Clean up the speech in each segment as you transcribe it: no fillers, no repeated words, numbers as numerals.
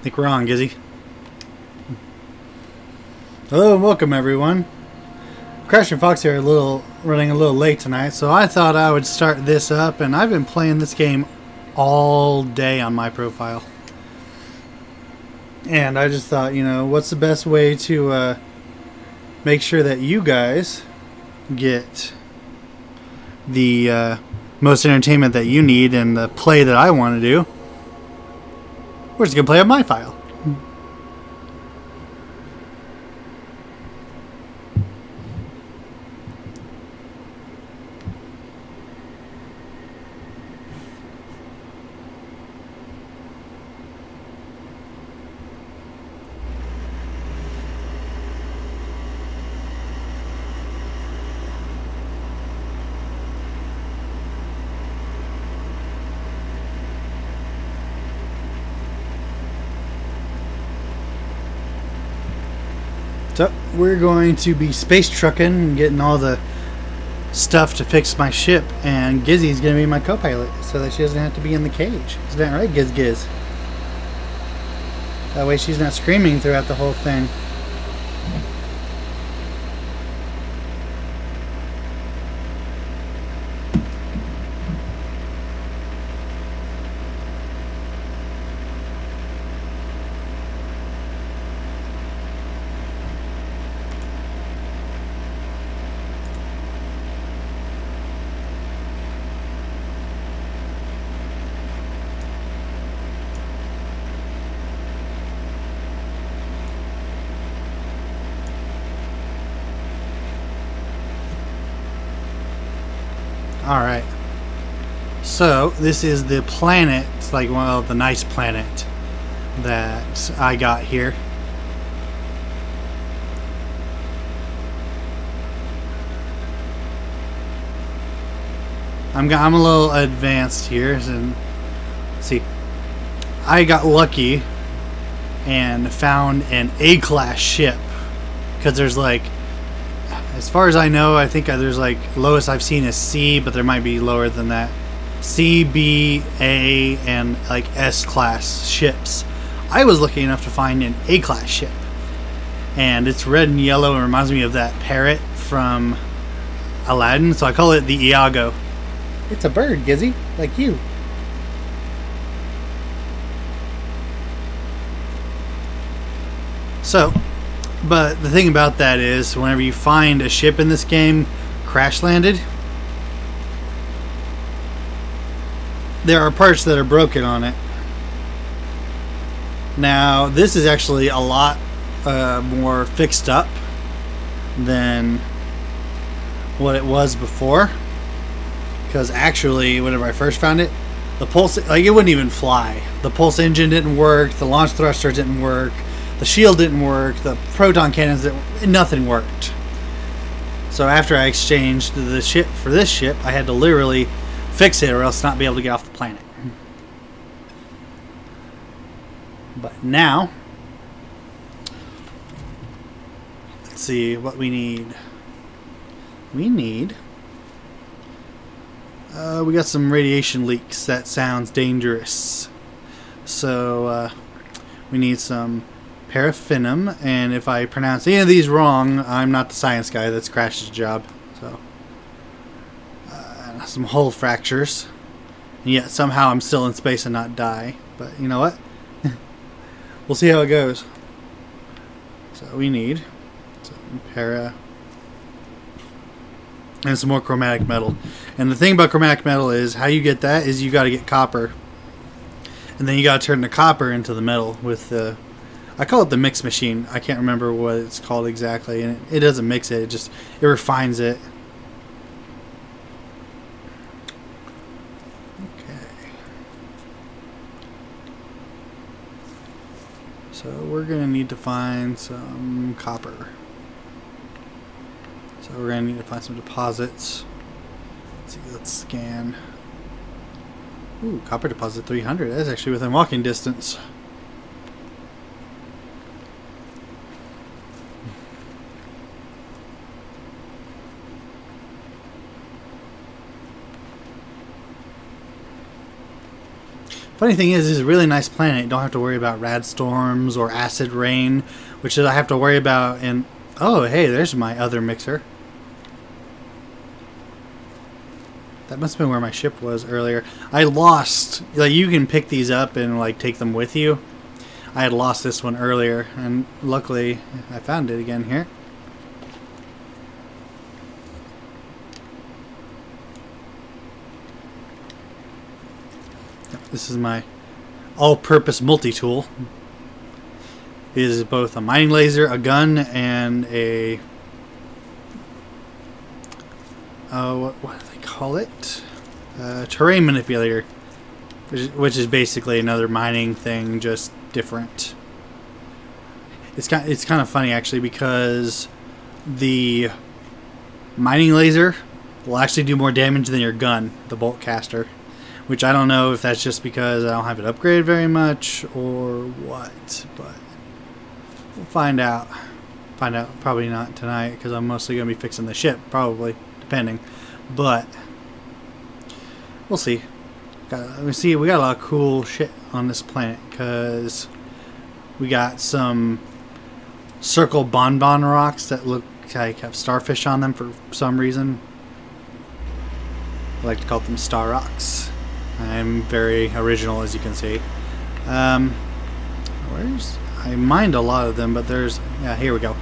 think we're on, Gizzy. Hello and welcome, everyone. Crash and Fox here, running a little late tonight, so I thought I would start this up, and I've been playing this game all day on my profile. And I just thought, you know, what's the best way to make sure that you guys get the most entertainment that you need and the play that I want to do? We're just going to play on my file. So we're going to be space trucking and getting all the stuff to fix my ship, and Gizzy's going to be my co-pilot so that she doesn't have to be in the cage. Isn't that right, Giz Giz? That way she's not screaming throughout the whole thing. Alright, so this is the planet, it's like, well, the nice planet that I got here. I'm a little advanced here, and see, I got lucky and found an A-class ship, because there's like, as far as I know, I think there's like, lowest I've seen is C, but there might be lower than that. C, B, A, and like S-class ships. I was lucky enough to find an A-class ship. And it's red and yellow and reminds me of that parrot from Aladdin, so I call it the Iago. It's a bird, Gizzy, like you. So, but the thing about that is, whenever you find a ship in this game crash landed, there are parts that are broken on it. Now, this is actually a lot more fixed up than what it was before. Because actually, whenever I first found it, the pulse, like, it wouldn't even fly. The pulse engine didn't work, the launch thruster didn't work, the shield didn't work, the proton cannons, nothing worked. So after I exchanged the ship for this ship, I had to literally fix it or else not be able to get off the planet. But now, let's see what we need. We got some radiation leaks. That sounds dangerous. So we need some paraffinum, and if I pronounce any of these wrong, I'm not the science guy. That's Crash's job. So some hull fractures, and yet somehow I'm still in space and not die. But you know what? We'll see how it goes. So we need some para and some more chromatic metal. And the thing about chromatic metal is, how you get that is you got to get copper, and then you got to turn the copper into the metal with the, I call it the mix machine. I can't remember what it's called exactly, and it doesn't mix it, it refines it. Okay. So we're going to need to find some copper. So we're going to need to find some deposits. Let's see, let's scan. Ooh, copper deposit 300. That's actually within walking distance. Funny thing is, it's a really nice planet. You don't have to worry about rad storms or acid rain, which I have to worry about in... Oh, hey, there's my other mixer. That must have been where my ship was earlier. I lost... Like, you can pick these up and, like, take them with you. I had lost this one earlier, and luckily I found it again here. This is my all-purpose multi-tool. It is both a mining laser, a gun, and a... what do they call it? Terrain manipulator, which is basically another mining thing, just different. It's kind of funny actually, because the mining laser will actually do more damage than your gun, the bolt caster, which I don't know if that's just because I don't have it upgraded very much or what, but we'll find out. Probably not tonight, because I'm mostly going to be fixing the ship, probably, depending, but we'll see. We got a lot of cool shit on this planet, because we got some circle bonbon rocks that look like have starfish on them for some reason. I like to call them star rocks. I'm very original, as you can see. I mined a lot of them, but there's... Yeah, here we go.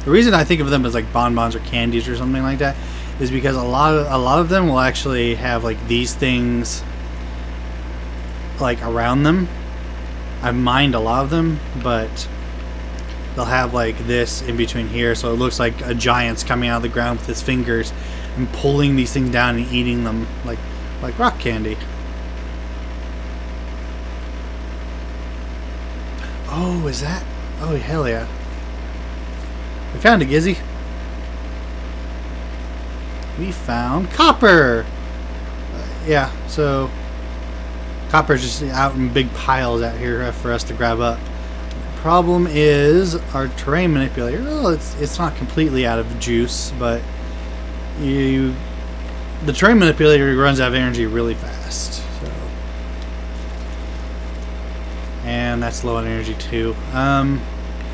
The reason I think of them as like bonbons or candies or something like that is because a lot of them will actually have like these things like around them. I've mined a lot of them, but they'll have like this in between here, so it looks like a giant's coming out of the ground with his fingers and pulling these things down and eating them like rock candy. Oh, is that? Oh, hell yeah. We found it, Gizzy. We found copper. Yeah, so copper's just out in big piles out here for us to grab up. The problem is our terrain manipulator. Well, it's not completely out of juice, but the terrain manipulator runs out of energy really fast. So, and that's low on energy too.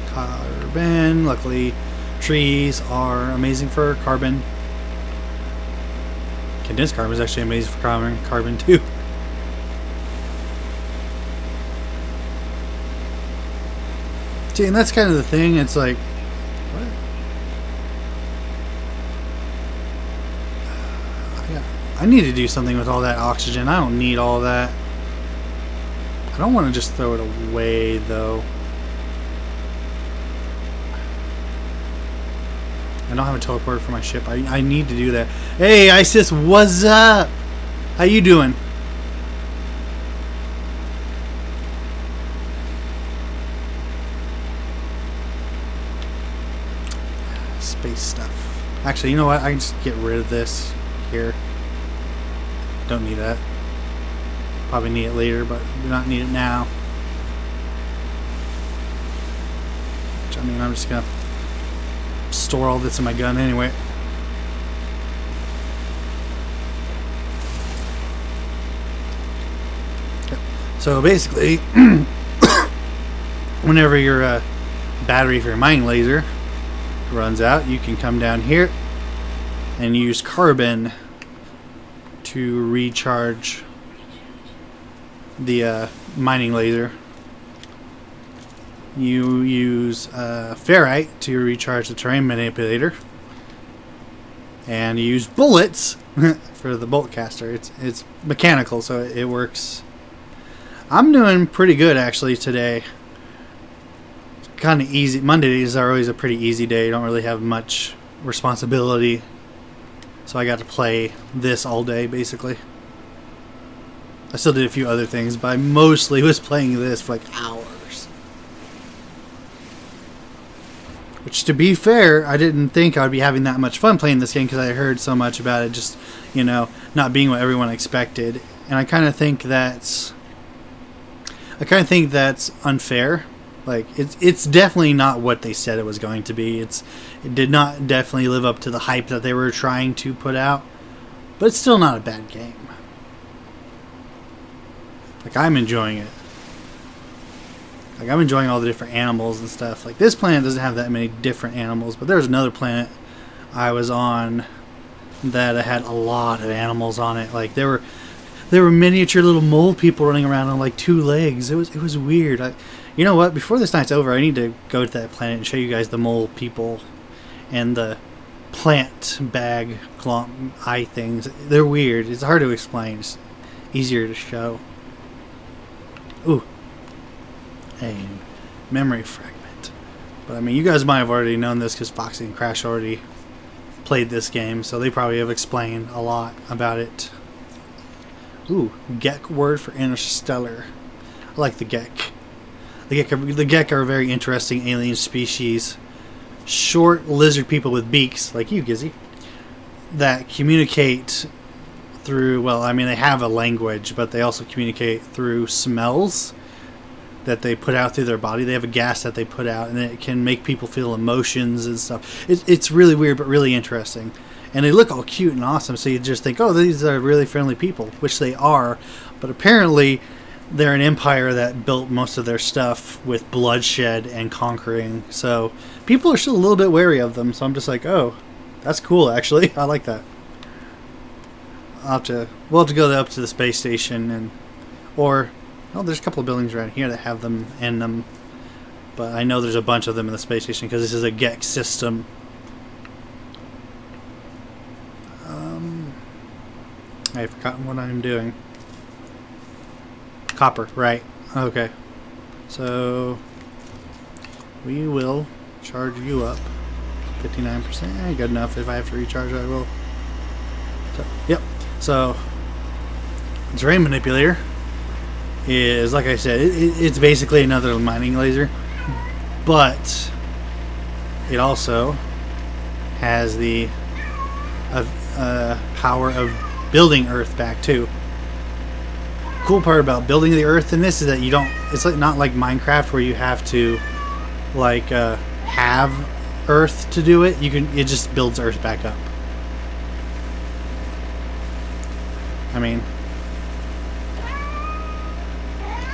Carbon. Luckily, trees are amazing for carbon. Condensed carbon is actually amazing for carbon too. See, and that's kind of the thing. It's like, what? I need to do something with all that oxygen. I don't need all that. I don't want to just throw it away, though. I don't have a teleporter for my ship. I need to do that. Hey, Isis, what's up? How you doing? Space stuff. Actually, you know what? I can just get rid of this here. Don't need that. Probably need it later, but do not need it now. Which, I mean, I'm just gonna store all this in my gun anyway. So basically, whenever your battery for your mining laser runs out, you can come down here and use carbon to recharge the mining laser. You use ferrite to recharge the terrain manipulator, and you use bullets for the bolt caster. It's mechanical, so it works. I'm doing pretty good actually today. It's kind of easy. Mondays are always a pretty easy day. You don't really have much responsibility, so I got to play this all day basically. I still did a few other things, but I mostly was playing this for like hours. Which, to be fair, I didn't think I would be having that much fun playing this game because I heard so much about it just, you know, not being what everyone expected. And I kind of think that's unfair. Like, it's definitely not what they said it was going to be. It did not definitely live up to the hype that they were trying to put out. But it's still not a bad game. Like, I'm enjoying it. Like, I'm enjoying all the different animals and stuff. Like, this planet doesn't have that many different animals, but there's another planet I was on that had a lot of animals on it. Like, there were miniature little mole people running around on like 2 legs. It was weird. You know what? Before this night's over, I need to go to that planet and show you guys the mole people and the plant bag eye things. They're weird. It's hard to explain. It's easier to show. Ooh. A memory fragment. But I mean, you guys might have already known this because Foxy and Crash already played this game, so they probably have explained a lot about it. Ooh, Gek word for interstellar. I like the Gek. The Gek are a very interesting alien species. Short lizard people with beaks, like you, Gizzy, that communicate through, well, I mean, they have a language, but they also communicate through smells that they put out through their body. They have a gas that they put out, and it can make people feel emotions and stuff. It's really weird, but really interesting. And they look all cute and awesome, so you just think, oh, these are really friendly people, which they are. But apparently, they're an empire that built most of their stuff with bloodshed and conquering. So people are still a little bit wary of them. So I'm just like, oh, that's cool, actually. I like that. We'll have to go up to the space station, or there's a couple of buildings around here that have them in them. But I know there's a bunch of them in the space station because this is a Gek system. I've forgotten what I'm doing. Copper, right. Okay. So we will charge you up. 59%. Good enough. If I have to recharge, I will. So, yep. So the terrain manipulator is, like I said, it's basically another mining laser, but it also has the power of building Earth back too. Cool part about building the Earth in this is that you don't. It's like not like Minecraft where you have to like have Earth to do it. It just builds Earth back up. I mean,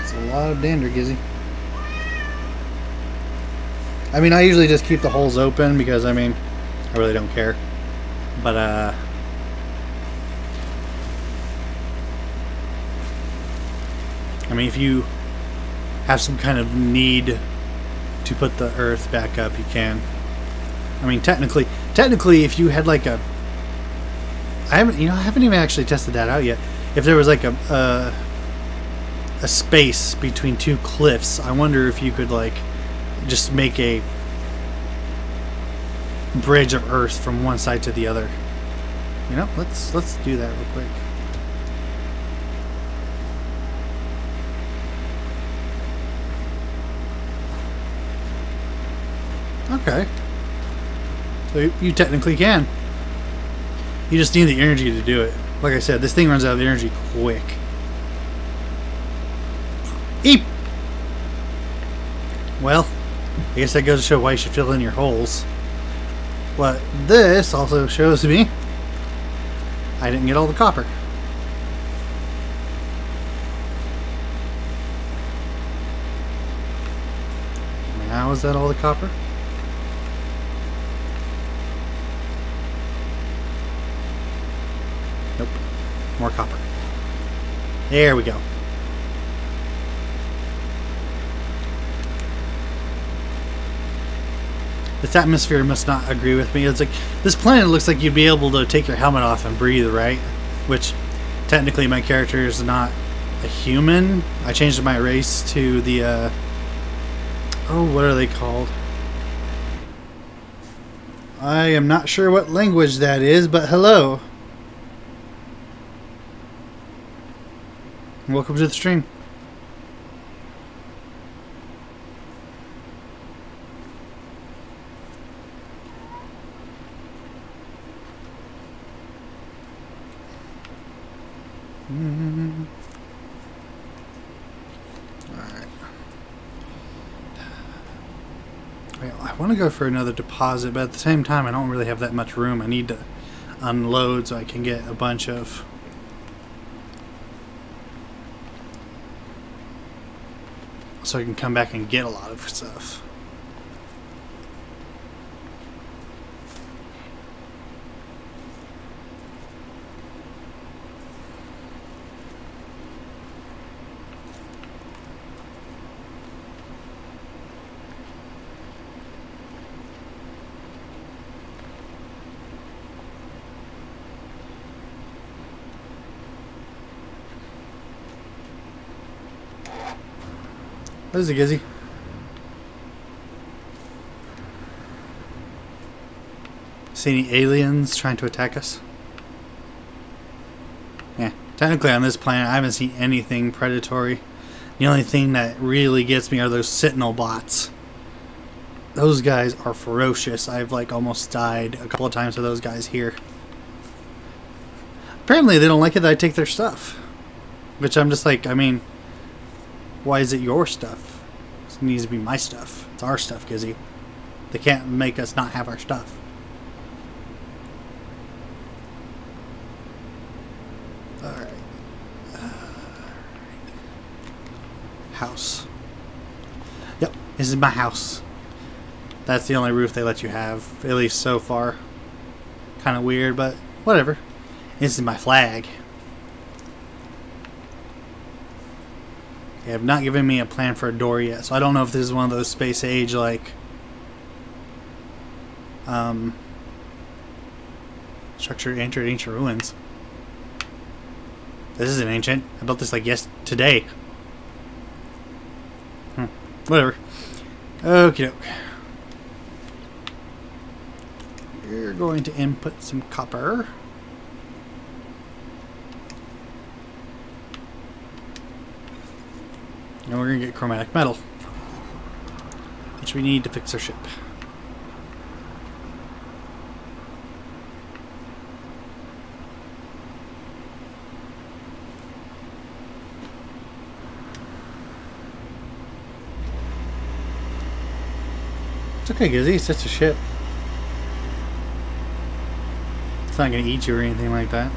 it's a lot of dander, Gizzy. I mean, I usually just keep the holes open because I mean, I really don't care. But I mean, if you have some kind of need to put the Earth back up, you can. I mean, technically, if you had like I haven't even actually tested that out yet. If there was like a space between 2 cliffs, I wonder if you could like just make a bridge of Earth from one side to the other. You know, let's do that real quick. Okay. So you technically can. You just need the energy to do it. Like I said, this thing runs out of energy quick. Eep! Well, I guess that goes to show why you should fill in your holes. What this also shows me, I didn't get all the copper. Now is that all the copper? Nope. More copper. There we go. This atmosphere must not agree with me. It's like, this planet looks like you'd be able to take your helmet off and breathe, right? Which, technically my character is not a human. I changed my race to the, oh, what are they called? I am not sure what language that is, but hello. Welcome to the stream. Alright. I want to go for another deposit, but at the same time I don't really have that much room. I need to unload so I can get a bunch of so I can come back and get a lot of stuff. What is it, Gizzy? See any aliens trying to attack us? Yeah, technically on this planet I haven't seen anything predatory. The only thing that really gets me are those Sentinel bots. Those guys are ferocious. I've like almost died a couple of times to those guys here. Apparently they don't like it that I take their stuff. Which I'm just like, I mean, why is it your stuff? It needs to be my stuff. It's our stuff, Gizzy. They can't make us not have our stuff. Alright. House. Yep, this is my house. That's the only roof they let you have, at least so far. Kind of weird, but whatever. This is my flag. They have not given me a plan for a door yet, so I don't know if this is one of those space age like structure entered ancient ruins. This isn't ancient. I built this like today. Whatever. Okie doke. You're going to input some copper. And we're going to get chromatic metal, which we need to fix our ship. It's okay, Gizzy. It's just a ship. It's not going to eat you or anything like that.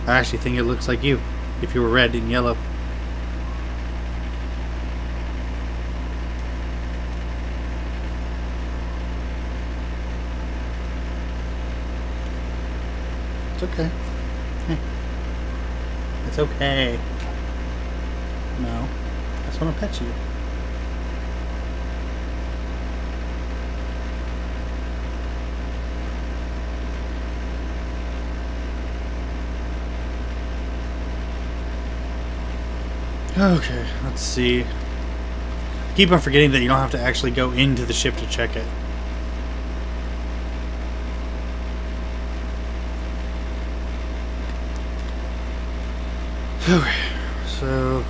I actually think it looks like you, if you were red and yellow. It's okay. Hey. It's okay. No. I just want to pet you. Okay, let's see. Keep on forgetting that you don't have to actually go into the ship to check it. Okay, so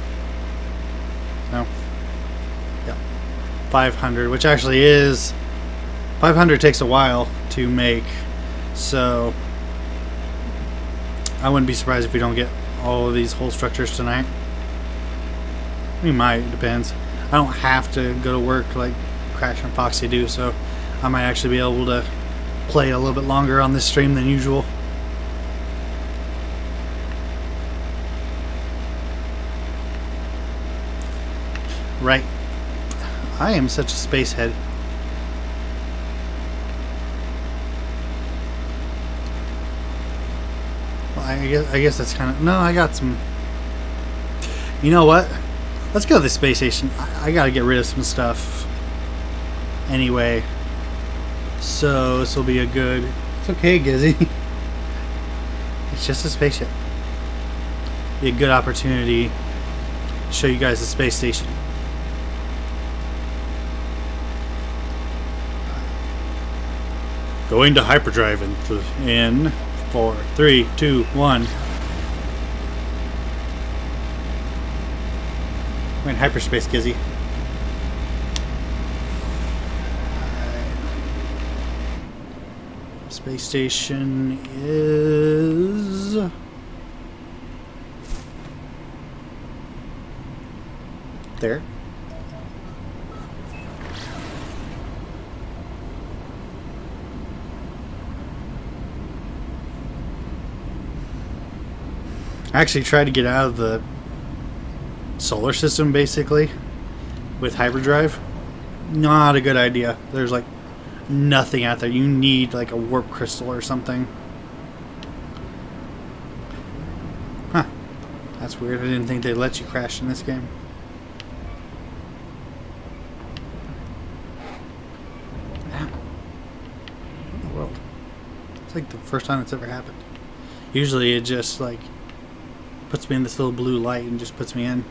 no, yeah, 500, which actually is 500 takes a while to make, so I wouldn't be surprised if we don't get all of these whole structures tonight. We might, it depends. I don't have to go to work like Crash and Foxy do, so I might actually be able to play a little bit longer on this stream than usual. Right. I am such a spacehead. Well, I guess that's kind of... No, I got some... You know what? Let's go to the space station. I gotta get rid of some stuff. Anyway. So, this will be a good... It's okay, Gizzy. It's just a spaceship. Be a good opportunity to show you guys the space station. Going to hyperdrive in 4, 3, 2, 1. We're in hyperspace, Gizzy. Space station is there. I actually tried to get out of the solar system basically with hyperdrive, not a good idea. There's like nothing out there. You need like a warp crystal or something. Huh. That's weird. I didn't think they'd let you crash in this game. What in the world? It's like the first time it's ever happened. Usually it just like puts me in this little blue light and just puts me in.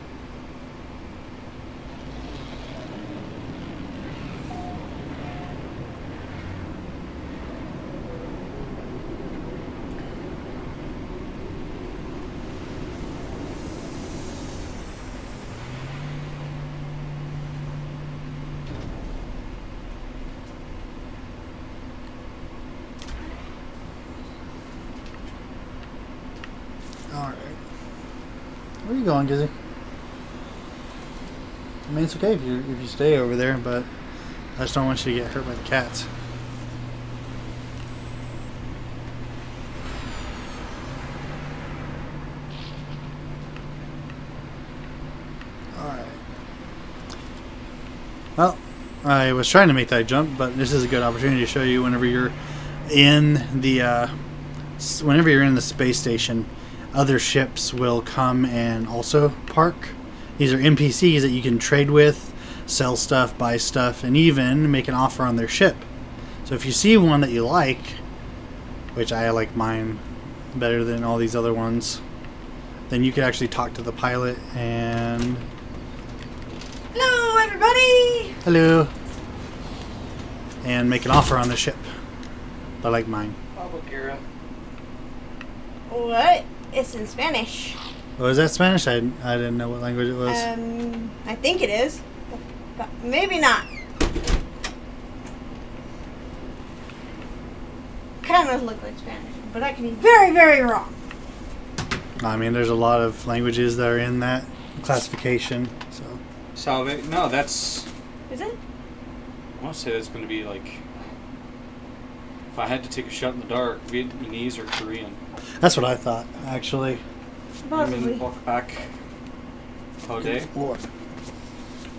Alright. Where are you going, Gizzy? I mean, it's okay if you stay over there, but I just don't want you to get hurt by the cats. Alright. Well, I was trying to make that jump, but this is a good opportunity to show you whenever you're in the space station, other ships will come and also park. These are NPCs that you can trade with, sell stuff, buy stuff, and even make an offer on their ship. So if you see one that you like, which I like mine better than all these other ones, then you can actually talk to the pilot and... Hello, everybody! Hello. And make an offer on the ship. I like mine. What? It's in Spanish. Oh, is that Spanish? I didn't know what language it was. I think it is. But maybe not. Kind of look like Spanish, but I can be very, very wrong. I mean, there's a lot of languages that are in that classification, so... Salve? No, that's... Is it? I want to say that's going to be like... If I had to take a shot in the dark, Vietnamese or Korean. That's what I thought, actually. Possibly. Walk back. How day? Lord.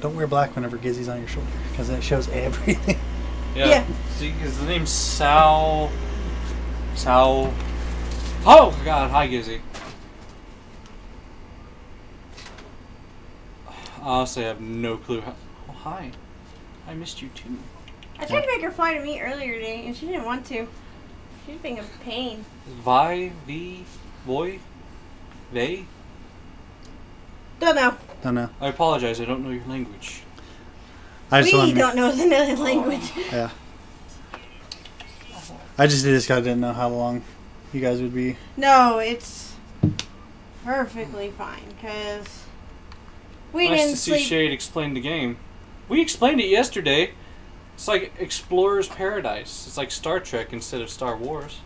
Don't wear black whenever Gizzy's on your shoulder, because that shows everything. Yeah. See, because the name's Sal... Oh, God. Hi, Gizzy. Honestly, I have no clue how... Oh, hi. I missed you, too. I tried to make her fly to me earlier today, and she didn't want to. She's being a pain. Boy? They? Don't know. Don't know. I apologize, I don't know your language. I just We wanted to- don't know the language. Yeah. I just did this because I didn't know how long you guys would be. No, it's perfectly fine, because we Nice didn't to see sleep. Shade explain the game. We explained it yesterday. It's like Explorer's Paradise. It's like Star Trek instead of Star Wars.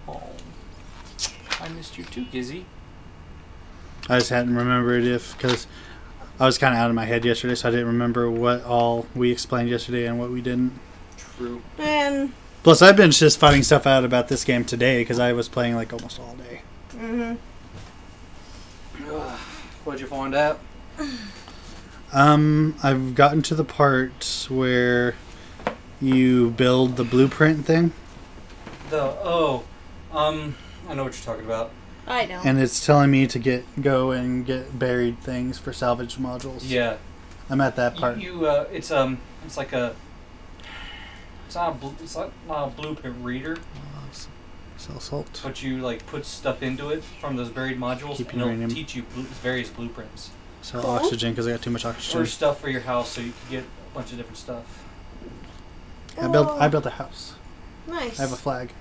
Oh, I missed you too, Gizzy. I just hadn't remembered because I was kind of out of my head yesterday, so I didn't remember what all we explained yesterday and what we didn't. True. And Plus, I've been just finding stuff out about this game today because I was playing like almost all day. What'd you find out? I've gotten to the part where you build the blueprint thing. I know what you're talking about. I don't. And it's telling me to go and get buried things for salvage modules. Yeah. I'm at that part. It's like a... It's not a blueprint reader. Sell salt. But you like put stuff into it from those buried modules, Keep and it'll uranium. teach you various blueprints. Sell Cool. oxygen because I got too much Or oxygen. stuff for your house, so you can get a bunch of different stuff. I built a house. Nice. I have a flag.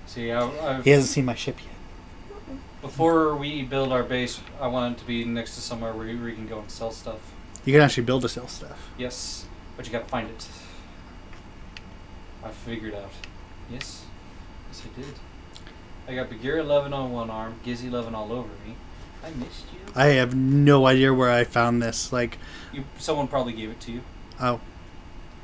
See, He hasn't seen my ship yet. before we build our base, I want it to be next to somewhere where we can go and sell stuff. You can actually build to sell stuff. Yes, but you gotta find it. I figured out. Yes, I did. I got Bagheera loving on one arm, Gizzy loving all over me. I missed you. I have no idea where I found this. Like, Someone probably gave it to you. oh,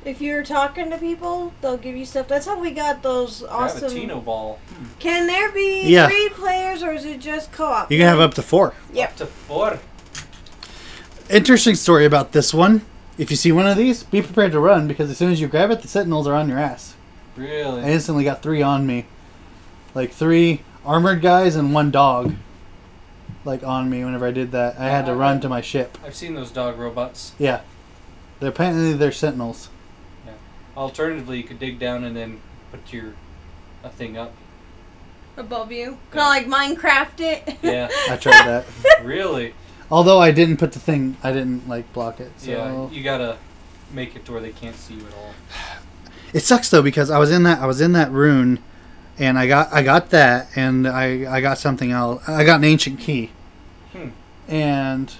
If you're talking to people, they'll give you stuff. That's how we got those awesome... Grab a Tino ball. Can there be 3 players, or is it just co-op? you can have up to 4. Yep. Up to 4. Interesting story about this one. If you see one of these, be prepared to run because as soon as you grab it, the sentinels are on your ass. Really? I instantly got 3 on me. Like 3 armored guys and 1 dog. Like on me whenever I did that. I had to run to my ship. I've seen those dog robots. Yeah. They're sentinels. Yeah. Alternatively, you could dig down and then put a thing up. Above you. Kind of like Minecraft it. Yeah. I tried that. Really? Although I didn't put the thing, I didn't like block it. So. Yeah, you gotta make it to where they can't see you at all. It sucks though because I was in that rune, and I got that, and I got something else. I got an ancient key, and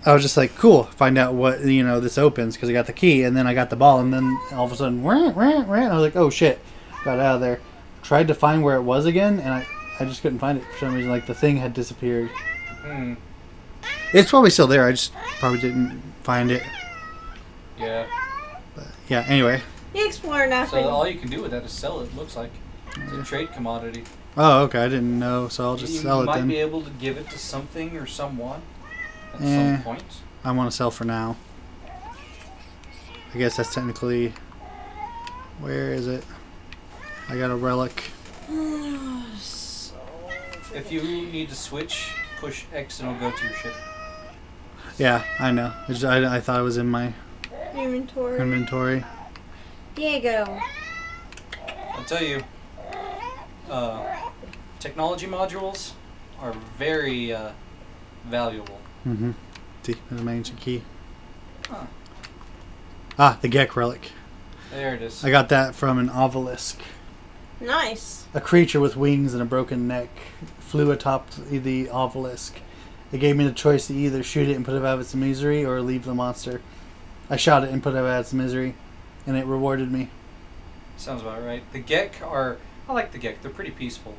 I was just like, cool. Find out what this opens because I got the key, and then I got the ball, and then all of a sudden, I was like, oh shit, got out of there. Tried to find where it was again, and I just couldn't find it for some reason. Like the thing had disappeared. It's probably still there. I just probably didn't find it. Yeah. But yeah. Anyway. You explore nothing. So all you can do with that is sell it. Looks like it's a trade commodity. Oh, okay. I didn't know, so I'll just sell it then. You might be able to give it to something or someone at some point. I want to sell for now. I guess that's technically. Where is it? I got a relic. If you need to switch, push X and it'll go to your ship. Yeah, I know. I thought it was in my inventory. Diego. I'll tell you, technology modules are very valuable. Mm-hmm. See, there's my ancient key. Huh. Ah, the Gek relic. There it is. I got that from an obelisk. Nice. A creature with wings and a broken neck flew atop the obelisk. It gave me the choice to either shoot it and put it out of its misery or leave the monster. I shot it and put it out of its misery, and it rewarded me. Sounds about right. The Gek are... I like the Gek. They're pretty peaceful.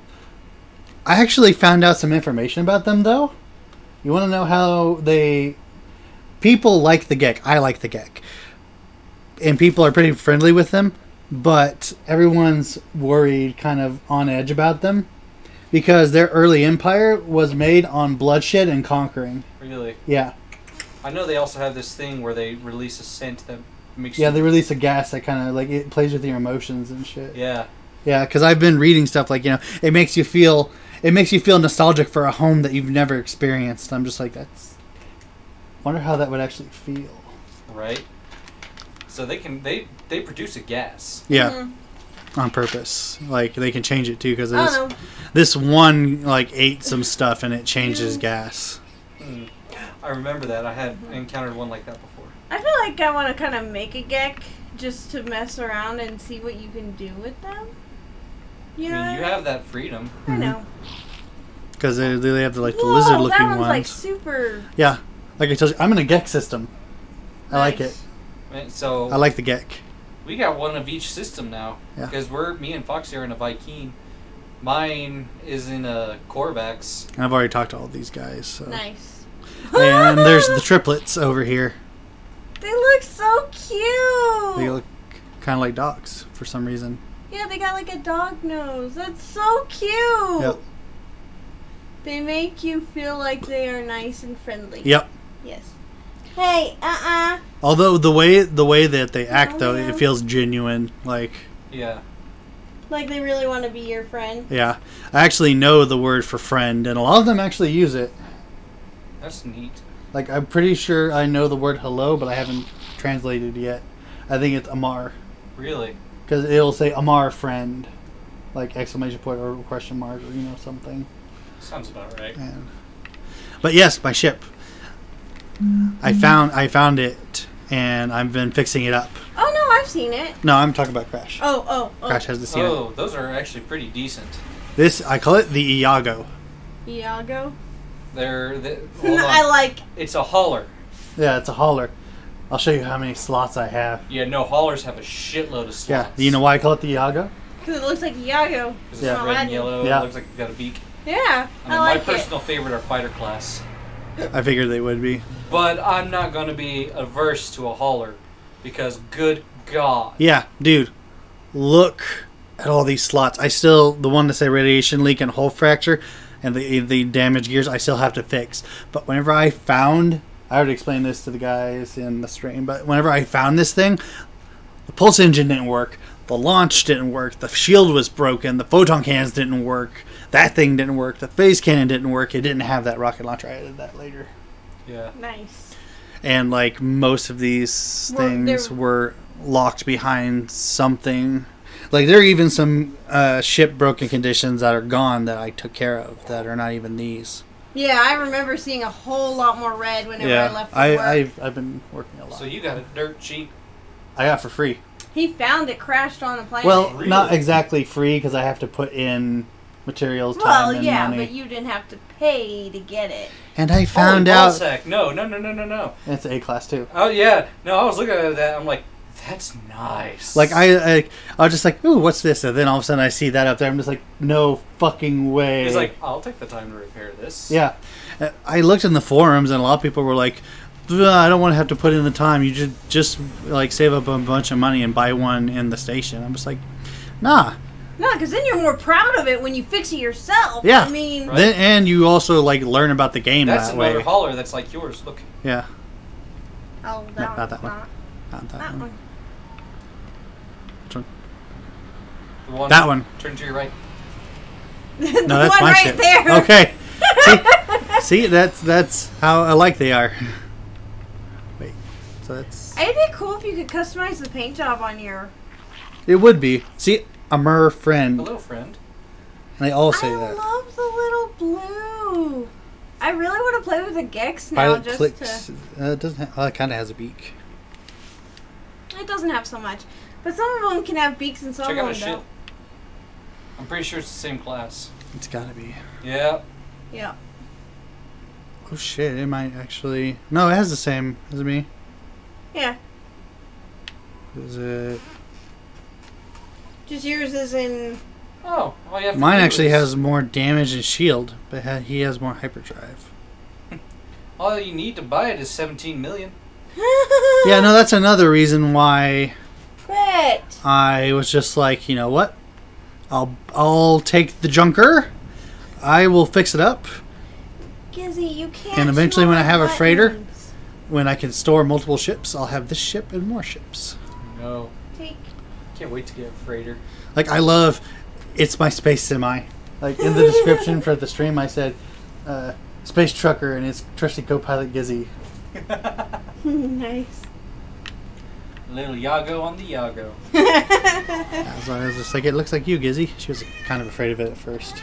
I actually found out some information about them, though. You want to know how they... People like the Gek. I like the Gek. And people are pretty friendly with them. But everyone's worried, kind of on edge about them. Because their early empire was made on bloodshed and conquering. Really? Yeah. I know they also have this thing where they release a scent that makes Yeah, they release a gas that kind of, like, it plays with your emotions and shit. Yeah. Yeah, because I've been reading stuff like, it makes you feel nostalgic for a home that you've never experienced. I'm just like, wonder how that would actually feel. Right. So they produce a gas. Yeah. Mm-hmm. On purpose. Like, they can change it too, because this one, like, ate some stuff and it changes gas. I remember that. I encountered one like that before. I feel like I want to kind of make a Gek just to mess around and see what you can do with them. You know, you have that freedom. I know. Because they have the lizard-looking that one's ones. like super. Yeah, like I told you, I'm in a Gek system. I like it. So I like the Gek. We got one of each system now. Yeah. Because me and Foxy are in a Viking. Mine is in a Corvax. And I've already talked to all these guys. So. Nice. And there's the triplets over here. They look so cute. They look kind of like dogs for some reason. Yeah, they got like a dog nose. That's so cute. Yep. They make you feel like they are nice and friendly. Yep. Yes. Hey, Although the way that they act, though, it feels genuine. Like. Yeah. Like they really want to be your friend. Yeah. I actually know the word for friend, and a lot of them actually use it. That's neat. Like, I'm pretty sure I know the word hello, but I haven't translated yet. I think it's Amar. Really? Because it'll say Amar friend. Like, exclamation point or question mark or, something. Sounds about right. But yes, my ship. I found it, and I've been fixing it up. Oh, no, I've seen it. No, I'm talking about Crash. Oh. Crash has the scene. Oh, those are actually pretty decent. I call it the Iago. Iago? I like... It's a hauler. Yeah, it's a hauler. I'll show you how many slots I have. Yeah, no, haulers have a shitload of slots. Yeah, you know why I call it the Iago? Because it looks like Iago. Because it's red and yellow, yeah. It looks like it's got a beak. Yeah, I like my personal favorite are fighter class. I figured they would be. But I'm not going to be averse to a hauler, because good God. Yeah, dude, look at all these slots. The one that say radiation leak and hull fracture, and the damaged gears, I still have to fix. But whenever I found I already explained this to the guys in the stream, but whenever I found this thing, the pulse engine didn't work, the launch didn't work, the shield was broken, the photon cannons didn't work, that thing didn't work, the phase cannon didn't work. It didn't have that rocket launcher. I added that later. Yeah. Nice. And like most of these things were locked behind something. Like there are even some ship broken conditions that are gone that I took care of that are not even these. Yeah, I remember seeing a whole lot more red whenever I left for work. I've been working a lot. So you got a dirt cheap. I got it for free. He found it crashed on a planet. Well, Really? not exactly free because I have to put in materials, time, and money. But you didn't have to pay to get it. And I found out No. it's A-class too. Oh yeah, no. I was looking at that. I'm like, that's nice. Like I was just like, ooh, what's this? And then all of a sudden I see that up there. I'm just like, no fucking way. He's like, I'll take the time to repair this. Yeah, I looked in the forums and a lot of people were like, I don't want to have to put in the time. You just like save up a bunch of money and buy one in the station. I'm just like, nah. No, because then you're more proud of it when you fix it yourself. Yeah. I mean, Right. Then, and you also like learn about the game That's that another way. hauler that's like yours. Look. Yeah. oh, No, that not that one's one. not. Not that That one. one. Which one? The one That one. Turn to your right. The No, that's one my right ship. there. Okay. See, that's how alike they are. Wait. So that's. It'd be cool if you could customize the paint job on your. It would be. See, a mer friend. Hello, friend. And they all say I that. love the little blue. I really want to play with the Gex now. Pilot just clicks. to. It doesn't. It kind of has a beak. It doesn't have so much, but some of them can have beaks and some Check of out them his ship. don't. I'm pretty sure it's the same class. It's gotta be. Yeah. Yeah. Oh shit! It might actually. No, it has the same as me. Yeah. Is it? Just yours is in. Oh, all you have to Mine do actually is- has more damage and shield, but he has more hyperdrive. All you need to buy it is 17 million. Yeah, no, that's another reason why Bet. I was just like, you know what? I'll take the junker. I will fix it up. Gizzy, you can't. And eventually shoot when I all have a the freighter- buttons. When I can store multiple ships, I'll have this ship and more ships. No. Take. Can't wait to get a freighter. Like, I love... It's my space semi. Like, in the description for the stream, I said, space trucker and his trusty co-pilot Gizzy. Nice. Little Yago on the Yago. So I was just like, it looks like you, Gizzy. She was kind of afraid of it at first.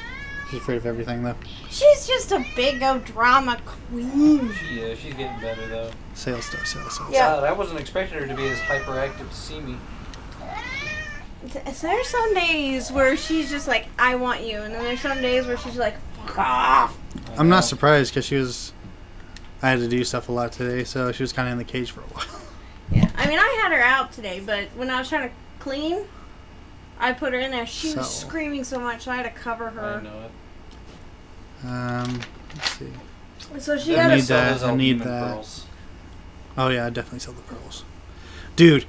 She's afraid of everything, though. She's just a big old drama queen. Yeah, she's getting better though. Sail stuff, sail stuff. Yeah. God, I wasn't expecting her to be as hyperactive to see me. So there's some days where she's just like, I want you. And then there's some days where she's like, fuck off. I'm not surprised because she was... I had to do stuff a lot today, so she was kind of in the cage for a while. Yeah. I mean, I had her out today, but when I was trying to clean, I put her in there. She was So- screaming so much, so I had to cover I her. know it. Let's see. So she Then got I they need a... sell that, those I need albumin that. pearls. Oh yeah, I definitely sell the pearls. Dude,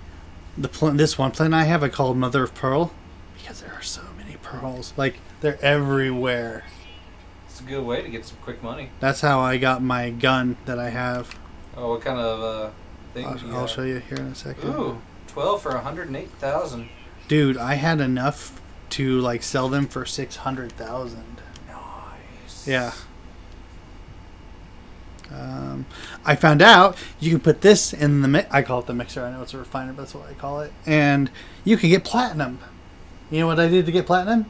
this one plant I have I call Mother of Pearl because there are so many pearls. Like, they're everywhere. It's a good way to get some quick money. That's how I got my gun that I have. Oh, what kind of things you I'll got? show you here in a second. Ooh, 12 for 108,000. Dude, I had enough to like sell them for 600,000. Nice. Yeah. I found out you can put this in the I call it the mixer. I know it's a refiner, but that's what I call it. And you can get platinum. You know what I did to get platinum?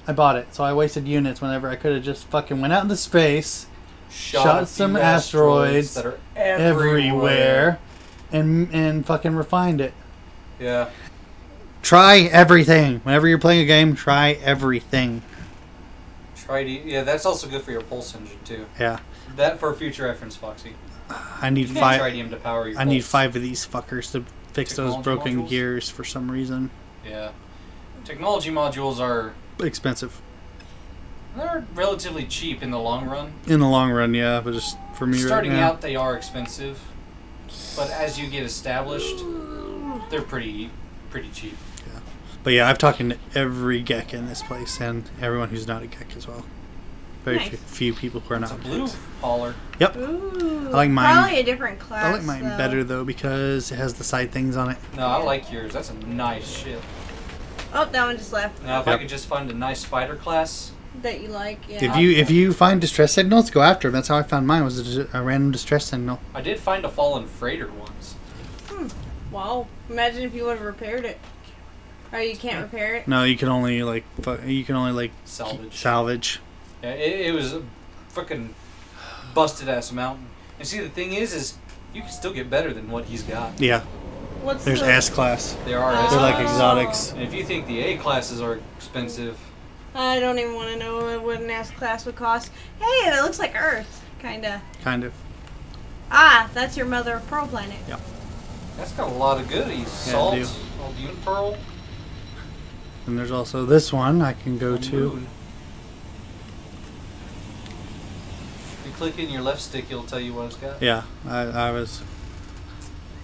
I bought it. So I wasted units whenever I could have just fucking went out into space, shot a some few asteroids that are everywhere, and fucking refined it. Yeah. Try everything. Whenever you're playing a game, try everything. Yeah, that's also good for your pulse engine too. Yeah. That for future reference, Foxy. I need You need 5. tritium to power your I need pulse. 5 of these fuckers to fix those Technology broken modules? gears for some reason. Yeah. Technology modules are Expensive. they're relatively cheap in the long run. In the long run, yeah, but just for me Starting right now. out, they are expensive, but as you get established, they're pretty cheap. But yeah, I've talked to every geek in this place and everyone who's not a geek as well. Very Nice. few people who are It's a not. blue hauler. Yep. Ooh. I like mine. Probably a different class. I like mine though. better though because it has the side things on it. No, I like yours. That's a nice ship. Oh, that one just left. Now, if I could just find a nice fighter class. That you like, yeah. If you find distress signals, go after them. That's how I found mine. Was a random distress signal. I did find a fallen freighter once. Wow. Imagine if you would have repaired it. Or you can't repair it. No, you can only salvage. Yeah, it was a fucking busted ass mountain. And see, the thing is you can still get better than what he's got. Yeah. What's There's the... S class. There are. They're like Oh. exotics. And if you think the A classes are expensive, I don't even want to know what an S class would cost. Hey, that looks like Earth. Kinda. Kind of. Ah, that's your mother of pearl planet. Yep. that's got a lot of goodies. Yeah, Salt, it do. Aldune Pearl, And there's also this one I can go and to. moon. If you click in your left stick, it'll tell you what it's got. Yeah, I was.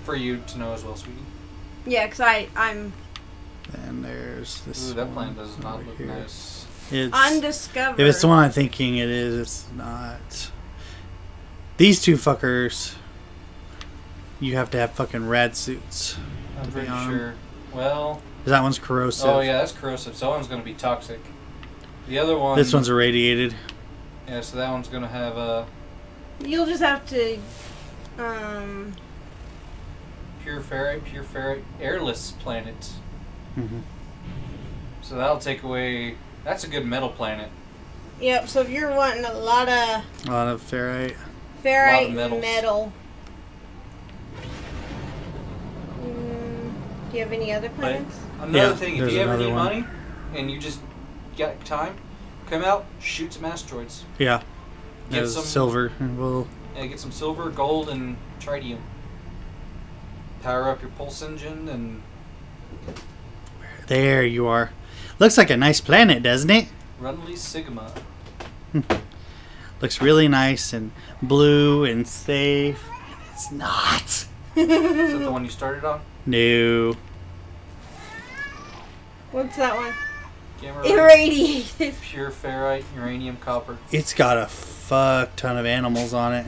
For you to know as well, sweetie. Yeah, because I'm And there's this. Ooh, that one plant does not over look here. nice. It's undiscovered. if it's the one I'm thinking it is, it's not. These two fuckers. You have to have fucking rad suits. I'm to be pretty on 'em. sure. Well, 'Cause that one's corrosive. oh yeah, that's corrosive. So that one's going to be toxic. The other one. This one's irradiated. Yeah, so that one's going to have a You'll just have to, pure ferrite, airless planet. Mm-hmm. So that'll take away. That's a good metal planet. Yep, so if you're wanting a lot of A lot of ferrite. ferrite Lot of metals. metal. Do you have any other planets? Another Yeah, thing, if there's you ever another need one. money and you just got time, come out, shoot some asteroids. Yeah. Get There's some silver. Well, Yeah, get some silver, gold, and tritium. Power up your pulse engine and there you are. Looks like a nice planet, doesn't it? Runley Sigma. Looks really nice and blue and safe. It's not. Is that the one you started on? No. What's that one? Gamma Irradiated. pure ferrite, uranium, copper. It's got a fuck ton of animals on it.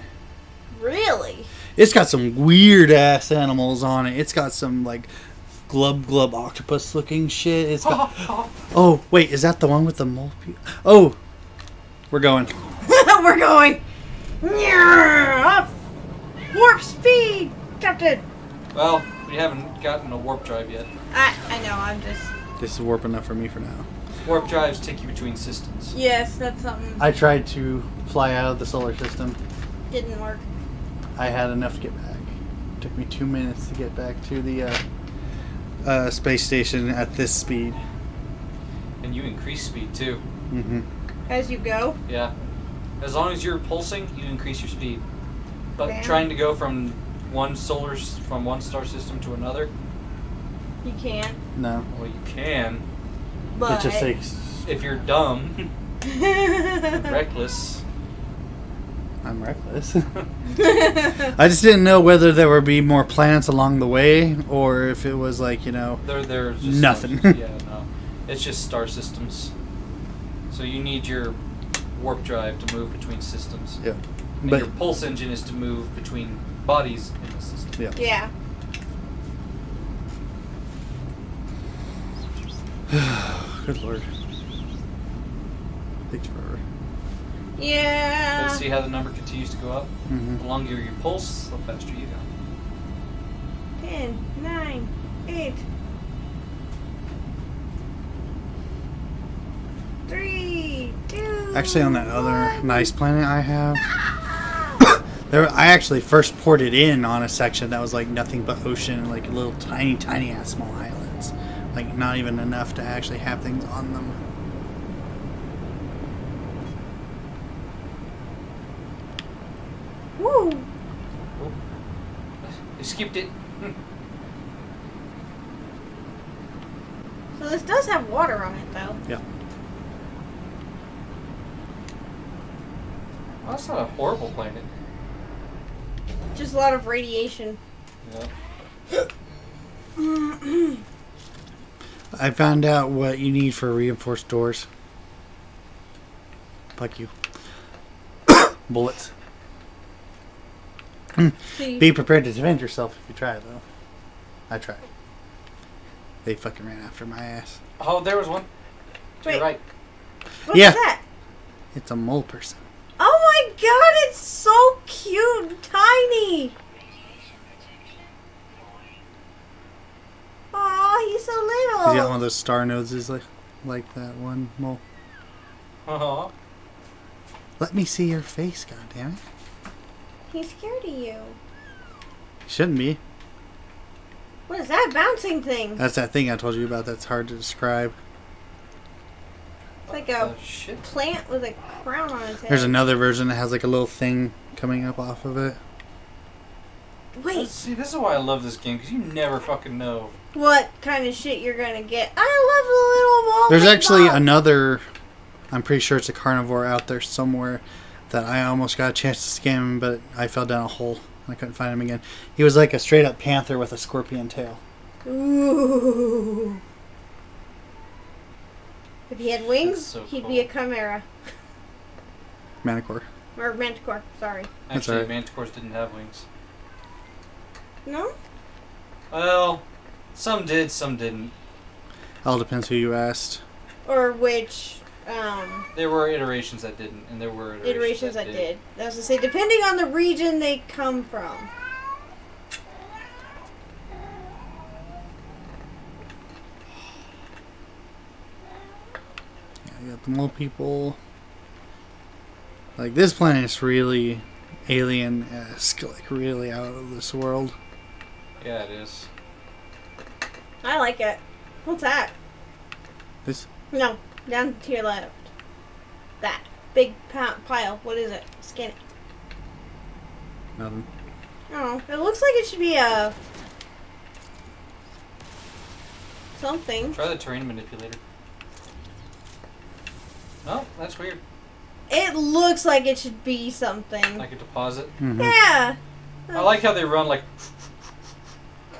Really? It's got some weird ass animals on it. It's got some like glub octopus looking shit. It's got. Oh wait, is that the one with the mole? Oh, we're going. We're going. Off. Warp speed, Captain. Well, we haven't gotten a warp drive yet. I know. I'm just. This is warp enough for me for now. Warp drives take you between systems. Yes, that's something. I tried to fly out of the solar system. Didn't work. I had enough to get back. It took me 2 minutes to get back to the space station at this speed. And you increase speed too. Mm-hmm. As you go. Yeah. As long as you're pulsing, you increase your speed. But Damn. trying to go from one star system to another, You can. No, well, you can. But. it just takes. If you're dumb, reckless. I'm reckless. I just didn't know whether there would be more planets along the way, or if it was like There's just Nothing. Yeah, no. It's just star systems. So you need your warp drive to move between systems. Yeah. And But your pulse engine is to move between bodies in the system. yeah. Yeah. Good lord. Takes forever. Yeah. Let's see how the number continues to go up. Mm-hmm. The longer your pulse, the faster you go. 10, 9, 8, 3, 2. Actually, on that other nice planet I have, I actually first ported in on a section that was like nothing but ocean, like little tiny ass small islands, like not even enough to actually have things on them. Woo. Oh. I skipped it. So this does have water on it, though. Yeah. Well, that's not a horrible planet. Just a lot of radiation. Yeah. I found out what you need for reinforced doors. Fuck you. bullets. See, Be prepared to defend yourself if you try, though. I tried. They fucking ran after my ass. Oh, there was one. To Wait. your right. what's Yeah. that? It's a mole person. Oh my god, it's so cute and tiny. Aw, he's so little. He's got one of those star noses like that one mole. Uh-huh. Let me see your face, goddammit. He's scared of you. Shouldn't be. What is that bouncing thing? That's that thing I told you about that's hard to describe. It's like a Shit. plant with a crown on his head. There's another version that has like a little thing coming up off of it. Wait, See, this is why I love this game, because you never fucking know. what kind of shit you're gonna get? I love the little mole. There's actually dog. another, I'm pretty sure it's a carnivore out there somewhere that I almost got a chance to scam him, but I fell down a hole and I couldn't find him again. He was like a straight up panther with a scorpion tail. Ooh. If he had wings, That's so he'd cool. be a chimera. Manticore. Or manticore, sorry. That's Actually, alright. manticores didn't have wings. No? Well, some did, some didn't. All depends who you asked. Or which There were iterations that didn't, and there were iterations that did. I was to say, depending on the region they come from. Yeah, you got the mole people. Like, this planet's really alien-esque, like really out of this world. Yeah, it is. I like it. What's that? This? No, down to your left. That big pile. What is it? Scan it. Nothing. Oh, it looks like it should be a something. Try the terrain manipulator. Oh, that's weird. It looks like it should be something. Like a deposit. Mm-hmm. Yeah. I like how they run like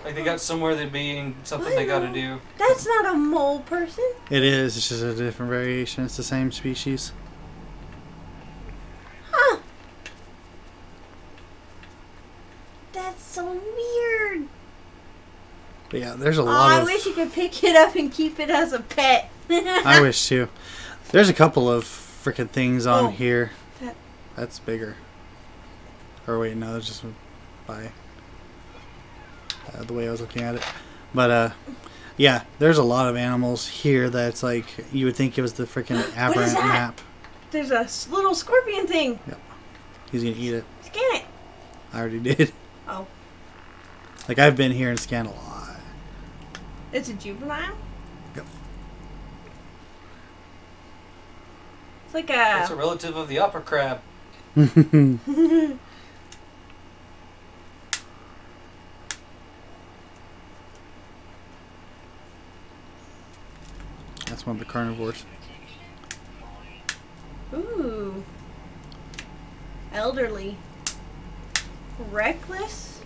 they got somewhere they're being something they gotta do. That's not a mole person. It is. It's just a different variation. It's the same species. Huh. That's so weird. But yeah, there's a Oh, lot I of... wish you could pick it up and keep it as a pet. I wish too. There's a couple of freaking things on Oh, here. that- That's bigger. Or wait, no, that's just by the way I was looking at it. But yeah, there's a lot of animals here that's like you would think it was the freaking aberrant that? map. There's a little scorpion thing. He's gonna eat it. Scan it. I already did. Oh, Like I've been here and scanned a lot. it's a juvenile. Yep. It's like It's a a. relative of the opera crab. That's one of the carnivores. Ooh. Elderly. Reckless.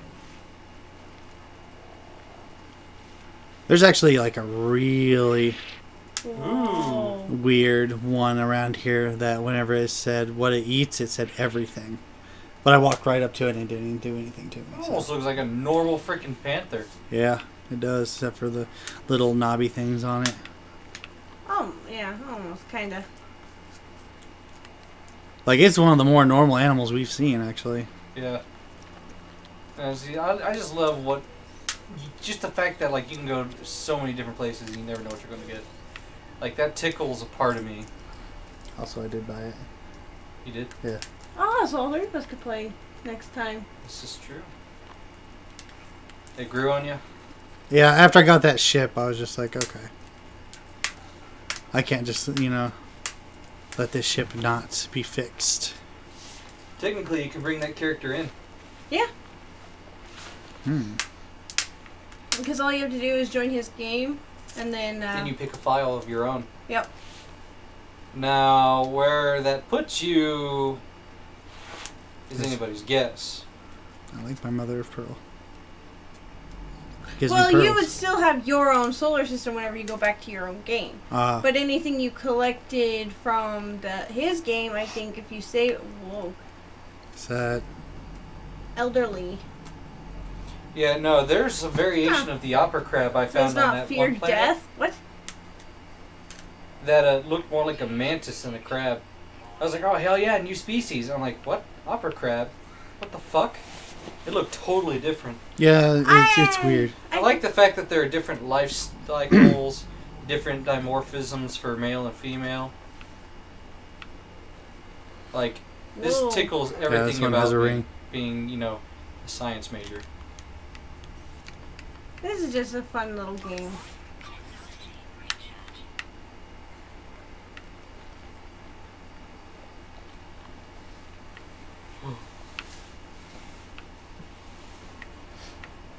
There's actually like a really Whoa. weird one around here that whenever it said what it eats, it said everything. But I walked right up to it and it didn't even do anything to me. It So. almost looks like a normal freaking panther. Yeah, it does, except for the little knobby things on it. Oh, yeah, almost, kinda. Like, it's one of the more normal animals we've seen, actually. Yeah. See, I just love what, just the fact that like you can go to so many different places and you never know what you're going to get. Like that tickles a part of me. Also, I did buy it. You did? Yeah. Oh, so all three of us could play next time. This is true. It grew on you. Yeah, after I got that ship, I was just like, okay. I can't just, you know, let this ship not be fixed. Technically, you can bring that character in. Yeah, Hmm. because all you have to do is join his game, and then. Then you pick a file of your own. Yep. Now, where that puts you is Yes. anybody's guess. I like my mother of pearl. Gives Well, me you pearls. would still have your own solar system whenever you go back to your own game. But anything you collected from his game, I think if you save... Whoa. Is that... Elderly. Yeah, no, there's a variation of the opera crab I found Does on not that fear one planet death? What? that looked more like a mantis than a crab. I was like, oh, hell yeah, new species. I'm like, what? Opera crab? What the fuck? It looked totally different. Yeah, it's weird. I like the fact that there are different life cycles, different dimorphisms for male and female. Like, this Whoa. tickles Yeah, this everything one about has a me ring. being, you know, a science major. This is just a fun little game.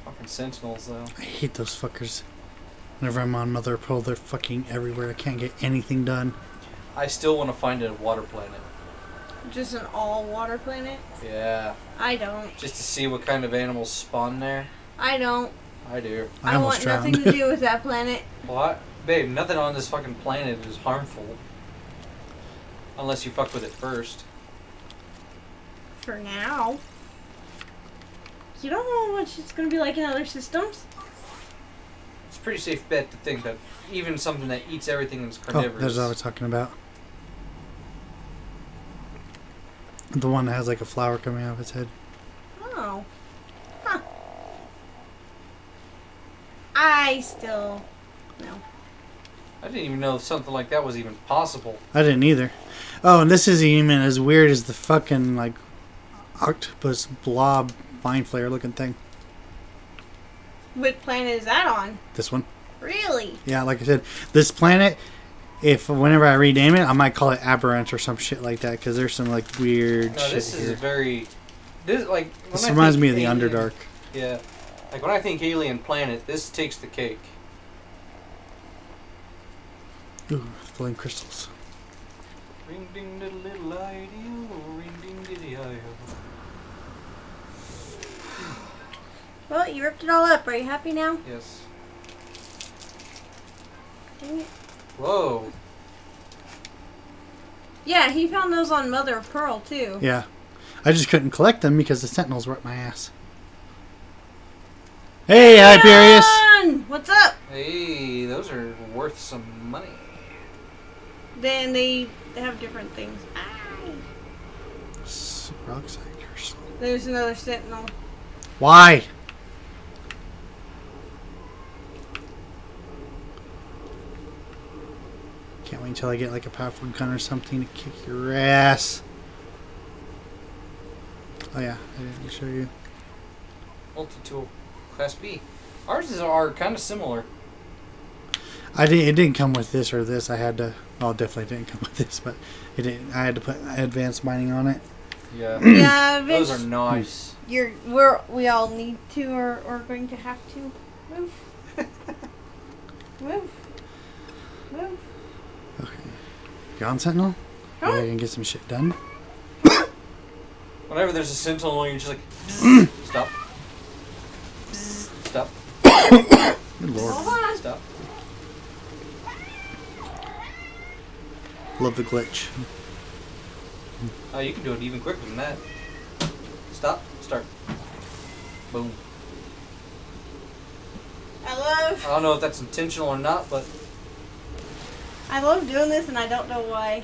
Fucking sentinels, though. I hate those fuckers. Whenever I'm on Mother of Pearl, they're fucking everywhere. I can't get anything done. I still want to find a water planet. Just an all-water planet? Yeah. I don't. Just to see what kind of animals spawn there. I don't. I do. I want nothing to do with that planet. What? Babe, nothing on this fucking planet is harmful. Unless you fuck with it first. For now. You don't know what it's going to be like in other systems. It's a pretty safe bet to think that even something that eats everything that's carnivorous. Oh, that's what I was talking about. The one that has like a flower coming out of its head. Oh. Huh. I still... No. I didn't even know something like that was even possible. I didn't either. Oh, and this isn't even as weird as the fucking like octopus blob mind flayer looking thing. What planet is that on? This one. Really? Yeah, like I said, this planet, if whenever I rename it, I might call it Aberrant or some shit like that, because there's some like weird No, shit this is here. very... This, like, This when I reminds think me of the alien- Underdark. Yeah. Like, when I think alien planet, this takes the cake. Ooh, flame crystals. Ring ding diddle little idea, ring ding diddy I. Well, you ripped it all up. Are you happy now? Yes. Dang it. Whoa. Yeah, he found those on Mother of Pearl, too. Yeah. I just couldn't collect them because the sentinels were up my ass. Hey, Hyperius! Leon! What's up? Hey, those are worth some money. Then they have different things. Ah. Rockside crystal. There's another sentinel. Why? Can't wait until I get like a powerful gun or something to kick your ass. Oh yeah, I didn't show you. Multi-tool. Class B. Ours are kind of similar. It didn't come with this or this. I had to. Well, it definitely didn't come with this, but it didn't. I had to put advanced mining on it. Yeah. Yeah, Those are nice. we all need to or going to have to move. Move. Move. Okay. You on Sentinel? Huh? Yeah, I can get some shit done. Whenever there's a sentinel, you're just like, bzz, stop. Bzz, stop. Good lord. Hold on. Stop. Love the glitch. Oh, you can do it even quicker than that. Stop. Start. Boom. I don't know if that's intentional or not, but I love doing this and I don't know why.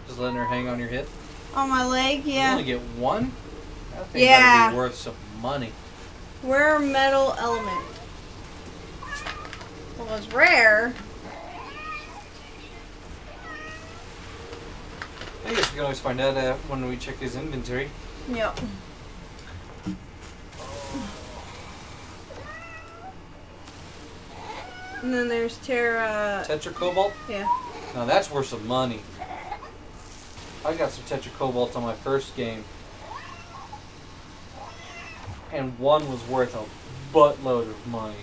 just letting her hang on your hip. On my leg, You yeah. only get one? That thing Yeah. gotta be worth some money. Rare metal element. Well, it's rare. I guess we can always find out when we check his inventory. Yep. And then there's Terra. Tetracobalt? Yeah. Now that's worth some money. I got some Tetracobalt on my first game. And one was worth a buttload of money.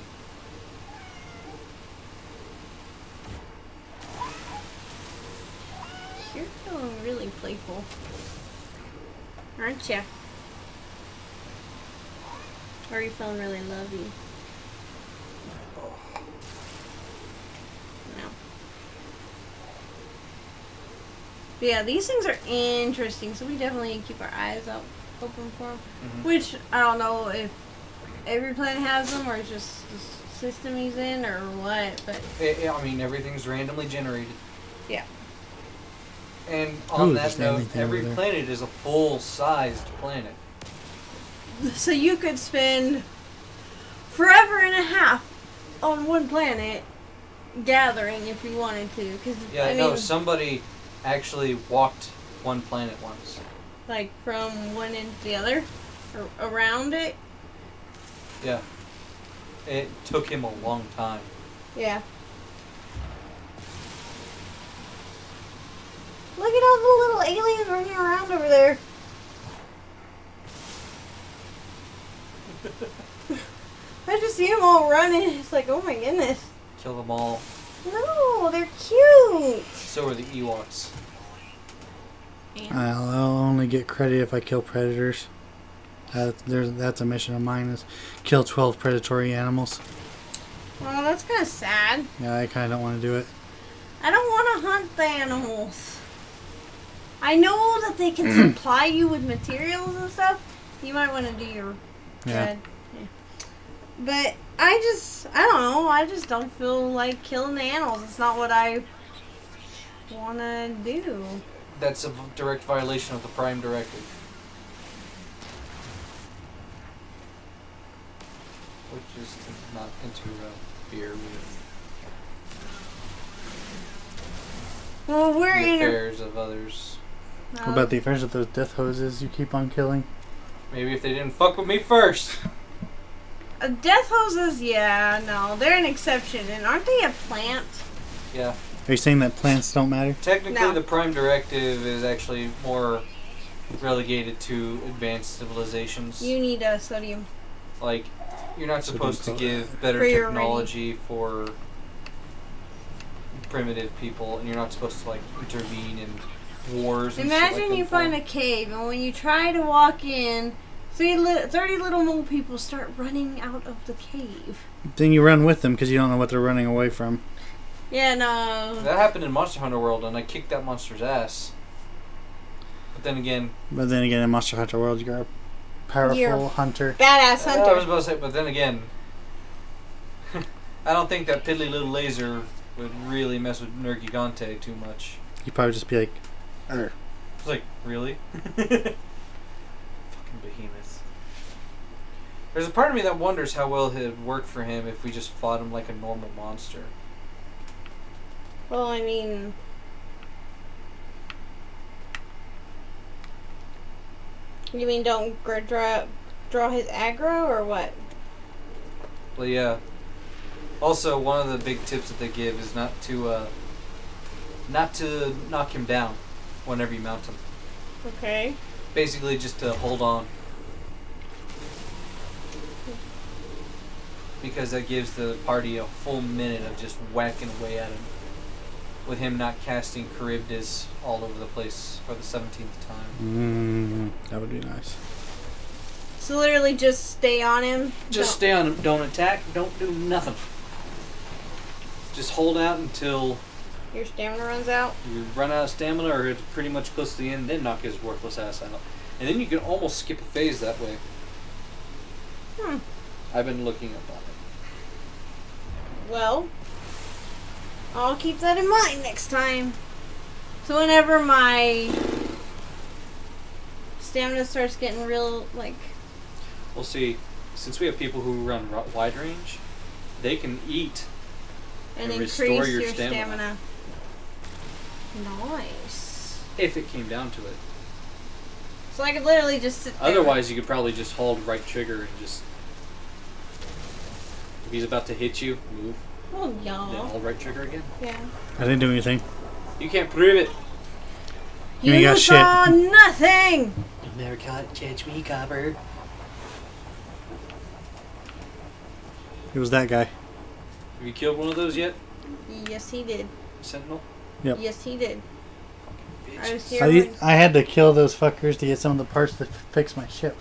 You're feeling really playful. Aren't ya? Or are you feeling really lovey? No. But yeah, these things are interesting, so we definitely need to keep our eyes out open for them. Mm-hmm. Which, I don't know if every planet has them or it's just the system he's in or what, but... I mean, everything's randomly generated. Yeah. And on Ooh, that there's note, anything every over there. planet is a full-sized planet. So you could spend forever and a half on one planet gathering if you wanted to. Cause, Yeah, I mean, no, somebody actually walked one planet once. like from one end to the other? Or around it? Yeah. It took him a long time. Yeah. Look at all the little aliens running around over there. I just see them all running. It's like, oh my goodness. Kill them all. No, they're cute. So are the Ewoks. I'll only get credit if I kill predators. That's a mission of mine, is kill 12 predatory animals. Oh, that's kind of sad. Yeah, I kind of don't want to do it. I don't want to hunt the animals. I know that they can supply you with materials and stuff. You might want to do your Yeah. yeah. But I don't know. I just don't feel like killing the animals. It's not what I want to do. That's a direct violation of the Prime Directive. Which is to not interfere with Well, we're the in a... affairs of others. What about the affairs of those death hoses you keep on killing? Maybe if they didn't fuck with me first. Death hoses, yeah, no. They're an exception. And aren't they a plant? Yeah. Are you saying that plants don't matter? Technically, No. the Prime Directive is actually more relegated to advanced civilizations. You need sodium. Like, you're not supposed to Sodium give better For your technology for primitive people, and you're not supposed to, like, intervene in wars and shit like Imagine that you for find them. a cave, and when you try to walk in, 30 little mole people start running out of the cave. Then you run with them because you don't know what they're running away from. Yeah, no. That happened in Monster Hunter World, and I kicked that monster's ass. But then again... But then again, in Monster Hunter World, you're a powerful You're- hunter. Badass I was hunter. about to say, but then again... I don't think that piddly little laser would really mess with Nergigante too much. You'd probably just be like, "Arr." It's like, really? Fucking behemoth. There's a part of me that wonders how well it'd work for him if we just fought him like a normal monster. Well, I mean... You mean don't draw his aggro, or what? But yeah. Also, one of the big tips that they give is not to knock him down whenever you mount him. Okay. Basically, just to hold on. Because that gives the party a full minute of just whacking away at him. With him not casting Charybdis all over the place for the 17th time. That would be nice. So literally just stay on him? Just stay on him. Don't attack. Don't do nothing. Just hold out until Your stamina runs out? you run out of stamina or it's pretty much close to the end, then knock his worthless ass out. And then you can almost skip a phase that way. Hmm. I've been looking up on it. Well, I'll keep that in mind next time. So whenever my stamina starts getting real, like... We'll see. Since we have people who run wide range, they can eat And and increase restore your your stamina. Nice. if it came down to it. So I could literally just sit there. Otherwise, you could probably just hold right trigger and just... If he's about to hit you, move. Oh, Then yeah. hold right trigger again. Yeah. I didn't do anything. You can't prove it. You ain't got shit. saw nothing! You never catch me, copper. It was that guy. Have you killed one of those yet? Yes, he did. Sentinel? Yep. Yes, he did. I Bitch. was here when... I had to kill those fuckers to get some of the parts that fix my ship.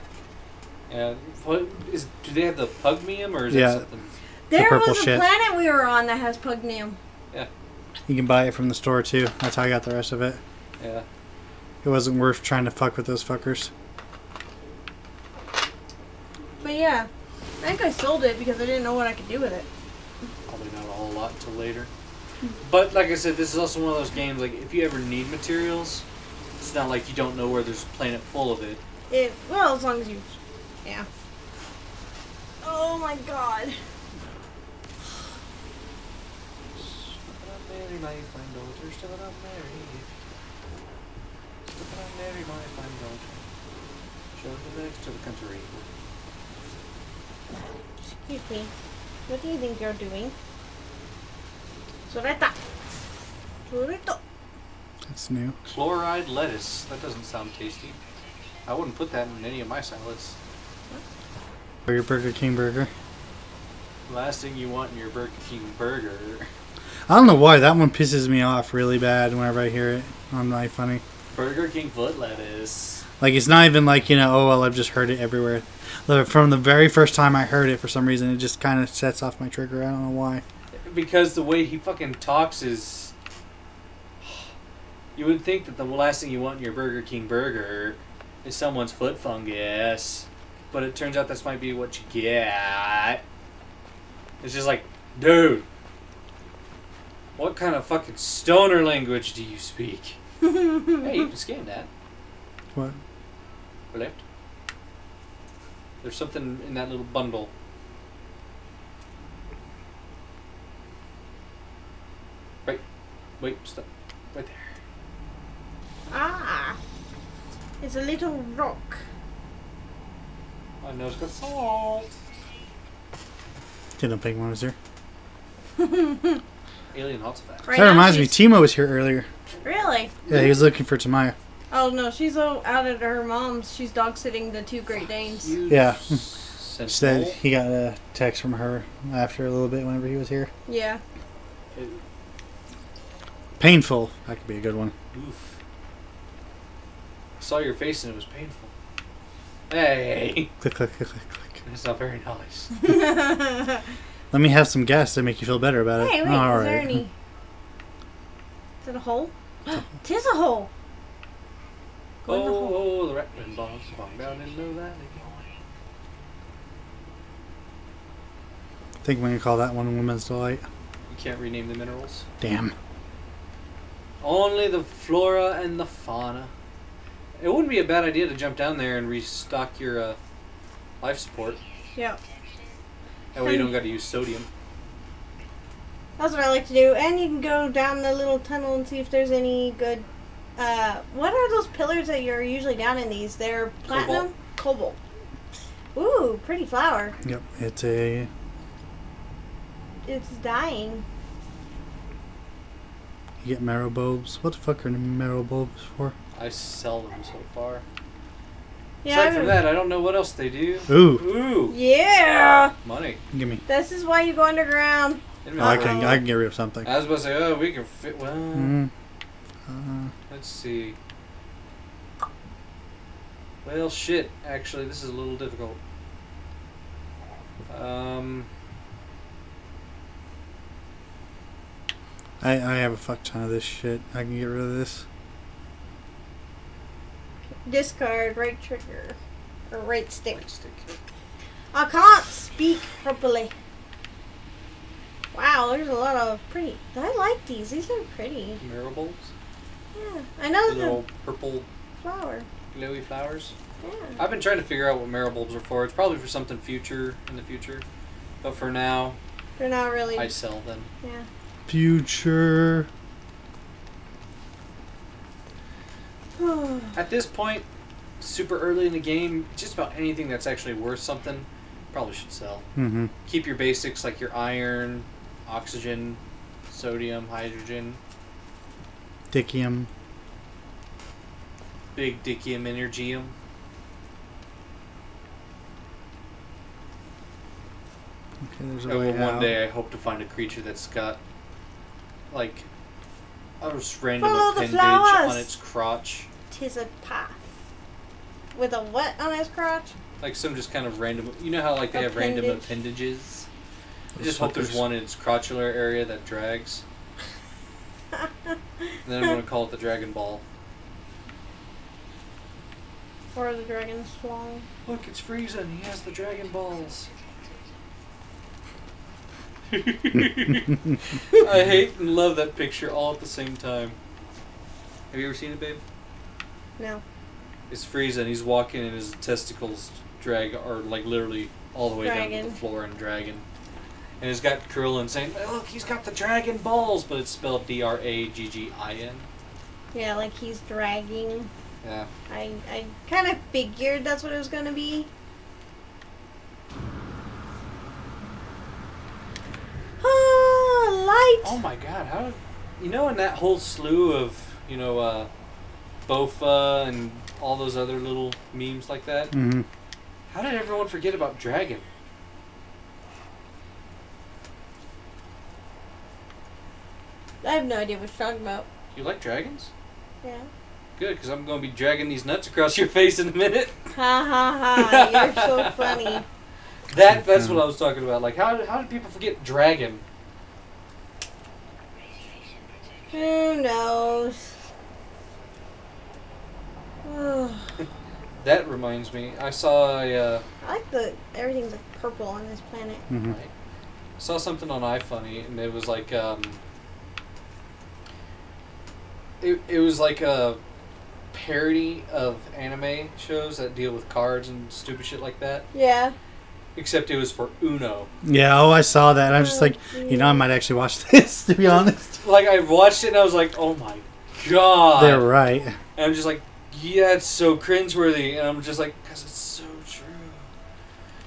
Yeah. What is? Do they have the pugmium or is Yeah. that something? There purple was a shit. planet we were on that has pugnium. You can buy it from the store too. That's how I got the rest of it. Yeah. It wasn't worth trying to fuck with those fuckers. yeah. I think I sold it because I didn't know what I could do with it. Probably not a whole lot until later. But like I said, this is also one of those games, like, if you ever need materials, it's not like you don't know where there's a planet full of it. Well, as long as you... Yeah. Oh my god. Stupid on Mary, my fine daughter. Stupid on Mary. Stupid on Mary, my fine daughter. Show the legs to the country. Excuse me. What do you think you're doing? Soreta. Soreta. That's new. Chloride lettuce. That doesn't sound tasty. I wouldn't put that in any of my salads. Or your Burger King burger. Last thing you want in your Burger King burger. I don't know why that one pisses me off really bad whenever I hear it on My Funny. Burger King foot lettuce. Like, it's not even like, oh, well, I've just heard it everywhere. From the very first time I heard it, for some reason, it just kind of sets off my trigger. I don't know why. Because the way he fucking talks is... You would think that the last thing you want in your Burger King burger is someone's foot fungus. But it turns out this might be what you get. It's just like, dude, what kind of fucking stoner language do you speak? Hey, you can scan that. What? Left. There's something in that little bundle. Right. Wait, stop. Right there. Ah. It's a little rock. My nose got salt. Didn't think one was here. Alien hot fact. Right That now reminds me, she's- Timo was here earlier. Really? Yeah, he was looking for Tamaya. Oh no, she's out at her mom's. She's dog sitting the 2 Great Danes. Yeah. Sensible. Said he got a text from her after a little bit whenever he was here. Yeah. Painful. That could be a good one. Oof. I saw your face and it was painful. Hey! Click, click, click, click, click. That's not very nice. Let me have some gas to make you feel better about it. Hey, wait, All is there right. any... Is it a hole? Tis a hole! Go in the hole. Oh, the rattling bombs swung down in the valley. I think we can call that one Women's Delight. You can't rename the minerals. Damn. Only the flora and the fauna. It wouldn't be a bad idea to jump down there and restock your life support. Yeah. That way you don't got to use sodium. That's what I like to do. And you can go down the little tunnel and see if there's any good... what are those pillars that you're usually down in these? They're platinum? Cobalt. Ooh, pretty flower. Yep, it's a... It's dying. You get marrow bulbs. What the fuck are marrow bulbs for? I sell them so far. Yeah. Aside from that, I don't know what else they do. Ooh. Ooh. Yeah. Money. Give me. This is why you go underground. Oh, I can get rid of something. I was about to say, oh, we can fit. Well, Mm. let's see. Well, shit. Actually, this is a little difficult. I have a fuck ton of this shit. I can get rid of this. Discard right trigger. Or right stick. Right stick. I can't speak properly. Wow, there's a lot of pretty... I like these. These are pretty. Marigolds. Yeah. I know The the little purple flower. glowy flowers. Yeah. I've been trying to figure out what marigolds are for. It's probably for something future in the future. But for now, They're not really... I sell them. Yeah. Future. At this point, super early in the game, just about anything that's actually worth something probably should sell. Mm-hmm. Keep your basics like your iron, oxygen, sodium, hydrogen, Dickium. big dickium, energium. Okay, there's a Oh, way well, one out. day I hope to find a creature that's got like a just random Follow the appendage flowers. on its crotch. 'Tis a path. With a what on his crotch? Like some just kind of random. You know how like they have random Appendage. appendages? I Those just hope there's suckers. one in its crotchular area that drags. And then I'm going to call it the Dragon Ball. Or the dragon's swallow. Look, it's freezing. He has the Dragon Balls. I hate and love that picture all at the same time. Have you ever seen it, babe? No. It's Frieza and he's walking and his testicles are like literally all the way down to the floor and dragon. And he's got Krillin saying, look, he's got the Dragon Balls, but it's spelled D-R-A-G-G-I-N. Yeah, like he's dragging. Yeah. I kind of figured that's what it was going to be. Light! Oh my god, how... You know, in that whole slew of, you know, Bofa and all those other little memes like that, Mm-hmm. how did everyone forget about Dragon? I have no idea what you're talking about. You like dragons? Yeah. Good, because I'm going to be dragging these nuts across your face in a minute. Ha ha ha, you're so funny. That's what I was talking about. Like, how did people forget Dragon? Who knows? That reminds me, I saw a... I like everything's like purple on this planet. Mm-hmm. Right. Saw something on iFunny, and it was like, it was like a parody of anime shows that deal with cards and stupid shit like that. Yeah. Except it was for Uno. Yeah, I saw that. I'm just like, you know, I might actually watch this, to be honest. Like, I watched it and I was like, oh my god. They're right. And I'm just like, yeah, it's so cringeworthy. And I'm just like, because it's so true.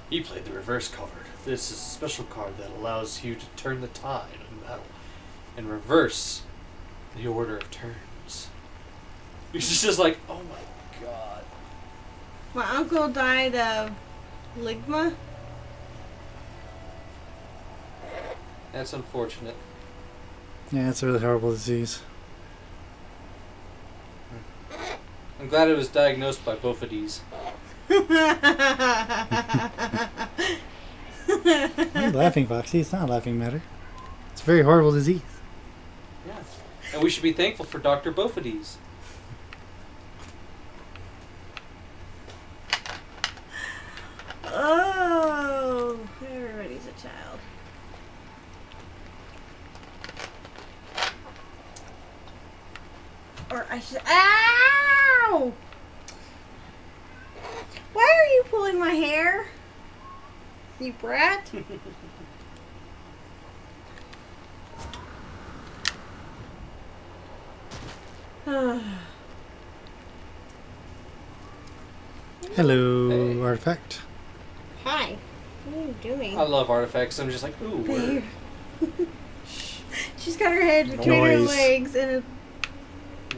You played the reverse card. This is a special card that allows you to turn the tide of battle and reverse the order of turns. It's just like, oh my god. My uncle died of ligma. That's unfortunate. Yeah, it's a really horrible disease. I'm glad it was diagnosed by both of these. Why are you laughing, Foxy? It's not a laughing matter. It's a very horrible disease. Yeah. And we should be thankful for Dr. Bofidis. Oh, everybody's a child. Or I should. Ow! Why are you pulling my hair? You brat. Hello, Hey. Artifact. Hi. What are you doing? I love artifacts. I'm just like, ooh, word. She's got her head between her Noise. legs and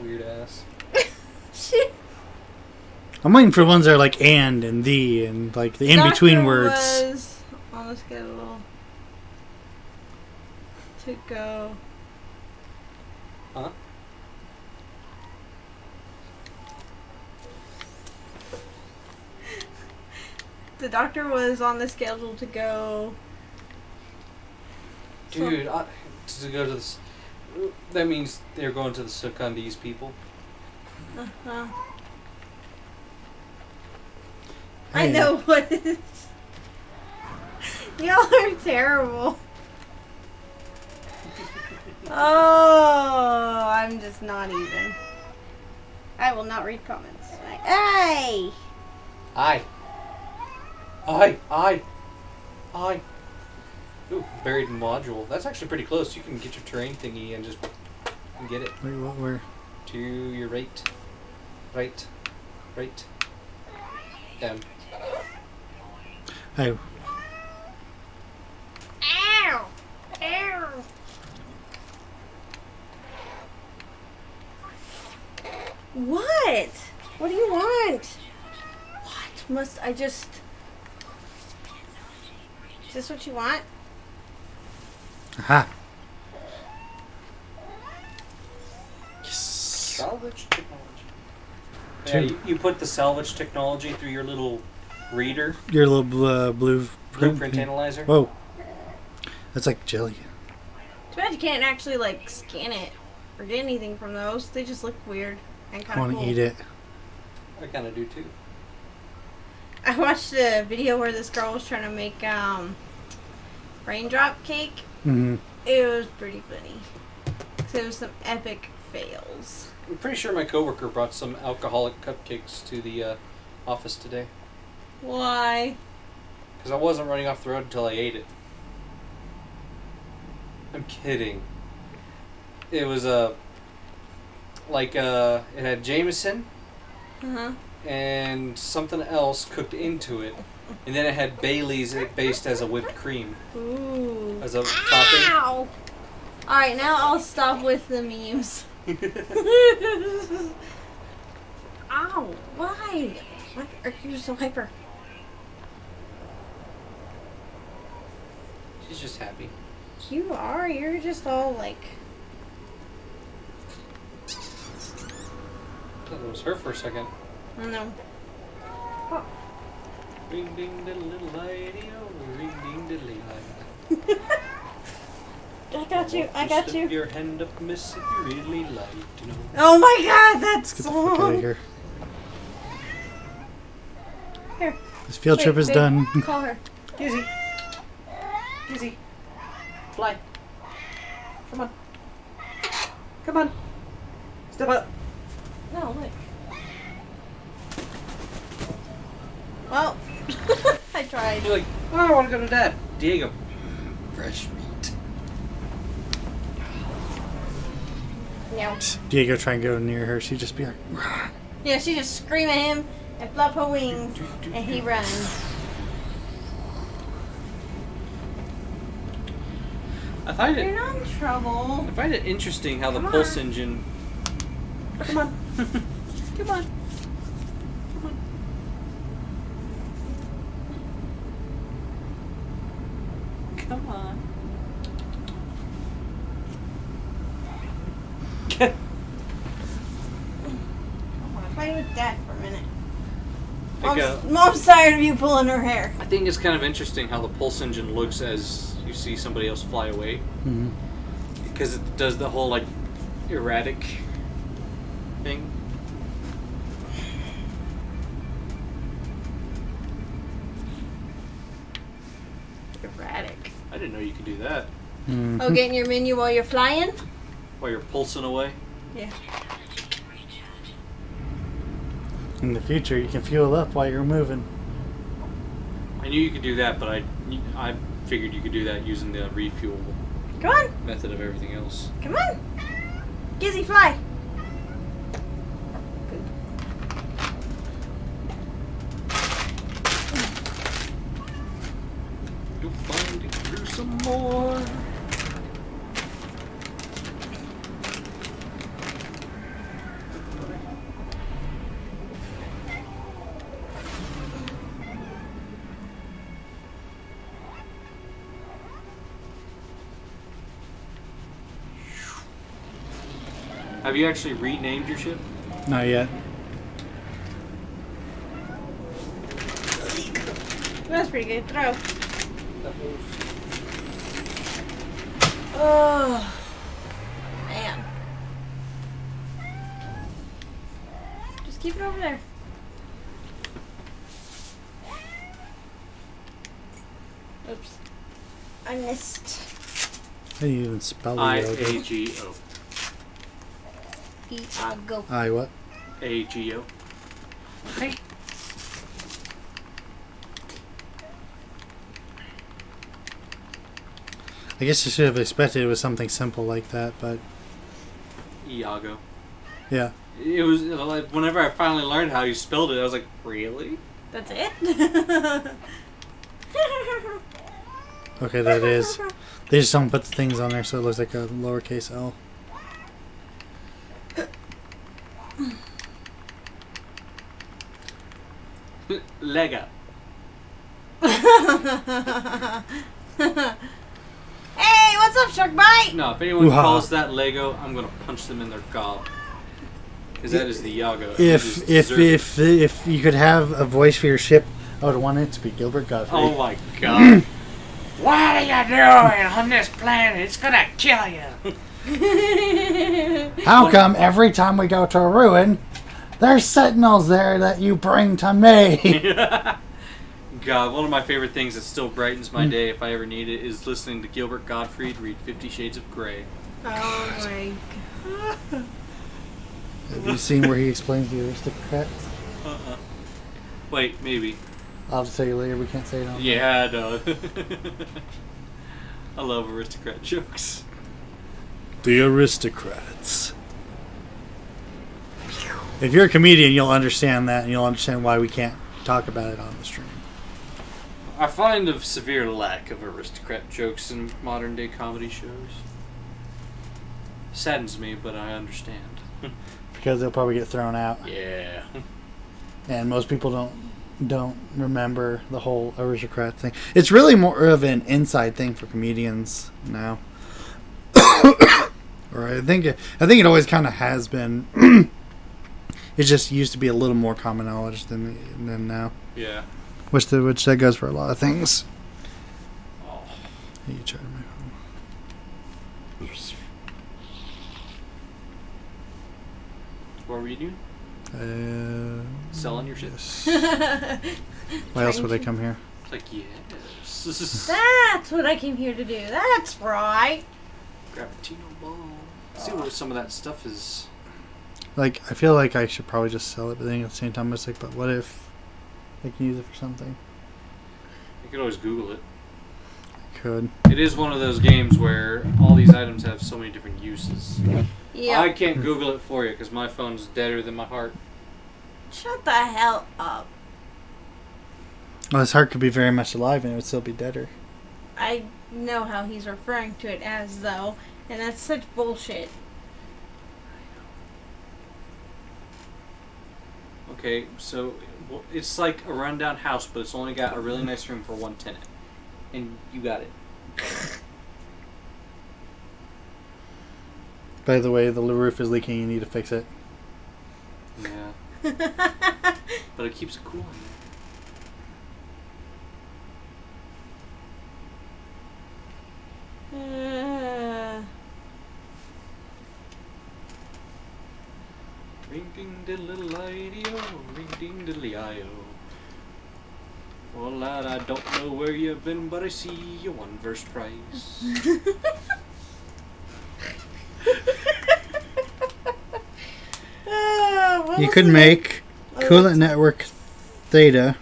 Weird ass. she. I'm waiting for ones that are like and the and like the in-between words. Was on the schedule to go. Huh? The doctor was on the schedule to go. Dude, to go to this... That means they're going to the Secundis people. Uh-huh. Hey. I know what it is. Y'all are terrible. Oh, I'm just not even. I will not read comments. Hey! Aye. Ooh, buried module. That's actually pretty close. You can get your terrain thingy and just get it. Wait, what? Where? To your right. Right. Right. Down. Oh, Ow! Ow! What? What do you want? What? Must I just... Is this what you want? aha. Yes. Salvage technology. Yeah, Two. you put the salvage technology through your little reader, Your little blue blueprint analyzer. Whoa. That's like jelly. Too bad you can't actually, like, scan it or get anything from those. They just look weird and I kind of want cool. to eat it. I kind of do too. I watched a video where this girl was trying to make raindrop cake. Mm-hmm. It was pretty funny. So it was some epic fails. I'm pretty sure my coworker brought some alcoholic cupcakes to the office today. Why? Because I wasn't running off the road until I ate it. I'm kidding. It was it had Jameson and something else cooked into it, and then it had Bailey's based as a whipped cream. Ooh. As a topping. Ow! Alright, now I'll stop with the memes. Ow! Why? Why are you so hyper? She's just happy. You are. You're just all like... I thought it was her for a second. No. Oh. Ring ding diddle lady, oh, ring ding diddly I got you. I got you. Your hand up, miss, if you really like to know. Oh my god, that's Let's get the fuck out of here. Here. This field trip is done. Call her. Gizzy. Gizzy. Fly. Come on. Come on. Step up. No, look. Well, I tried. You're like, oh, I want to go to Dad. Diego. Fresh meat. Yeah. Diego try and go near her. She'd just be like, "Rah." Yeah, she just scream at him and flap her wings, and he runs. I find You're it. not in trouble. I find it interesting how the Come pulse on. engine. Come on. Come on. Come on. I want to play with Dad for a minute. Like, Mom's tired of you pulling her hair. I think it's kind of interesting how the pulse engine looks as you see somebody else fly away. Mhm. Because it does the whole, like, erratic thing. Erratic. I didn't know you could do that Mhm. Oh, getting your menu while you're flying? while you're pulsing away. Yeah. In the future, you can fuel up while you're moving. I knew you could do that, but I figured you could do that using the refuel Come on. method of everything else. Come on. Gizzy, fly. You'll find it through some more. Have you actually renamed your ship? Not yet. That's pretty good. Throw. Oh, man. Just keep it over there. Oops. I missed. How do you even spell the IAGO. Go. I what? AGO. Hey. I guess I should have expected it was something simple like that, but Iago. yeah. It was like whenever I finally learned how you spelled it, I was like, really? That's it? Okay, that is. They just don't put the things on there, so it looks like a lowercase L. Lega. Hey, what's up, Shark Bite? No, if anyone Ooh-ha. calls that Lego, I'm gonna punch them in their gob. Because that is the Iago. You just deserve it. If you could have a voice for your ship, I would want it to be Gilbert Godfrey. Oh my god. What are you doing on this planet? It's gonna kill you. How come every time we go to a ruin, there's sentinels there that you bring to me? God, one of my favorite things that still brightens my day if I ever need it is listening to Gilbert Gottfried read 50 Shades of Grey. Oh my god. Have you seen where he explains the aristocrats? Wait, maybe. I'll have to tell you later. We can't say it on. Yeah, no. I love aristocrat jokes. The aristocrats. If you're a comedian, you'll understand that, and you'll understand why we can't talk about it on the stream. I find a severe lack of aristocrat jokes in modern day comedy shows. Saddens me, but I understand. Because they'll probably get thrown out. Yeah. And most people don't remember the whole aristocrat thing. It's really more of an inside thing for comedians now. Or I think it always kind of has been. It just used to be a little more common knowledge than now. Yeah. Which that goes for a lot of things. Oh. You try to make. What were you doing? Selling your shit? Why else would I come here? It's like, yes. That's what I came here to do. That's right. Grappuccino ball. See what some of that stuff is. Like, I feel like I should probably just sell it, but then at the same time, it's like, but what if I can use it for something? You could always Google it. I could. It is one of those games where all these items have so many different uses. Yeah. I can't Google it for you because my phone's deader than my heart. Shut the hell up. Well, his heart could be very much alive and it would still be deader. I know how he's referring to it as, though, and that's such bullshit. Okay, so it's like a rundown house, but it's only got a really nice room for one tenant. And you got it. By the way, the roof is leaking. You need to fix it. Yeah. But it keeps it cool in there. Ring ding diddly io, ring ding diddly io. Well, lad, I don't know where you've been, but I see you won first prize. You could make Coolant Network Theta,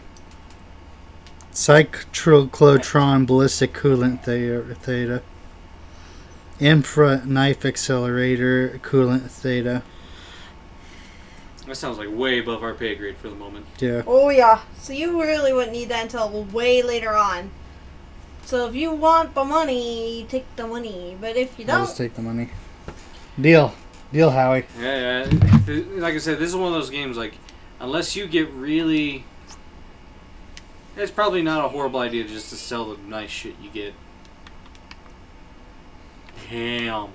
Cyclotron Ballistic Coolant Theta, Infra Knife Accelerator Coolant Theta. That sounds like way above our pay grade for the moment. Yeah. Oh yeah, so you really wouldn't need that until way later on. So if you want the money, take the money. But if you I'll don't, just take the money. Deal, Howie. Yeah. Like I said, this is one of those games. Like, unless you get really, it's probably not a horrible idea just to sell the nice shit you get. Damn.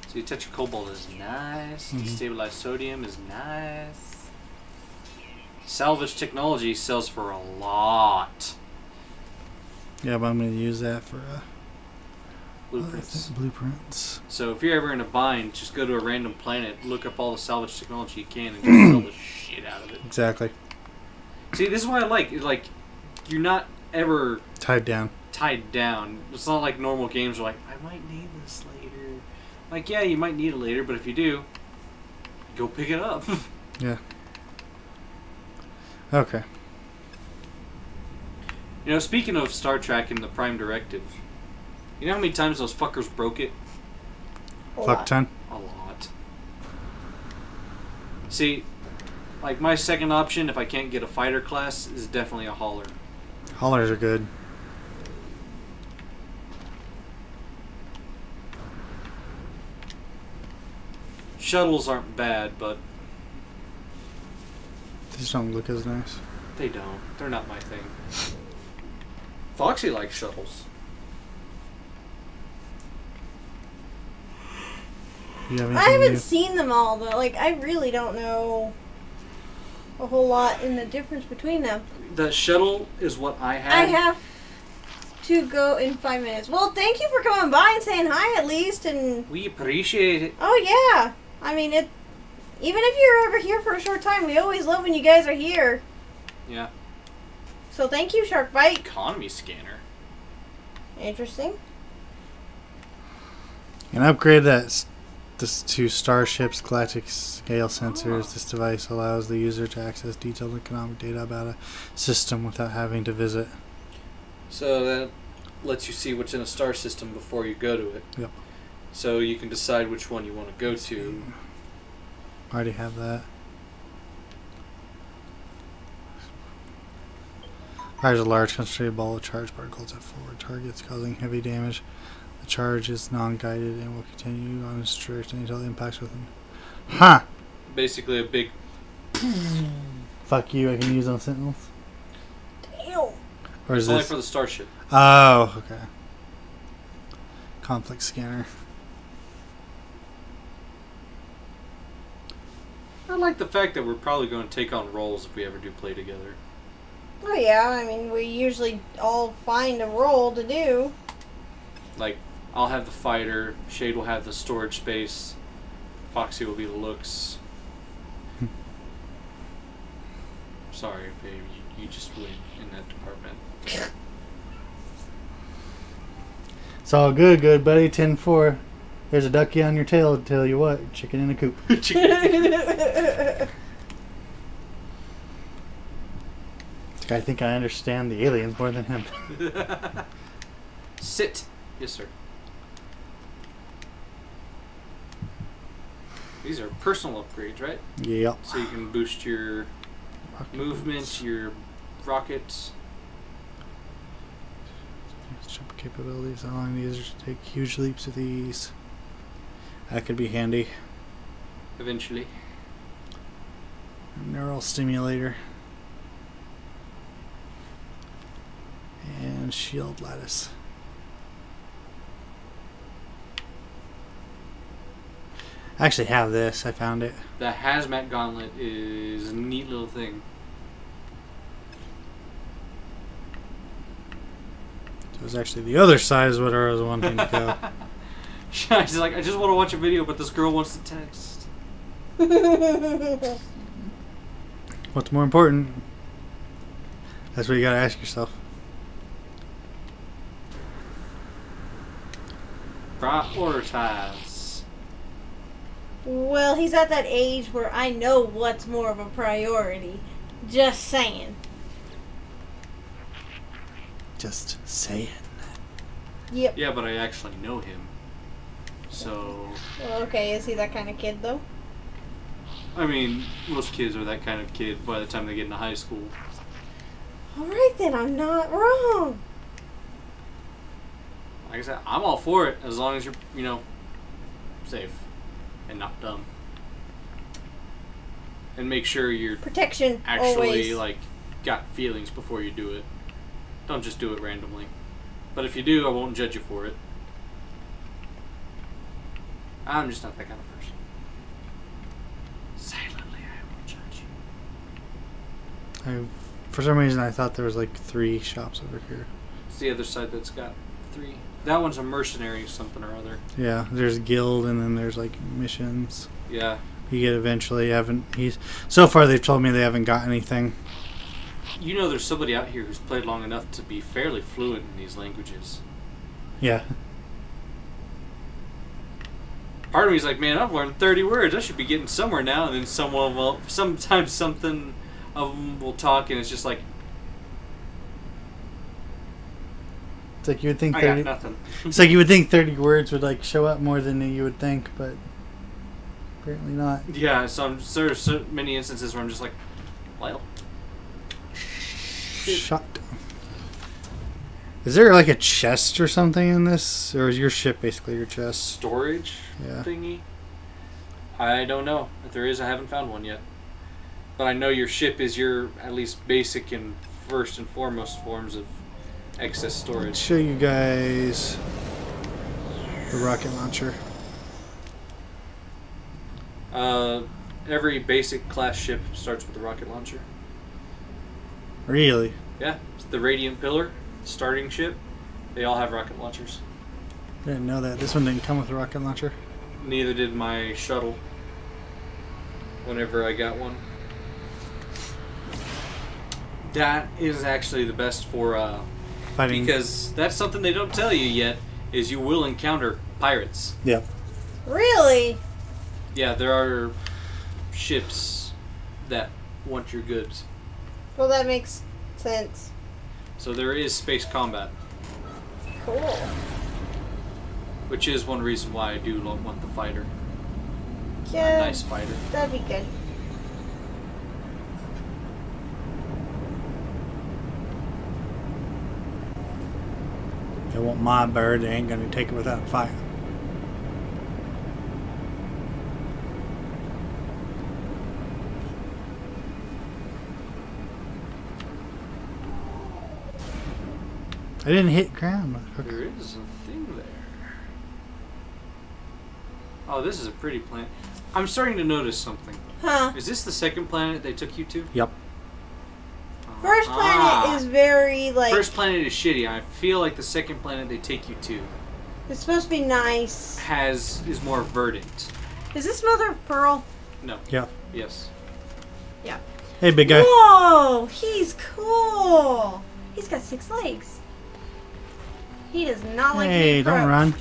So you touch your cobalt is nice. Destabilized sodium is nice. Salvage technology sells for a lot. Yeah, but I'm going to use that for Blueprints. blueprints. So if you're ever in a bind, just go to a random planet, look up all the salvage technology you can, and just sell the shit out of it. Exactly. See, this is what I like. Like, you're not ever Tied down. tied down. It's not like normal games where, like, I might need this later. Like, yeah, you might need it later, but if you do, go pick it up. Yeah. Okay. You know, speaking of Star Trek and the Prime Directive, you know how many times those fuckers broke it? Fuck ton. A lot. See, like, my second option, if I can't get a fighter class, is definitely a hauler. Haulers are good. Shuttles aren't bad, but They just don't look as nice. they don't. They're not my thing. Foxy likes shuttles. You have I anything haven't new? seen them all though. Like I really don't know a whole lot in the difference between them. The shuttle is what I had. I have to go in 5 minutes. Well, thank you for coming by and saying hi at least. And We appreciate it. oh yeah, I mean Even if you're ever here for a short time, we always love when you guys are here. Yeah. So thank you, Sharkbite. Economy scanner. Interesting. And upgrade this to Starship's galactic scale sensors. This device allows the user to access detailed economic data about a system without having to visit. So that lets you see what's in a star system before you go to it. Yep. So you can decide which one you want to go to. I already have that. Fires a large concentrated ball of charged particles at forward targets, causing heavy damage. The charge is non-guided and will continue on its trajectory until it impacts within. Huh! Basically a big... Fuck you, I can use on Sentinels. Damn. Or is It's only this? for the starship. Oh, okay. Conflict scanner. I like the fact that we're probably going to take on roles if we ever do play together. Oh yeah, I mean, we usually all find a role to do. Like, I'll have the fighter, Shade will have the storage space, Foxy will be the looks. Sorry, babe, you just win in that department. It's all good, good buddy. 10-4. There's a ducky on your tail. Tell you what, chicken in a coop. I think I understand the aliens more than him. Sit. Yes, sir. These are personal upgrades, right? Yep. So you can boost your movement, your rockets. Jump capabilities, allowing the user to take huge leaps with ease. That could be handy. Eventually. Neural stimulator. And shield lattice. I actually have this. I found it. The hazmat gauntlet is a neat little thing. It was actually the other side is what I was wanting to go. She's like, I just want to watch a video, but this girl wants to text. What's more important? That's what you gotta ask yourself. Prioritize. Well, he's at that age where I know what's more of a priority. Just saying. Just saying. Yep. Yeah, but I actually know him. So... Well, okay, is he that kind of kid, though? I mean, most kids are that kind of kid by the time they get into high school. Alright then, I'm not wrong. Like I said, I'm all for it as long as you're, you know, safe and not dumb. And make sure you're Protection, actually, always. like, got feelings before you do it. Don't just do it randomly. But if you do, I won't judge you for it. I'm just not that kind of person. Silently, I will judge you. For some reason, I thought there was like 3 shops over here. It's the other side that's got 3. That one's a mercenary something or other. Yeah, there's guild and then there's like missions. Yeah. You get eventually. So far they've told me they haven't got anything. You know there's somebody out here who's played long enough to be fairly fluent in these languages. Yeah. Part of me's like, man, I've learned 30 words. I should be getting somewhere now. And then sometimes something of them will talk, and it's just like, It's like you would think I 30. got nothing. It's like you would think 30 words would like show up more than you would think, but apparently not. Yeah, so there's so many instances where I'm just like, well, Shut. Is there like a chest or something in this, or is your ship basically your chest? storage Yeah. thingy? I don't know. If there is, I haven't found one yet. But I know your ship is your at least basic and first and foremost forms of excess Let's storage. show you guys the rocket launcher. Every basic class ship starts with a rocket launcher. Really? Yeah, it's the Radiant Pillar, starting ship. They all have rocket launchers. I didn't know that. This one didn't come with a rocket launcher. Neither did my shuttle. whenever I got one. That is actually the best for Fighting. because that's something they don't tell you yet. Is you will encounter pirates. Yep. Really? Yeah, there are ships that want your goods. Well, that makes sense. So there is space combat, Cool. which is one reason why I do want the fighter. Yeah, A nice fighter. that'd be good. They want my bird. They ain't gonna take it without a fight. I didn't hit ground, motherfucker. There is a thing there. Oh, this is a pretty planet. I'm starting to notice something. Huh. Is this the second planet they took you to? Yep. First planet is very, like... First planet is shitty. I feel like the second planet they take you to It's supposed to be nice. is more verdant. Is this Mother of Pearl? No. Yeah. Yes. Yeah. Hey, big guy. Whoa! He's cool! He's got 6 legs. He does not like Hey, being don't approached. run.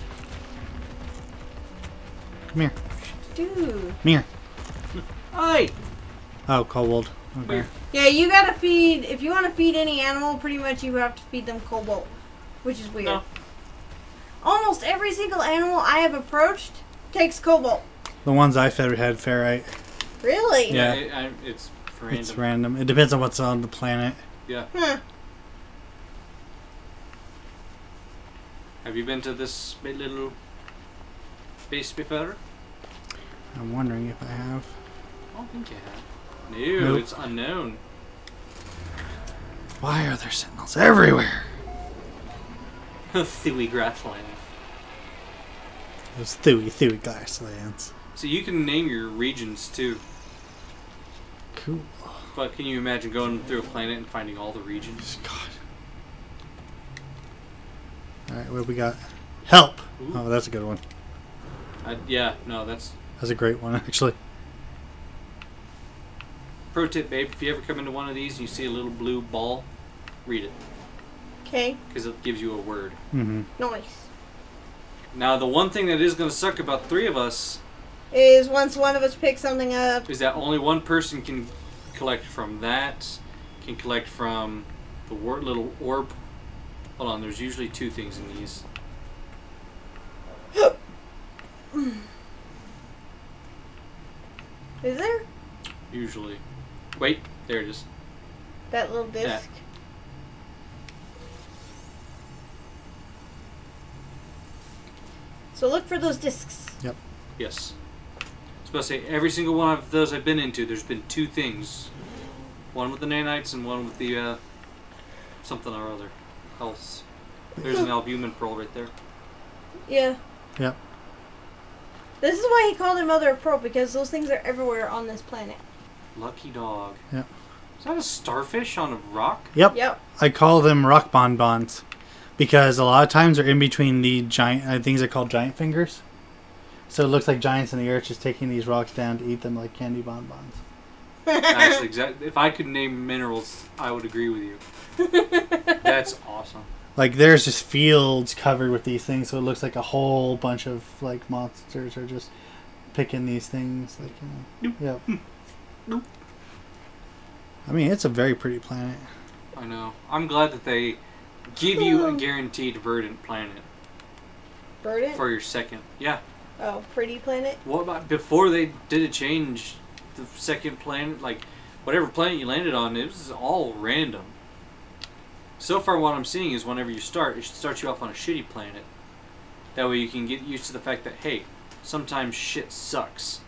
Come here. Dude. Come here. Hi. Oh, kobold. Okay. Weird. Yeah, you gotta feed... If you want to feed any animal, pretty much you have to feed them cobalt. Which is weird. No. Almost every single animal I have approached takes cobalt. The ones I fed had ferrite. Really? Yeah. It's random. It's random. It depends on what's on the planet. Yeah. Huh. Have you been to this little base before? I'm wondering if I have. I don't think you have. No, Nope. it's unknown. Why are there sentinels everywhere? Thewy grassland. Those Thewy glasslands. So you can name your regions too. Cool. But can you imagine going through a planet and finding all the regions? God. Alright, what we got? Help! Ooh. Oh, that's a good one. Yeah, no, that's... That's a great one, actually. Pro tip, babe, if you ever come into one of these and you see a little blue ball, read it. Okay. Because it gives you a word. Mm-hmm. Nice. Now, the one thing that is going to suck about 3 of us Is once one of us picks something up... is that only one person can collect from that, can collect from the little orb. Hold on, there's usually 2 things in these. Is there? Usually. Wait, there it is. That little disc? So look for those discs. Yes. I was about to say, every single one of those I've been into, there's been 2 things. One with the nanites and one with the, something or other else. There's an albumin pearl right there. Yeah. Yep. This is why he called it Mother of Pearl, because those things are everywhere on this planet. Lucky dog. Yep. Is that a starfish on a rock? Yep. Yep. I call them rock bonbons because a lot of times they're in between the giant things are called giant fingers. So it looks like giants in the earth just taking these rocks down to eat them like candy bonbons. That's exactly. If I could name minerals, I would agree with you. That's awesome. Like there's just fields covered with these things, so it looks like a whole bunch of like monsters are just picking these things. Like, you know. Yep. Nope. I mean, it's a very pretty planet. I know. I'm glad that they give you a guaranteed verdant planet Verdant? for your second. Yeah. Oh, pretty planet? What about before they did a change? The second planet, like whatever planet you landed on, it was all random. So far, what I'm seeing is whenever you start, it starts you off on a shitty planet. That way you can get used to the fact that, hey, sometimes shit sucks.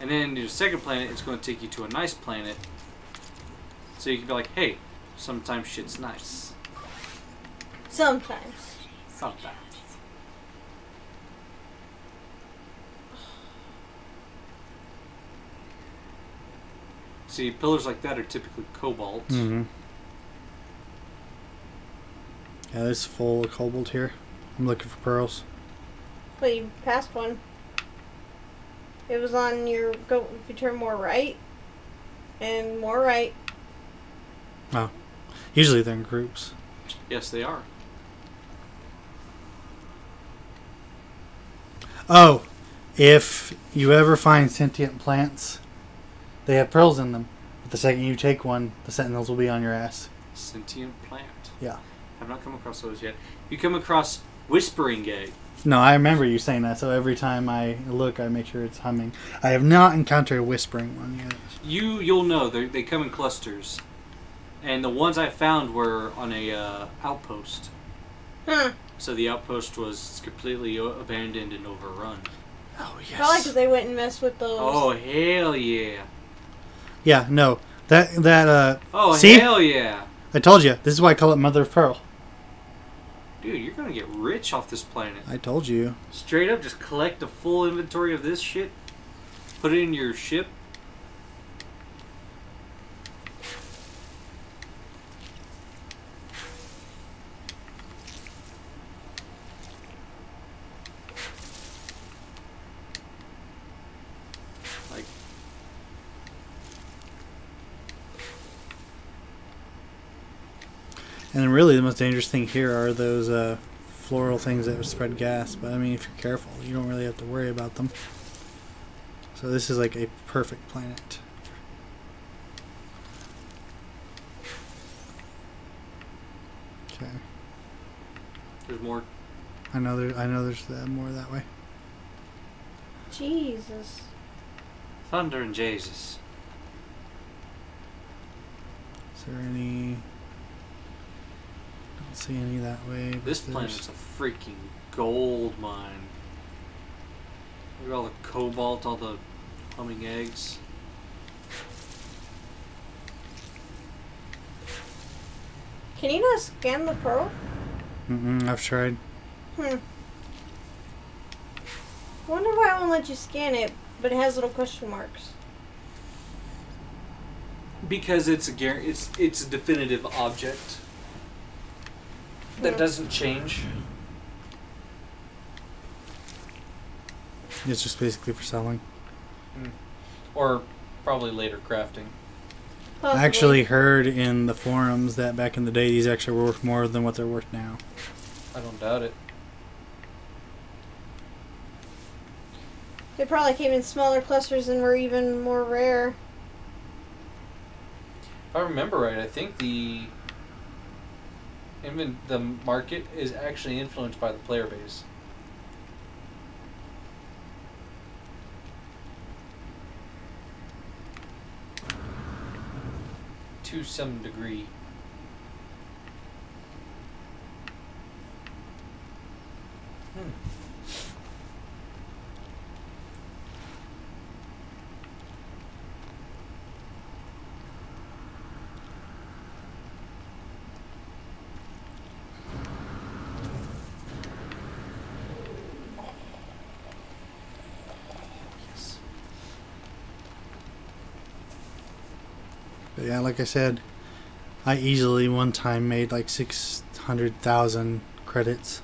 And then the second planet, it's going to take you to a nice planet. So you can be like, hey, sometimes shit's nice. Sometimes. Sometimes. See, pillars like that are typically cobalt. Mm-hmm. Yeah, this is full of cobalt here. I'm looking for pearls. But you passed one. It was on your go. If you turn more right and more right. Oh, usually they're in groups. Yes, they are. Oh, if you ever find sentient plants, they have pearls in them. But the second you take one, the sentinels will be on your ass. Sentient plant. Yeah. I've not come across those yet. You come across whispering egg. No, I remember you saying that, so every time I look, I make sure it's humming. I have not encountered a whispering one yet. You'll know. They come in clusters. And the ones I found were on a outpost. Huh. So the outpost was completely abandoned and overrun. Oh, yes. Probably because they went and messed with those. Oh, hell yeah. Yeah, no. Oh, see? hell yeah. I told you. This is why I call it Mother of Pearl. Dude, you're going to get rich off this planet. I told you. Straight up, just collect a full inventory of this shit. Put it in your ship. Like, And really, the most dangerous thing here are those floral things that spread gas. But I mean, if you're careful, you don't really have to worry about them. So this is like a perfect planet. Okay. there's more. I know there's more that way. Jesus. Thunder and Jesus. Is there any? Don't see any that way. but This there's- planet's a freaking gold mine. Look at all the cobalt, all the humming eggs. Can you not scan the pearl? I've tried. I wonder why it won't let you scan it, but it has little question marks. Because it's a definitive object that doesn't change. It's just basically for selling. Or probably later crafting. Possibly. I actually heard in the forums that back in the day these actually were worth more than what they're worth now. I don't doubt it. They probably came in smaller clusters and were even more rare. If I remember right, I think the market is actually influenced by the player base. To some degree. Yes. But yeah, like I said, I easily one time made like 600,000 credits.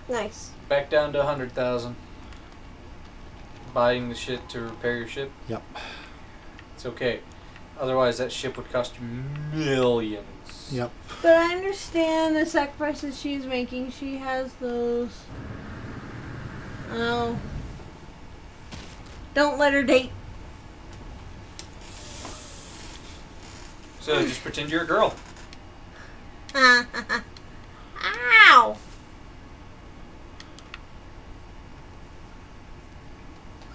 Nice. Back down to 100,000. Buying the shit to repair your ship. Yep. It's okay. Otherwise, that ship would cost you millions. Yep. But I understand the sacrifices she's making. She has those. Oh. Don't let her date. So just pretend you're a girl. Ow!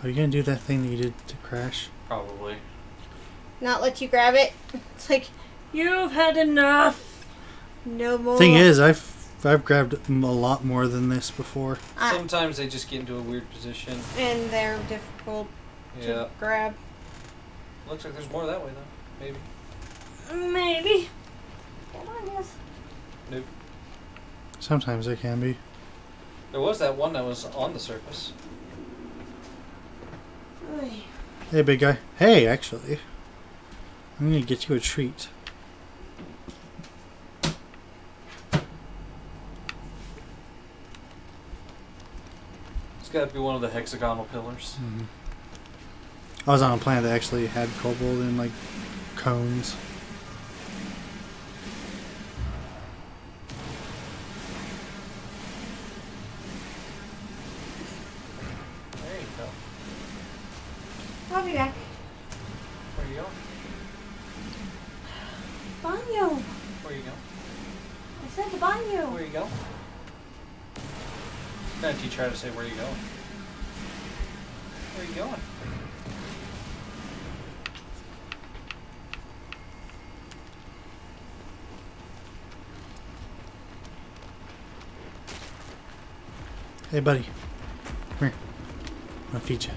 Are you gonna do that thing that you did to Crash? Probably. Not let you grab it. It's like, you've had enough. No more. Thing is, I've grabbed a lot more than this before. Sometimes they just get into a weird position. And they're difficult Yeah. to grab. Looks like there's more that way though. Maybe. Maybe. Come on, yes. Nope. Sometimes they can be. There was that one that was on the surface. Oy. Hey, big guy. Hey, actually, I'm gonna get you a treat. got to be one of the hexagonal pillars. Mm-hmm. I was on a planet that actually had cobalt in like cones. There you go. I'll be back. Where you going? Banyo. Where you going? I said the banyo. Where you going? Can't you try to say where you going? Where you going? Hey, buddy. Come here. I'll feed you.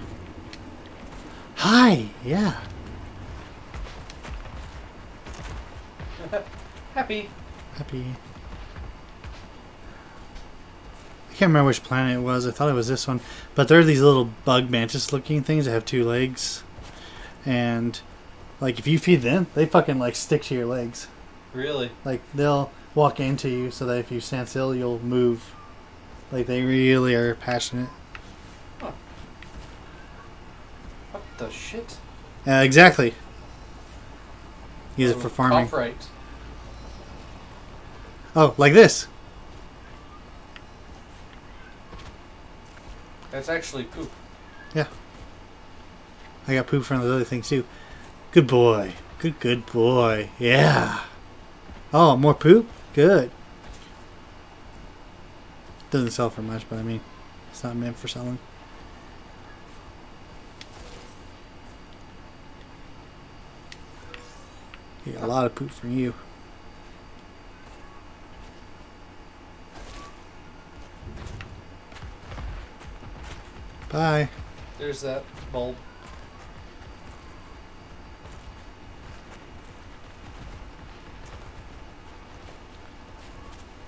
Hi. Yeah. Happy. Happy. I can't remember which planet it was. I thought it was this one. But there are these little bug mantis looking things that have 2 legs. And, like, if you feed them, they fucking, like, stick to your legs. Really? Like, they'll walk into you so that if you stand still, you'll move. Like, they really are passionate. Huh. What the shit? Exactly. Use it for farming. Right. Oh, like this. That's actually poop. Yeah. I got poop from the other things too. Good boy. Good boy. Yeah. Oh, more poop? Good. Doesn't sell for much, but I mean, it's not meant for selling. You got a lot of poop from you. Bye. There's that bulb.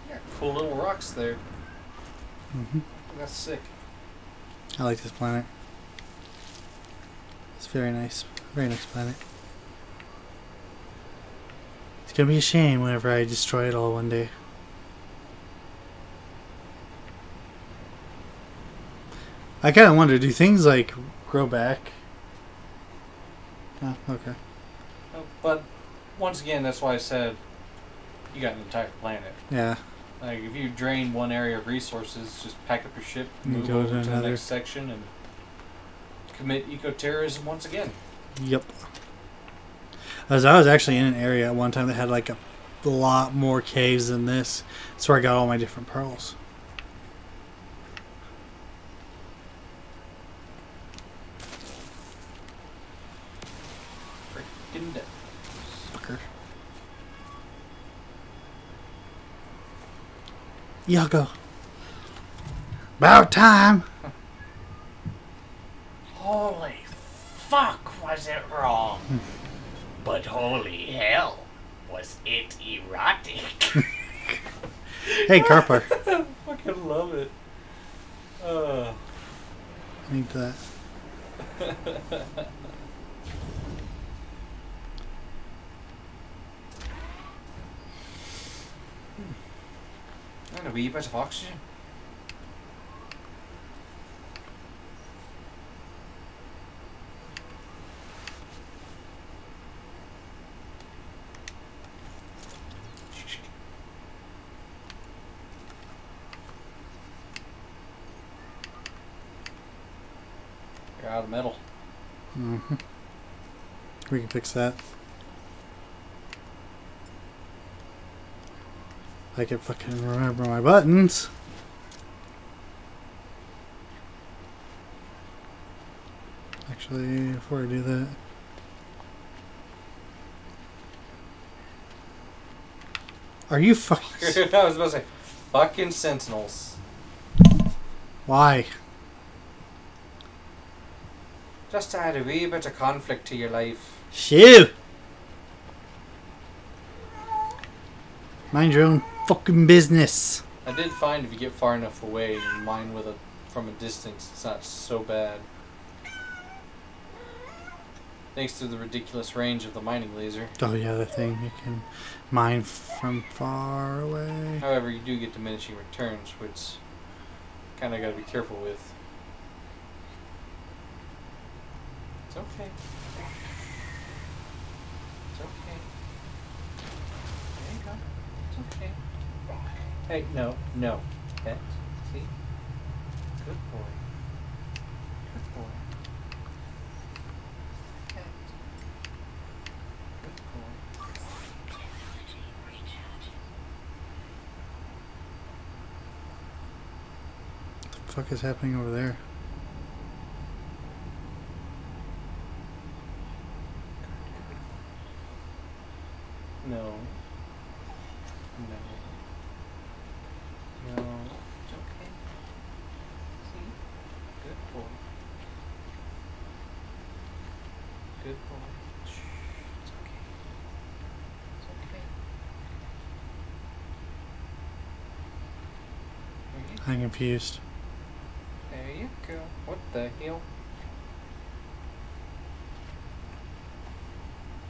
Yeah, cool little rocks there. Mm-hmm. That's sick. I like this planet. It's very nice. Very nice planet. It's gonna be a shame whenever I destroy it all one day. I kind of wonder, do things like grow back? Oh, okay. But once again, that's why I said you got an entire planet. Yeah. Like if you drain one area of resources, just pack up your ship, move go over to to the another. next section, and commit eco-terrorism once again. Yep. I was actually in an area at one time that had like a lot more caves than this. That's where I got all my different pearls. Freaking dead. Fucker. Yago. About time. Holy fuck, was it wrong? But holy hell, was it erotic? Hey, Carpar. I fucking love it. I need that. And a wee bit of oxygen. You're out of metal. Mm-hmm. We can fix that. I can fucking remember my buttons. Actually, before I do that, are you fucking? I was about to say, fucking sentinels. Why? Just to add a wee bit of conflict to your life. Shoo! Mind your own fucking business. I did find if you get far enough away and mine with it from a distance, it's not so bad. Thanks to the ridiculous range of the mining laser. Oh yeah, the thing you can mine from far away. However, you do get diminishing returns, which kind of got to be careful with. It's okay. It's okay. There you go. It's okay. Hey, no, no. Pet. See? Good boy. Good boy. Pet. Good boy. What the fuck is happening over there? No. No. No. It's okay. See? Good boy. Good boy. Shh. It's okay. It's okay. There you, I'm confused. there you go. What the hell?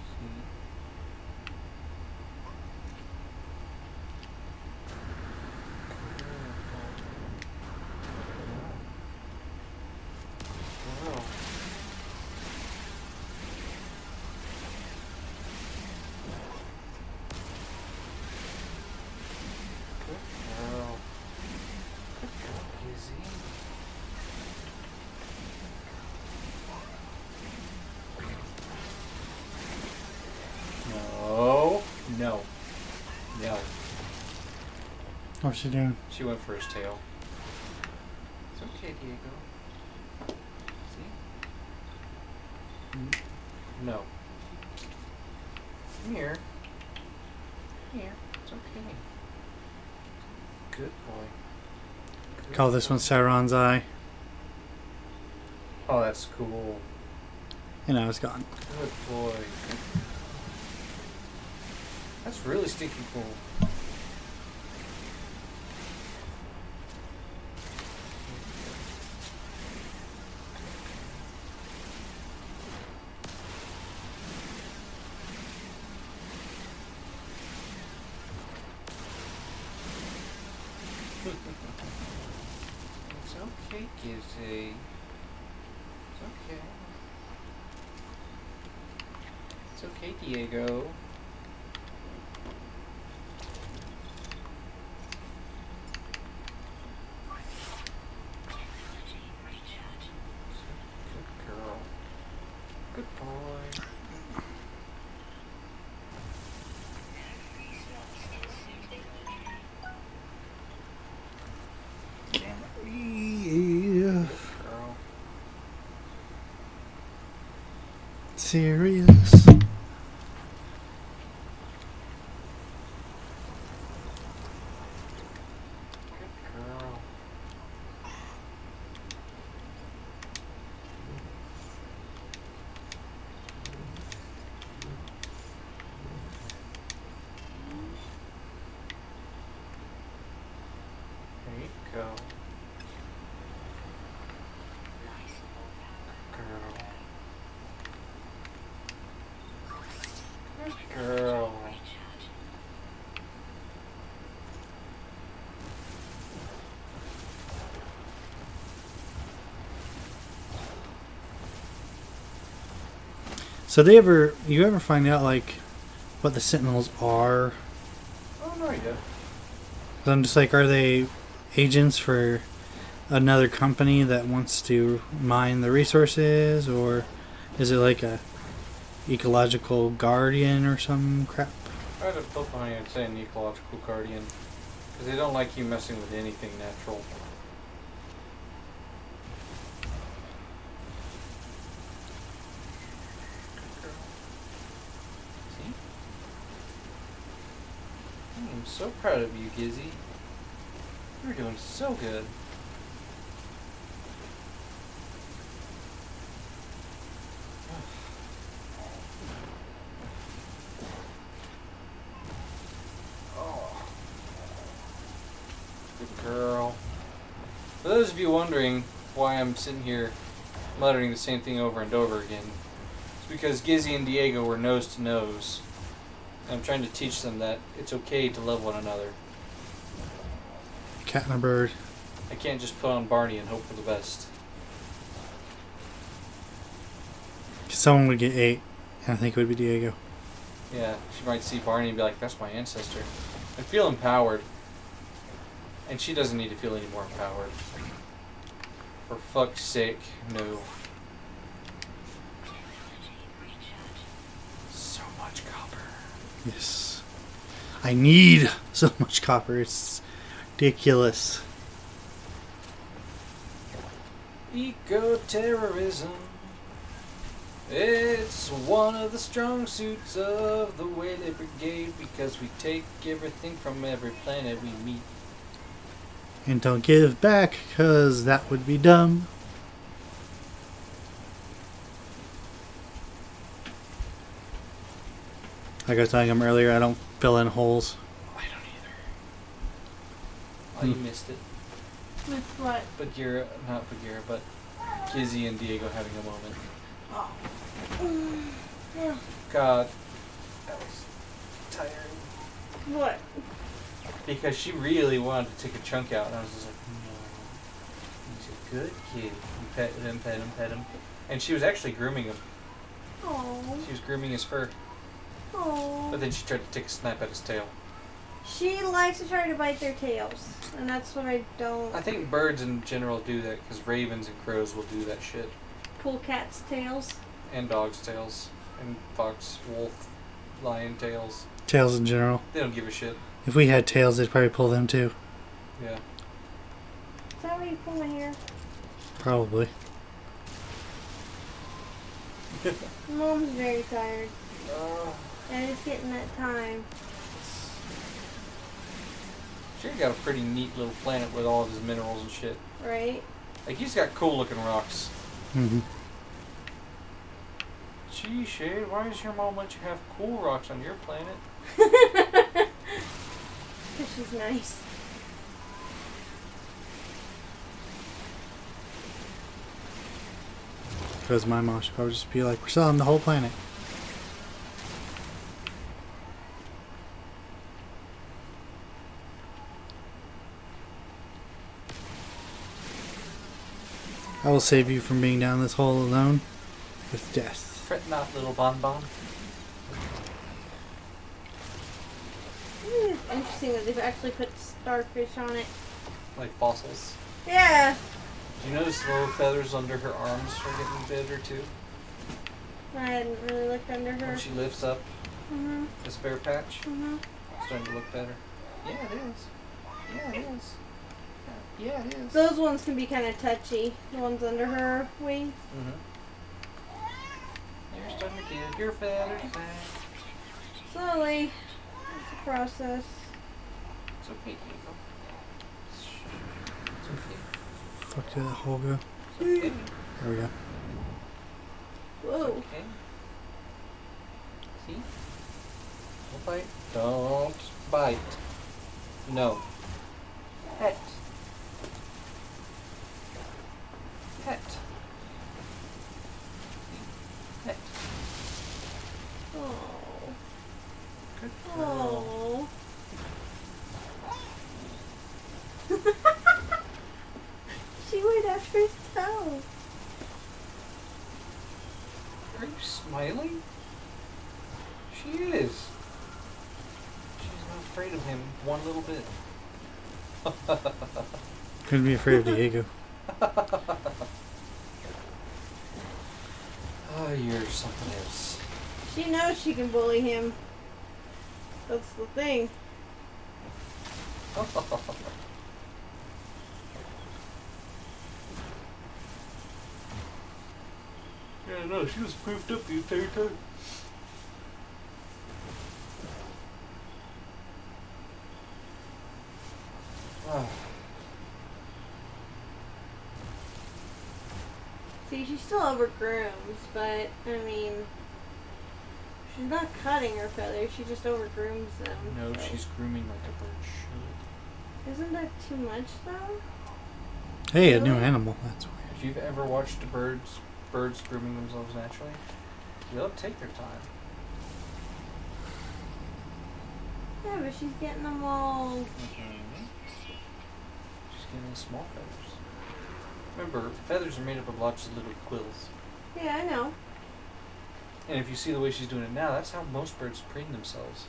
See? Girl. Good girl. Good girl, Gizzy. No. No. No. What's she doing? She went for his tail. It's okay, Diego. See? No. Come here. Come here. It's okay. Good boy. Good Call this one Sauron's Eye. Oh, that's cool. And I was gone. Good boy. That's really stinking cool. It's okay, Gizzy. It's okay. It's okay, Diego. Good girl. Good boy. Yeah. Girl. Serious. Good girl. There you go. Good girl. So you ever find out like what the Sentinels are? Oh, no, you did. 'Cause I'm just like, are they agents for another company that wants to mine the resources, or is it like a ecological guardian or some crap? I had a flip on you and say an ecological guardian. Because they don't like you messing with anything natural. See? I'm so proud of you, Gizzy. You're doing so good. Good girl. For those of you wondering why I'm sitting here muttering the same thing over and over again, it's because Gizzy and Diego were nose to nose. And I'm trying to teach them that it's okay to love one another. Cat and a bird. I can't just put on Barney and hope for the best. Someone would get 8, and I think it would be Diego. Yeah, she might see Barney and be like, that's my ancestor. And feel empowered. And she doesn't need to feel any more empowered. For fuck's sake, no. So much copper. Yes. I need so much copper. It's ridiculous. Eco-terrorism. It's one of the strong suits of the Whaley Brigade because we take everything from every planet we meet. And don't give back, because that would be dumb. Like I was telling him earlier, I don't fill in holes. I don't either. Oh, you missed it. With what? Bagheera, not Bagheera, but Gizzy and Diego having a moment. Oh. God, that was tiring. What? Because she really wanted to take a chunk out, and I was just like, no. He's a good kid. You pet him, pet him, pet him. And she was actually grooming him. Oh. She was grooming his fur. Oh. But then she tried to take a snap at his tail. She likes to try to bite their tails, and that's what I don't. I think birds in general do that, because ravens and crows will do that shit. Pull cats' tails. And dogs' tails. And fox, wolf, lion tails. Tails in general. They don't give a shit. If we had tails, they'd probably pull them too. Yeah. Is that where you pull my hair? Probably. Mom's very tired. And it's getting that time. Sure, got a pretty neat little planet with all of his minerals and shit. Right? Like, he's got cool looking rocks. Mm-hmm. Gee, Shade, why does your mom let you have cool rocks on your planet? Because she's nice. Because my mom should probably just be like, we're selling the whole planet. I will save you from being down this hole alone with death. Fret not, little bonbon. It's interesting that they've actually put starfish on it. Like fossils. Yeah. Do you notice the little feathers under her arms are getting better too? I hadn't really looked under her. When she lifts up Mm-hmm. the spare patch, Mm-hmm. it's starting to look better. Yeah, it is. Yeah, it is. Yeah, it is. Those ones can be kind of touchy. The ones under her wing. Mm-hmm. You're starting to get your feathers back. Slowly. It's a process. It's okay, Diego. It's okay. Fuck did that hole go? It's okay. There we go. Whoa. Okay. See? Don't bite. Don't bite. No. Pet. Pet. Pet. Oh. Good girl. Oh. She went after his toe. Are you smiling? She is. She's not afraid of him one little bit. Couldn't be afraid of Diego. Oh, you're something else. She knows she can bully him. That's the thing. Yeah, no, she was poofed up the entire time. See, she still overgrooms, but, I mean, she's not cutting her feathers, she just overgrooms them. No, so. she's grooming like a bird should. Isn't that too much, though? Hey, a new animal. That's weird. If you've ever watched birds grooming themselves naturally, they'll take their time. Yeah, but she's getting them all... She's getting small feathers. Remember, feathers are made up of lots of little quills. Yeah, I know. And if you see the way she's doing it now, that's how most birds preen themselves.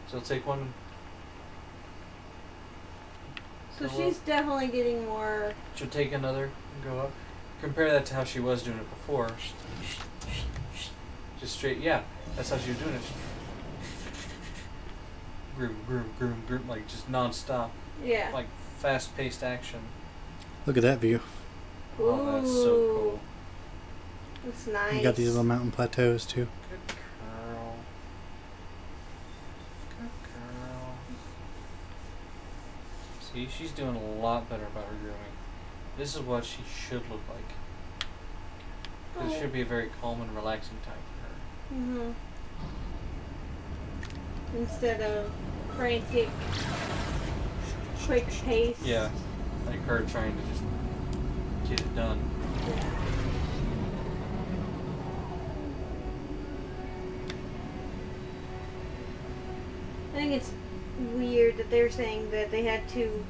So take one. So go she's up. definitely getting more. She'll take another and go up. Compare that to how she was doing it before. Just straight, yeah. That's how she was doing it. Groom, groom, groom, groom, like just non-stop. Yeah. Like fast-paced action. Look at that view. Oh, that's so cool. That's nice. You got these little mountain plateaus too. Good girl. Good girl. See, she's doing a lot better about her grooming. This is what she should look like. Because it should be a very calm and relaxing time for her. Mm-hmm. Instead of frantic, quick pace. Yeah, like her trying to just get it done. Yeah. I think it's weird that they're saying that they had to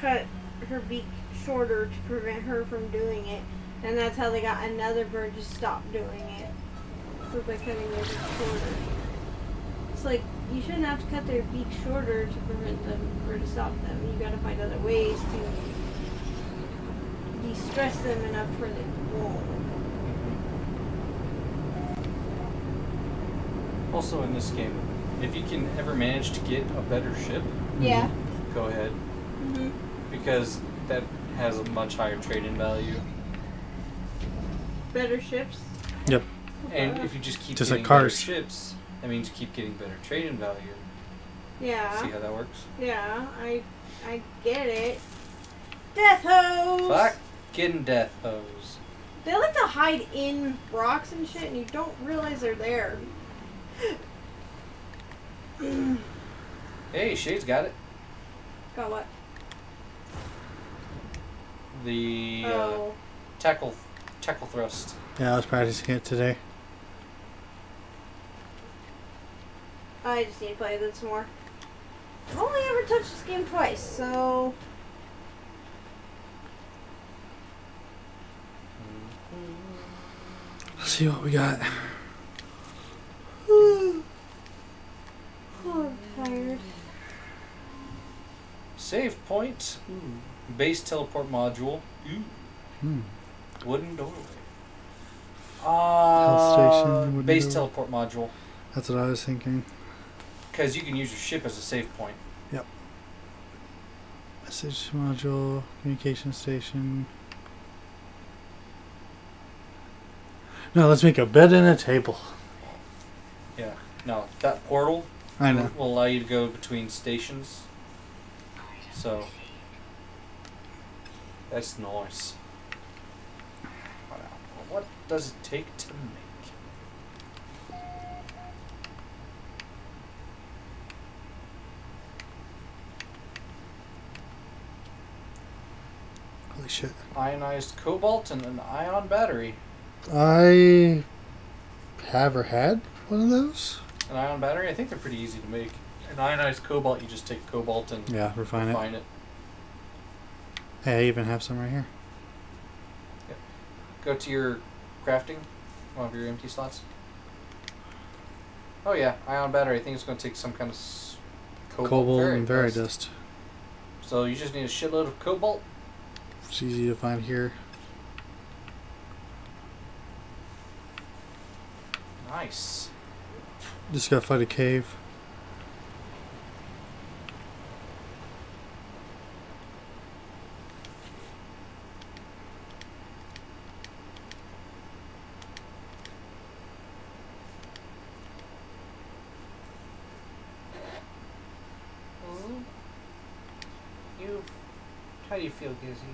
cut her beak shorter to prevent her from doing it, and that's how they got another bird to stop doing it. So by cutting their beak shorter. It's like, you shouldn't have to cut their beak shorter to prevent them or to stop them. You gotta find other ways to de-stress them enough for they won't. Also in this game, if you can ever manage to get a better ship, Yeah. go ahead. Mm-hmm. Because that has a much higher trade-in value. Better ships. Yep. And if you just keep Just getting like better cars. ships, that means you keep getting better trade-in value. Yeah. See how that works? Yeah, I get it. Death hose! Fucking death hose. They like to hide in rocks and shit, and you don't realize they're there. Hey, Shade's got it. Got what? The Oh. tackle thrust. Yeah, I was practicing it today. I just need to play this some more. I've only ever touched this game twice, so... Let's see what we got. Oh, I'm tired. Save point. Base teleport module. Hmm. Wooden doorway. Health station, wooden Base doorway. teleport module. That's what I was thinking. Because you can use your ship as a save point. Message module, communication station. No, let's make a bed and a table. Yeah. No, that portal I know. will allow you to go between stations. So that's nice. What does it take to make? Holy shit. Ionized cobalt and an ion battery. I have or had one of those? An ion battery? I think they're pretty easy to make. An ionized cobalt, you just take cobalt and Yeah, refine it. it. Hey, I even have some right here. Go to your crafting, one of your empty slots. Oh yeah, ion battery. I think it's going to take some kind of Cobalt and Veridust. Veridust. So you just need a shitload of cobalt. It's easy to find here. Nice. Just gotta find a cave. How do you feel, Gizzy?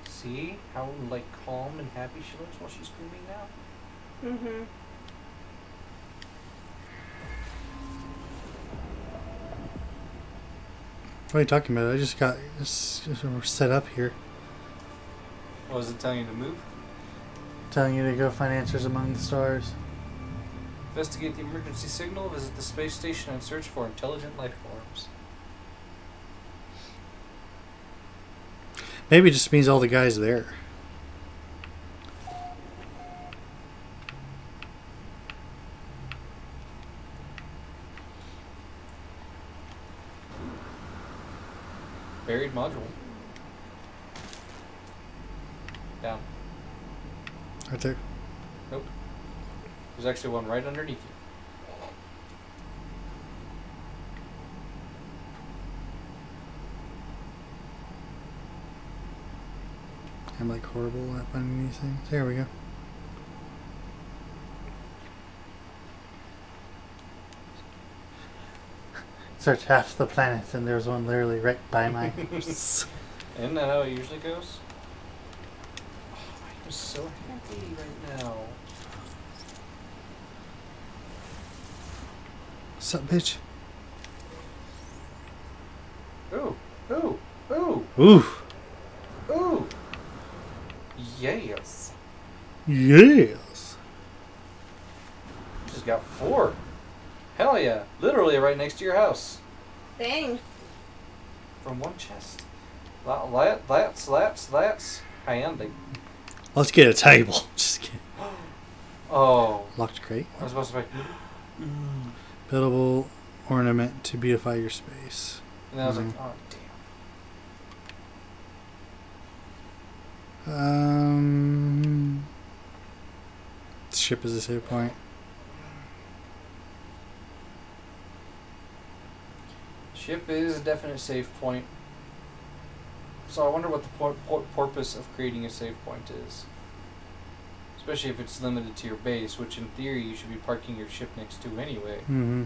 See how like calm and happy she looks while she's screaming now? Mm-hmm. What are you talking about? I just got just set up here. What was it telling you to move? Telling you to go find answers among the stars. Investigate the emergency signal, visit the space station, and search for intelligent life forms. Maybe it just means all the guys there. module. Down. Right there. Nope. There's actually one right underneath you. I'm like horrible at finding these things. There we go. Search half the planet and there's one literally right by my house. Isn't that how it usually goes? Oh, I'm so happy right now. What's up, bitch? Ooh, ooh, ooh, Ooh. ooh. Yes. Yes. Just got 4. Hell yeah. Literally right next to your house. Dang. From one chest. That's handy. Let's get a table. Just kidding. Oh. Locked crate. I was supposed to be. Buildable ornament to beautify your space. And then I was like, oh, damn. Ship is a save point. Ship is a definite save point. So I wonder what the purpose of creating a save point is. Especially if it's limited to your base, which in theory you should be parking your ship next to anyway. Mm-hmm.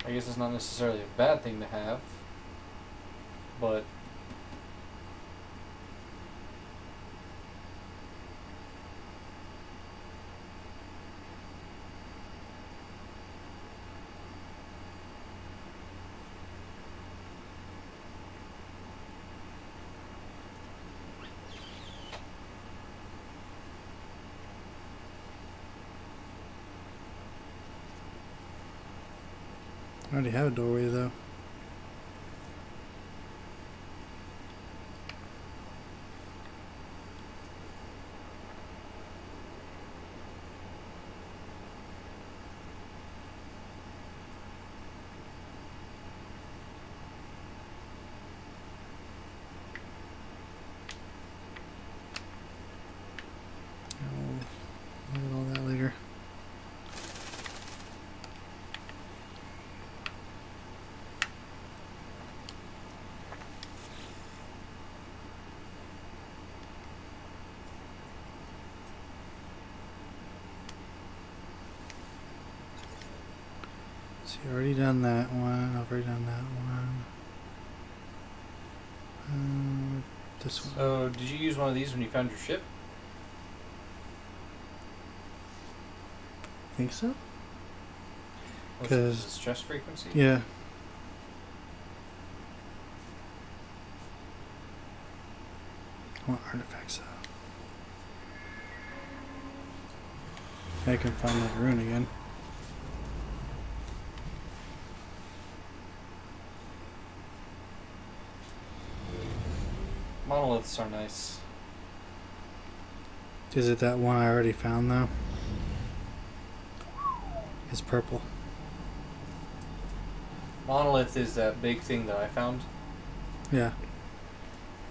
I guess it's not necessarily a bad thing to have, but I already have a doorway though. Look at all that later. So you already done that one. I've already done that one. This one. so did you use one of these when you found your ship? Think so? What's 'Cause- the stress frequency? Yeah. What artifacts though? I can find that rune again. Monoliths are nice. Is it that one I already found though? It's purple. Monolith is that big thing that I found. Yeah.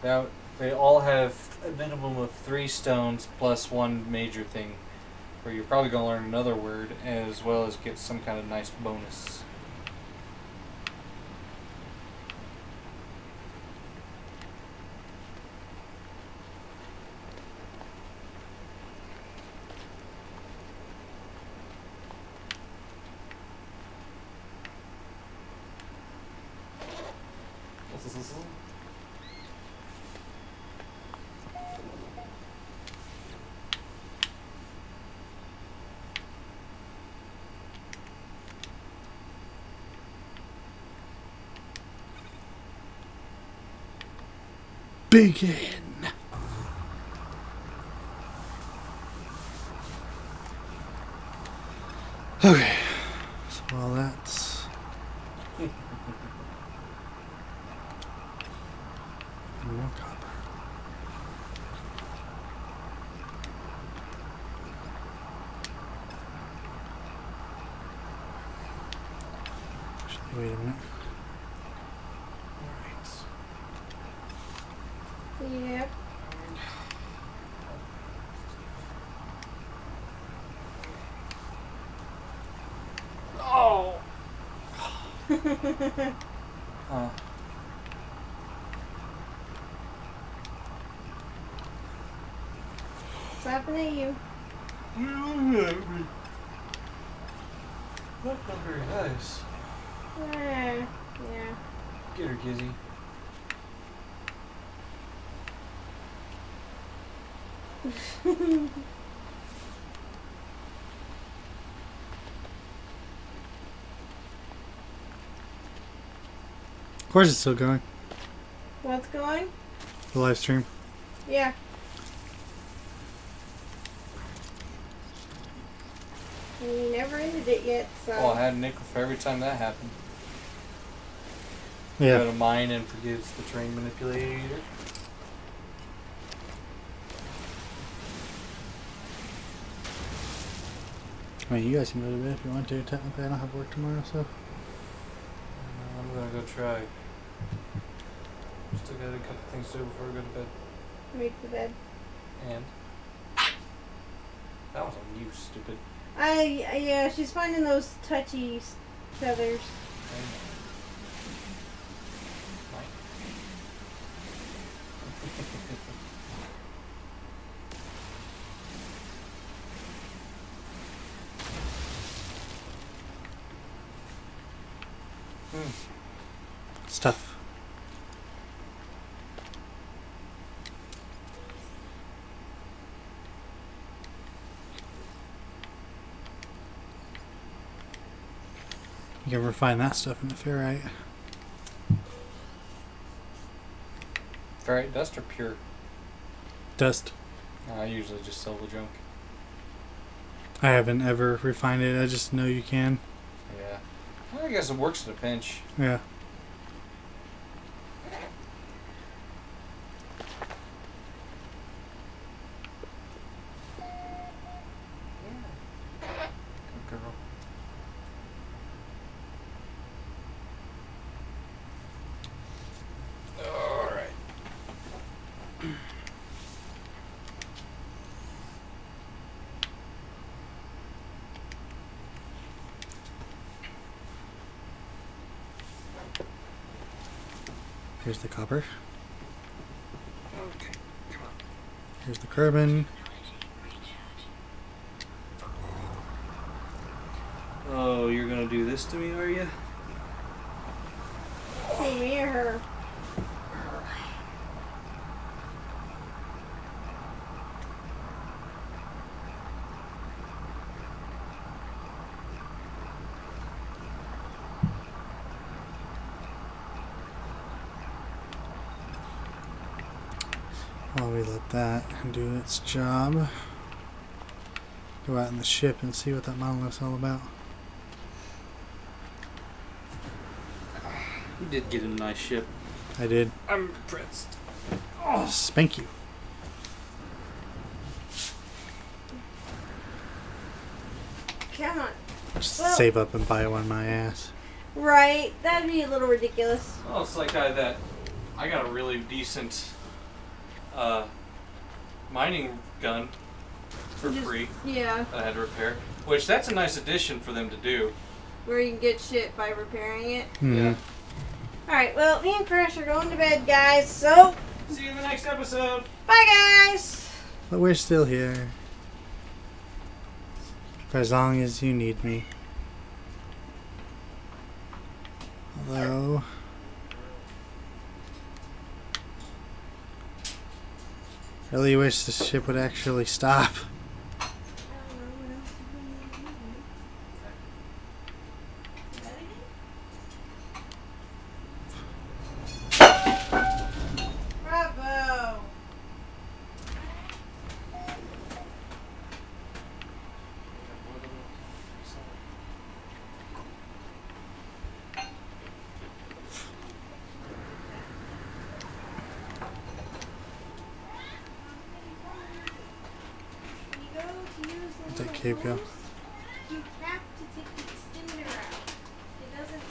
Now, they all have a minimum of 3 stones plus one major thing, where you're probably going to learn another word as well as get some kind of nice bonus. Begin. Okay. So while that's more copper. Wait a minute. Yep. Oh! What's happening to you? Not very nice. Yeah. Get her, Gizzy. Of course it's still going. What's going? The live stream. Yeah. You never ended it yet, so. Well, I had a nickel for every time that happened. Yeah. Go to mine and forgives the train manipulator. I mean, you guys can go to bed if you want to. Technically, I don't have work tomorrow, so. I'm gonna go try. Still got a couple things to do before we go to bed. Make the bed. And that was on you, stupid. Yeah, she's finding those touchy feathers. Stuff. You can refine that stuff in the ferrite. Ferrite dust or pure? Dust. I usually just sell the junk. I haven't ever refined it. I just know you can. Yeah. Well, I guess it works at a pinch. Yeah. Good girl. Alright. Here's the copper. Okay. Come on. Here's the carbon. Oh, you're gonna do this to me, are you? Hey, me or her? While we let that do its job, go out in the ship and see what that monolith's all about. You did get a nice ship. I did. I'm impressed. Oh, spank you. Come on. Just Well- save up and buy one my ass. Right, that'd be a little ridiculous. Oh, it's like I got a really decent mining gun for Just- free Yeah, that I had to repair. Which, that's a nice addition for them to do. where you can get shit by repairing it. Yeah. Alright, well, me and Crash are going to bed, guys, so See you in the next episode. bye, guys! But we're still here. For as long as you need me. Although... really wish this ship would actually stop. Bravo! Let that cave go. You have to take the extender out. It doesn't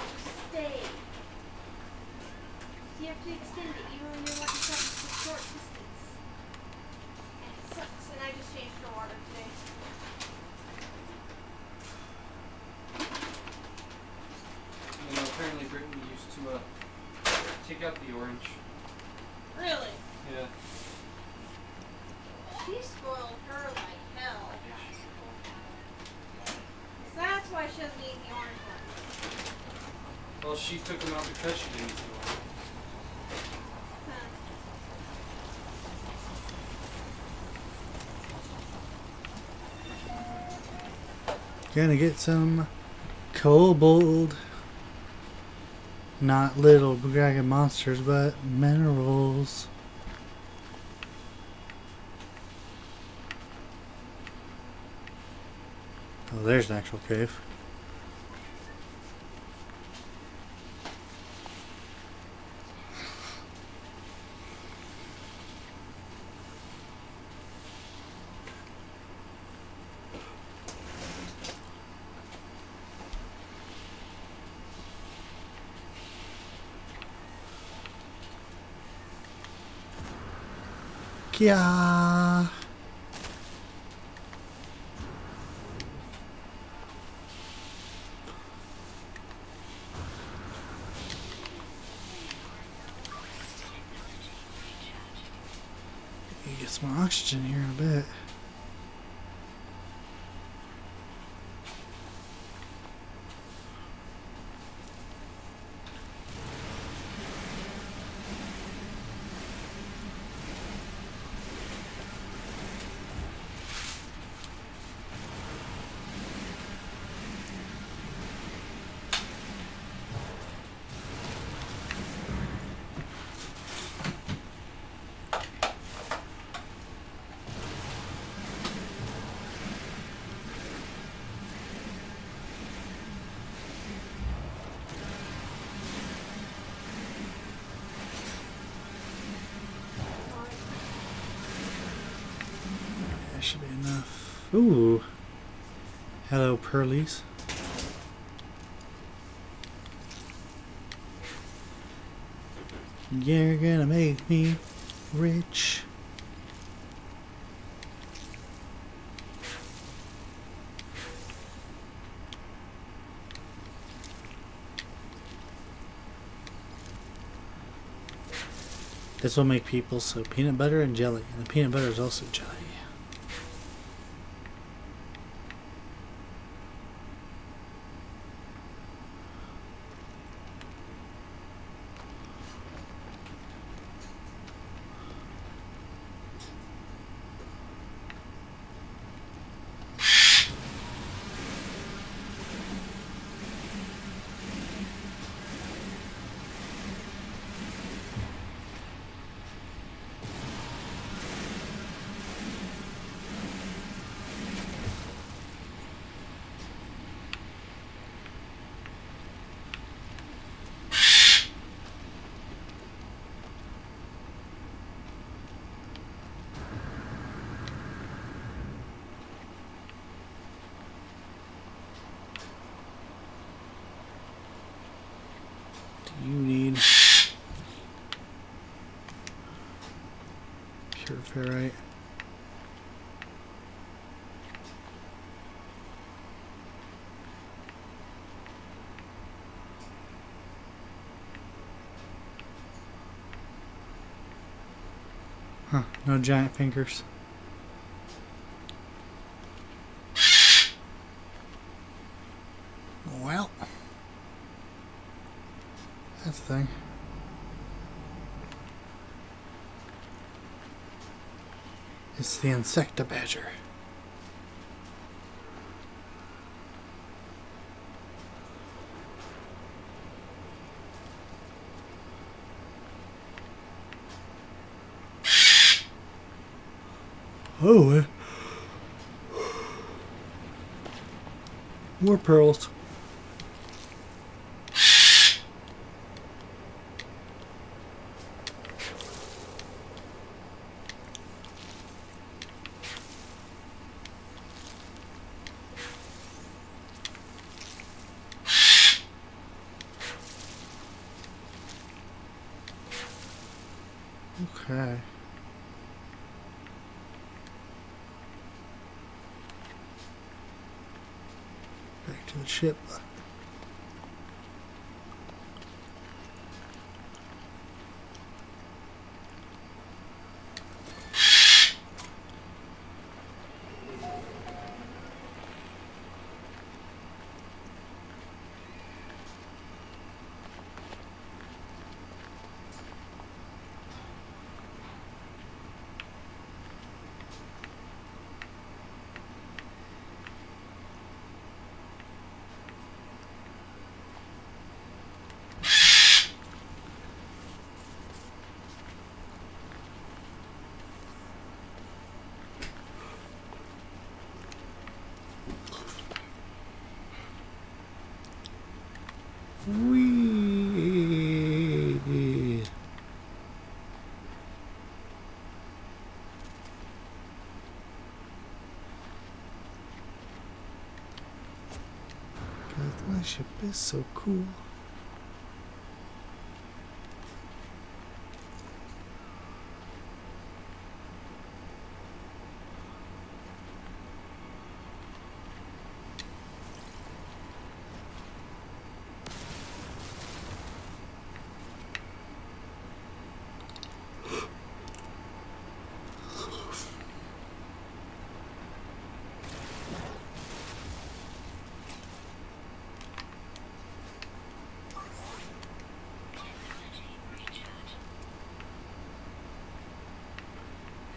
stay. to extend it even when you're looking for a short distance. And it sucks, and I just changed the water today. You know, apparently Brittany used to take out the orange. Really? Yeah. She spoiled her like hell. That's why she doesn't eat the orange one. Well, she took them out because she didn't do one. Gonna get some kobold. Not little dragon monsters, but minerals. Oh, there's an actual cave. Kia. Get some oxygen here in a bit. That should be enough. Ooh. Hello, Pearlies. You're gonna make me rich. This will make people so peanut butter and jelly, and the peanut butter is also jelly. You need pure ferrite. Huh, no giant fingers. Well, that's the thing. It's the insecta badger. Oh, more pearls. Okay. Back to the ship. Whee! God, my ship is so cool.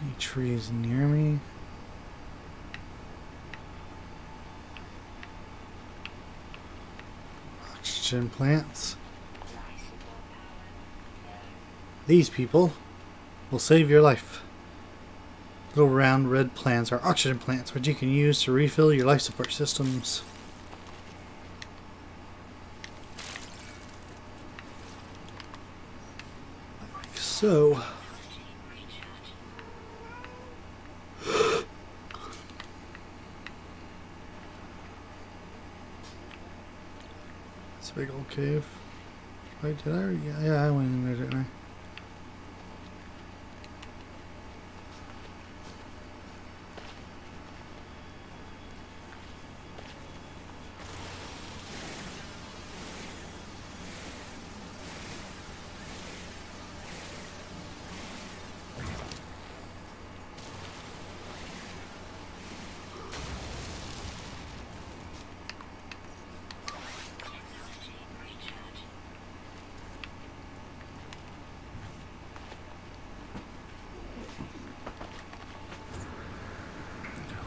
Any trees near me? Oxygen plants. These people will save your life. Little round red plants are oxygen plants, which you can use to refill your life support systems. Like so. It's a big old cave. Wait, did I already? Yeah, I went in there, didn't I?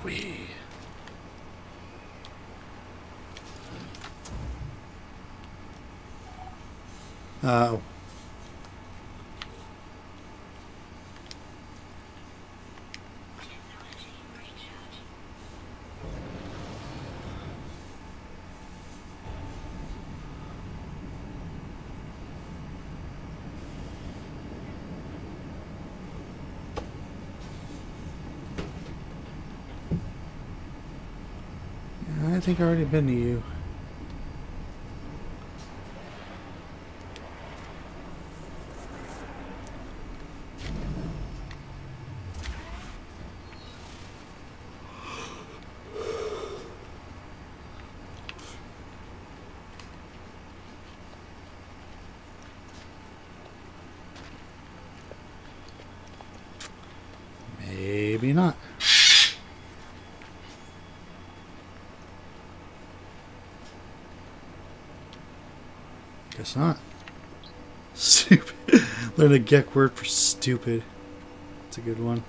Wee. Oh. I think I've already been to you. Maybe not. Guess not. Stupid. Learn a Gek word for stupid. It's a good one.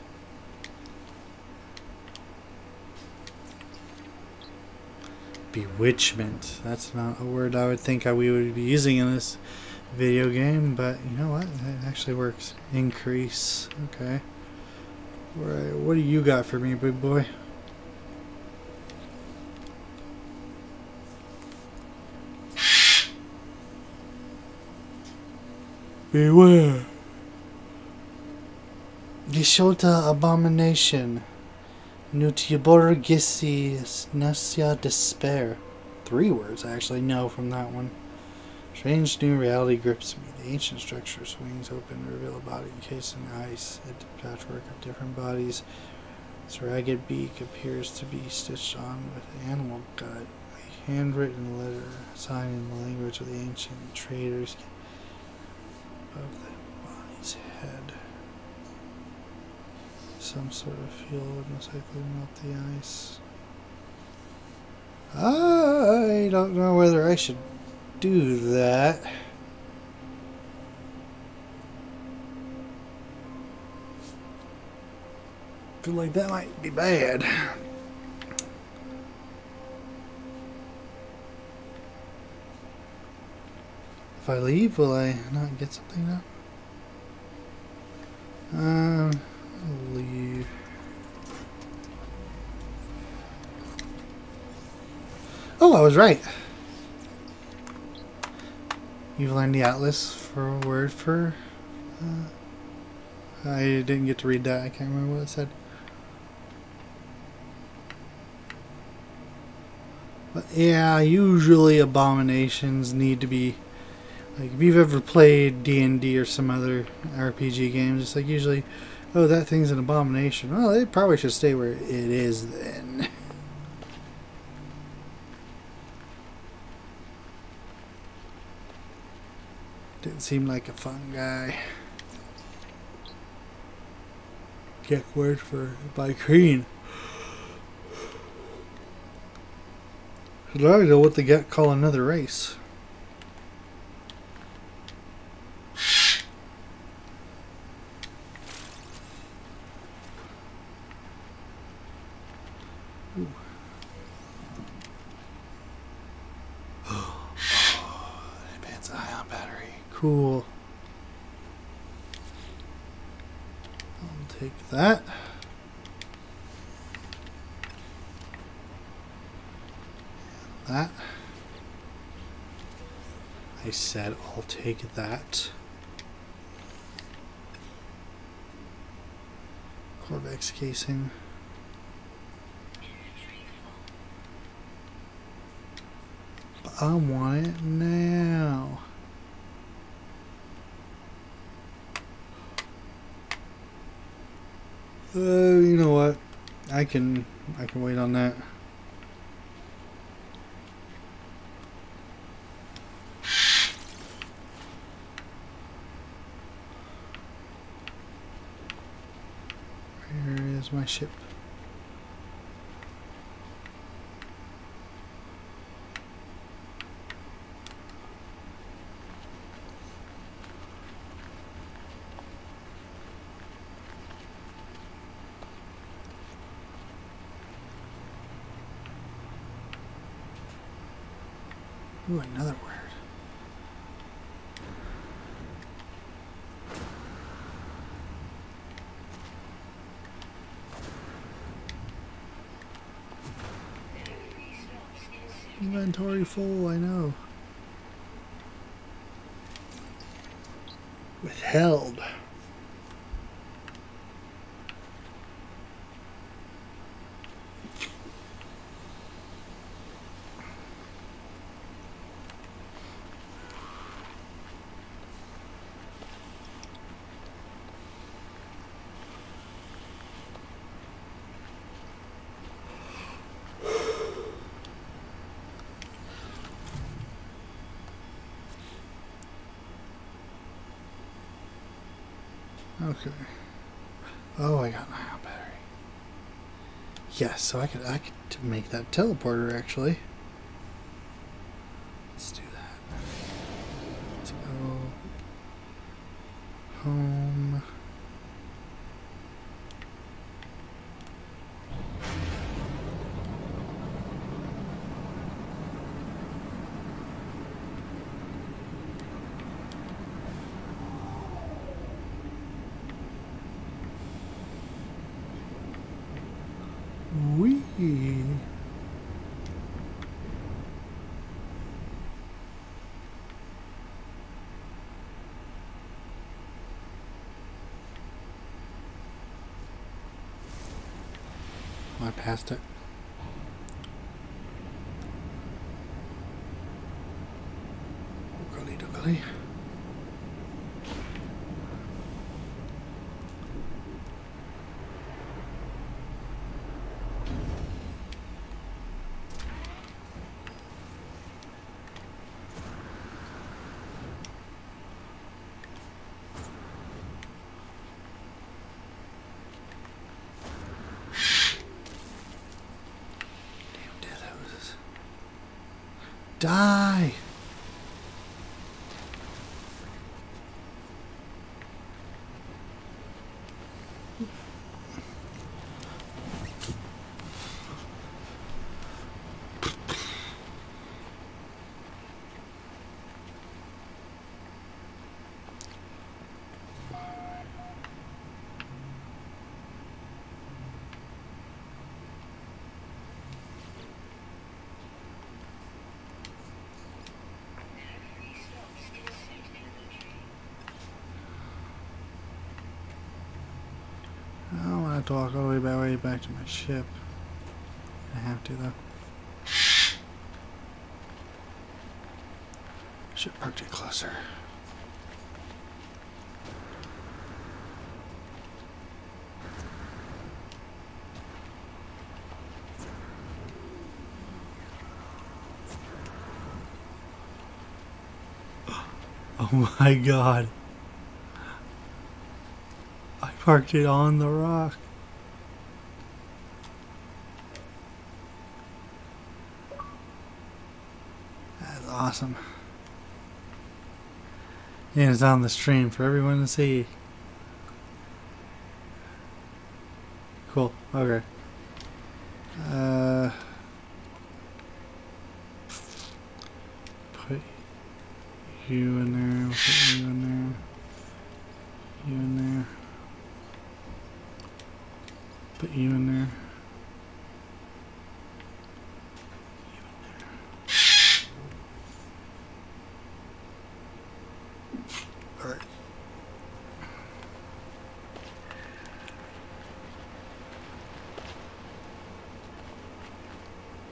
Bewitchment. That's not a word I would think we would be using in this video game, but you know what? It actually works. Increase. Okay. Right. What do you got for me, big boy? Beware. Gishota abomination. Nutibor Gizzy Nasya despair. 3 words I actually know from that one. Strange new reality grips me. The ancient structure swings open to reveal a body encased in ice. A patchwork of different bodies. Its ragged beak appears to be stitched on with animal gut. A handwritten letter, signed in the language of the ancient traders above the body's head. Some sort of fuel would most likely melt the ice. I don't know whether I should do that. Feel like that might be bad. If I leave, will I not get something now? I'll leave. Oh, I was right. You've learned the atlas for a word for... I didn't get to read that. I can't remember what it said. But yeah, usually abominations need to be... Like, if you've ever played D&D or some other RPG games, it's like usually, oh, that thing's an abomination. Well, it probably should stay where it is then. Didn't seem like a fun guy. Get word for by Crean. I don't know what they get call another race. Ooh. Advanced ion battery. Cool. I'll take that. That. I said I'll take that. Corvex casing. But I want it now. You know what? I can wait on that. Where is my ship? Ooh, another word. Inventory full, I know. Withheld. Okay. Oh, I got an ion battery. Yes, so I could make that teleporter actually. Let's do that. Let's go home. Wee. I passed it. We'll go dookly. Die! I don't want to walk all the way back to my ship. I have to though. Should park it closer. Oh my god. I parked it on the rock. That's awesome. And it's on the stream for everyone to see. Cool. Okay. Put you in there. Put you in there. You in there. Put you in there. You in there. Alright.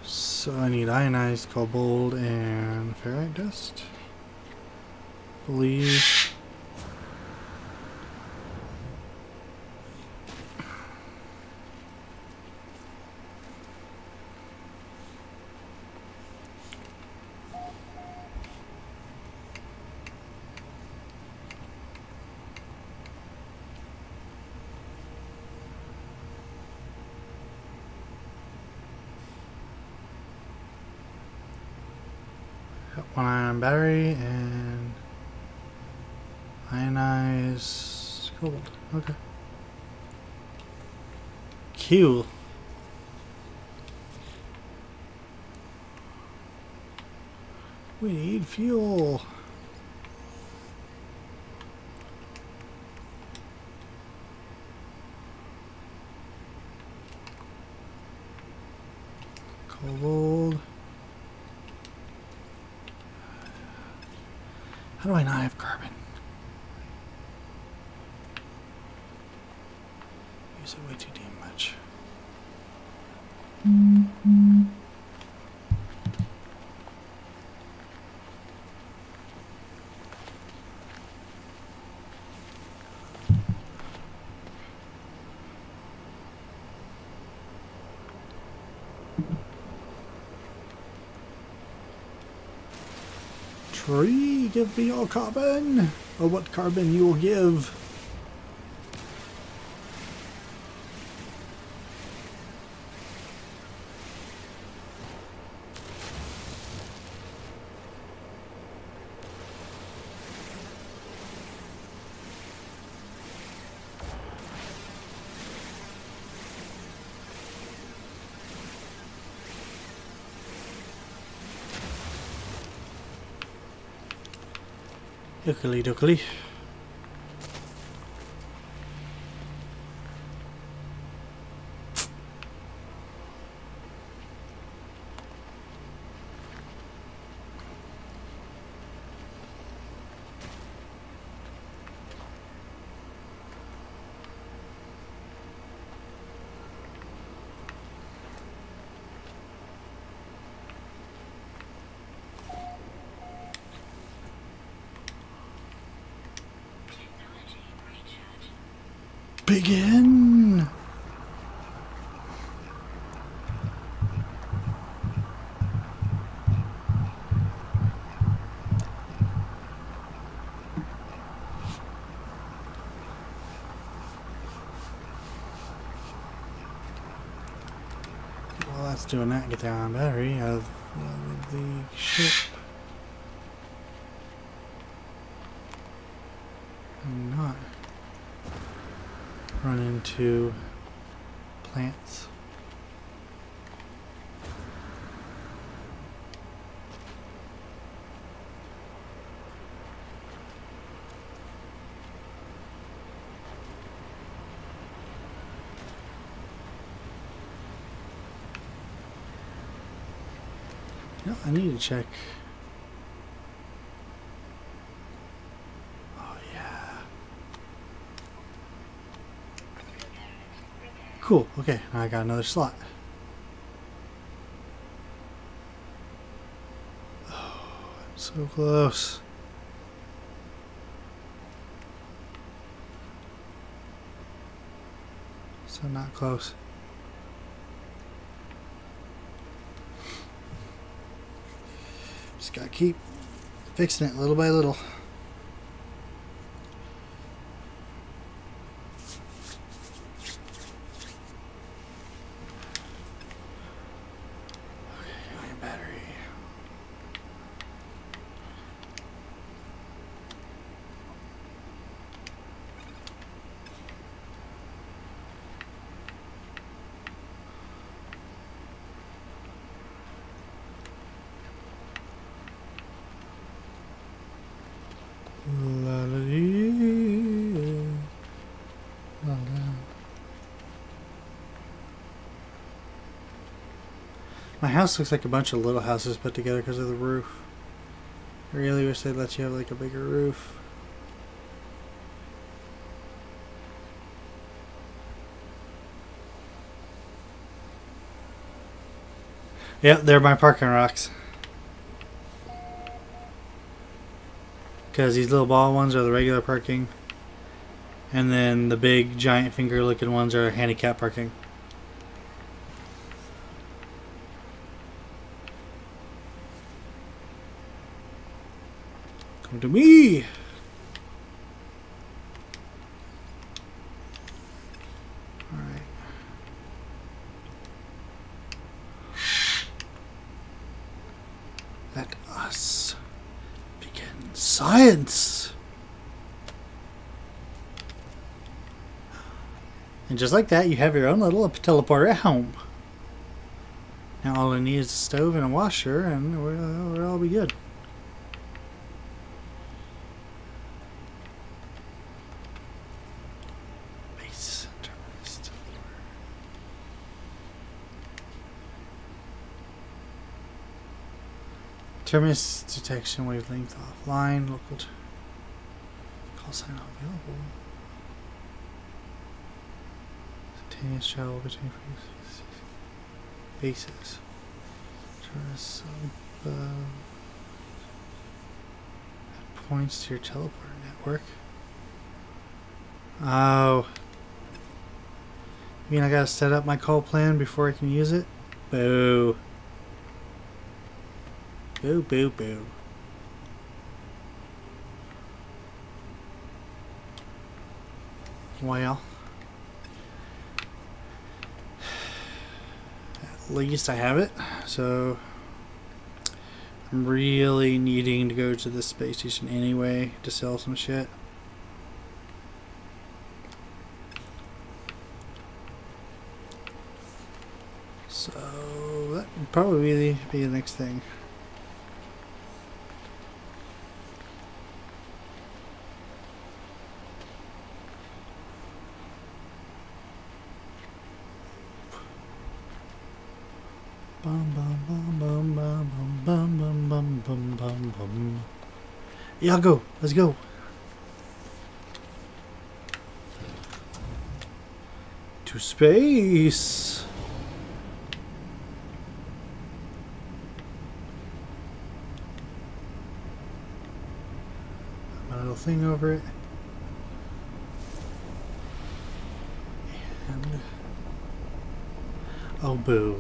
So I need ionized cobalt and ferrite dust. Believe. One ion battery and ionized gold. Okay. Cool. We need fuel. Gold. How do I not have carbon? Use it way too damn much. Tree, give me your carbon, or what carbon you will give. Dookly dookly. Begin. While that's doing that, get the ion battery out of the ship. And not run into plants. You know, I need to check. Oh yeah. Cool. Okay, now I got another slot. Oh, I'm so close. So not close. Just gotta keep fixing it little by little. My house looks like a bunch of little houses put together because of the roof. I really wish they'd let you have like a bigger roof. Yep, they're my parking rocks. Because these little ball ones are the regular parking. And then the big giant finger looking ones are handicap parking. Come to me! Alright. Let us begin science! And just like that, you have your own little teleporter at home. Now all I need is a stove and a washer, and we'll all be good. Base terminus. Terminus detection wavelength offline. Local call sign not available. Instantaneous travel between bases. Terminus points to your teleporter network. Oh. You mean I gotta set up my call plan before I can use it? Boo. Boo, boo, boo. Well. At least I have it. So I'm really needing to go to the space station anyway to sell some shit. So that would probably be the next thing. Bum bum bum bum bum bum bum bum bum bum bum. Yeah, I'll go. Let's go. To space. My little thing over it. Oh, boo.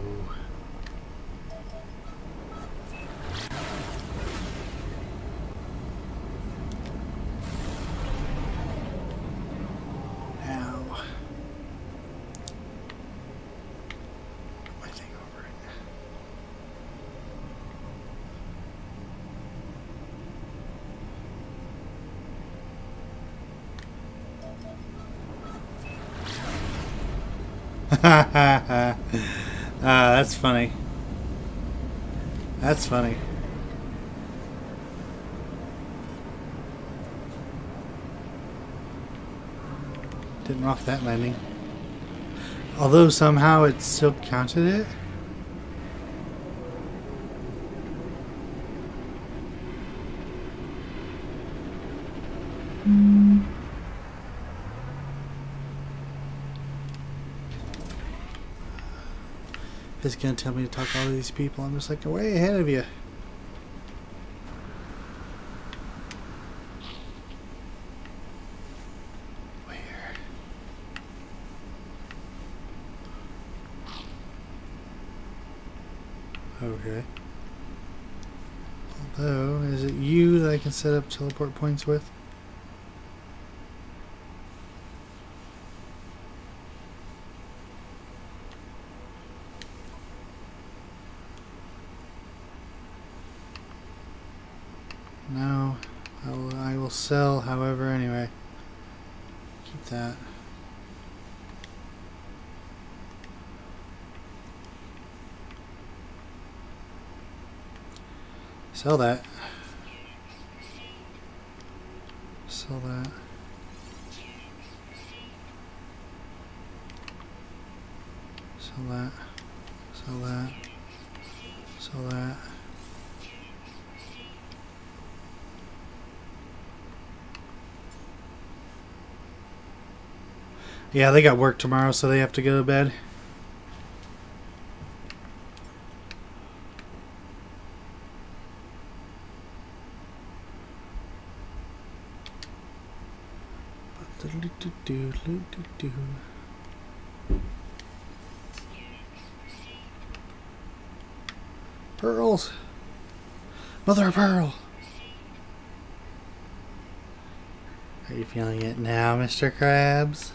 Now, I think over it. That's funny. That's funny. Didn't rock that landing. Although somehow it still counted it. It's gonna tell me to talk to all these people. I'm just like way ahead of you. Where? Okay. Although, is it you that I can set up teleport points with? No, I will sell, however, anyway. Keep that. Sell that. Sell that. Sell that. Sell that. Sell that. Yeah, they got work tomorrow, so they have to go to bed. Pearls! Mother of pearl! Are you feeling it now, Mr. Krabs?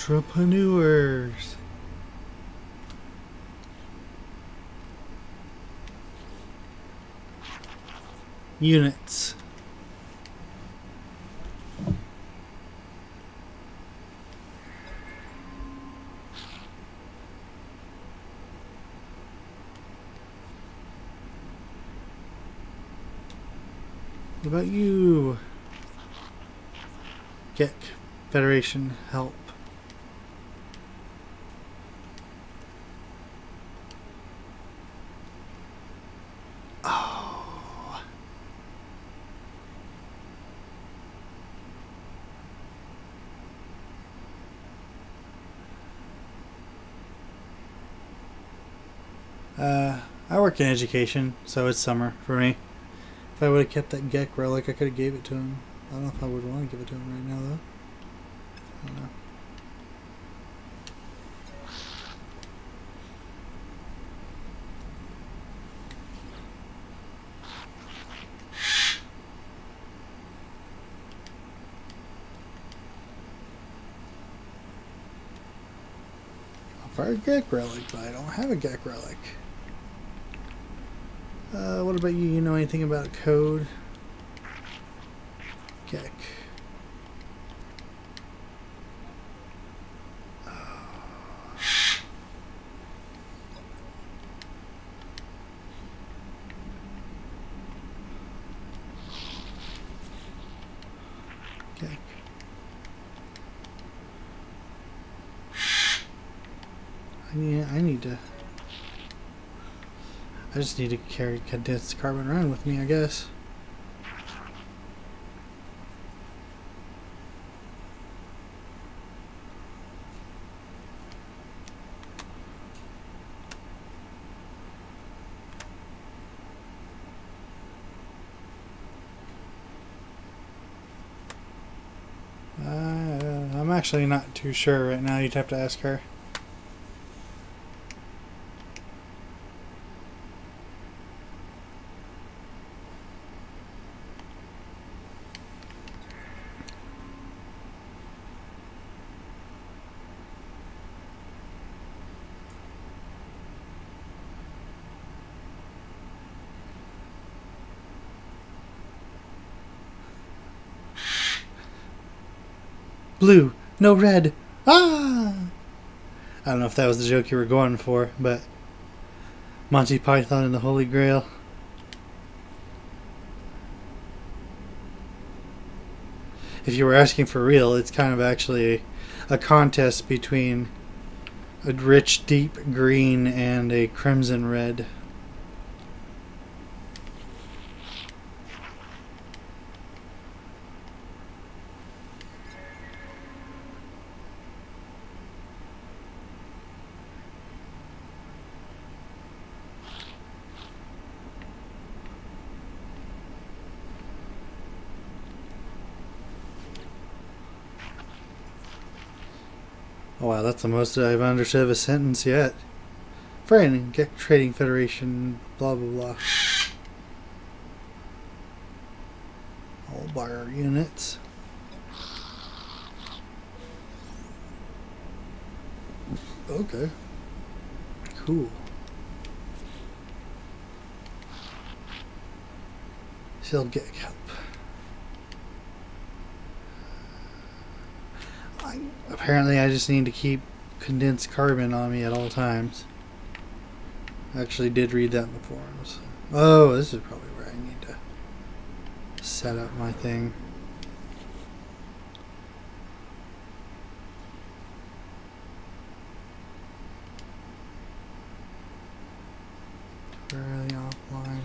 Entrepreneurs. Units. What about you? Get Federation help. I work in education, so it's summer for me. If I would have kept that Gek relic, I could have gave it to him. I don't know if I would want to give it to him right now, though. I don't know. For a Gek relic, but I don't have a Gek relic. What about you? You know anything about code? Gek. Gek. I need to. I just need to carry condensed carbon around with me, I guess. I'm actually not too sure right now. You'd have to ask her. Blue, no red. Ah! I don't know if that was the joke you were going for, but Monty Python and the Holy Grail. If you were asking for real, it's kind of actually a contest between a rich deep green and a crimson red. Oh wow, that's the most I've understood of a sentence yet. Friend, get Trading Federation, blah blah blah. All bar units. Okay. Cool. She'll get help. Apparently I just need to keep condensed carbon on me at all times. I actually did read that in the forums. Oh, this is probably where I need to set up my thing. Temporarily offline.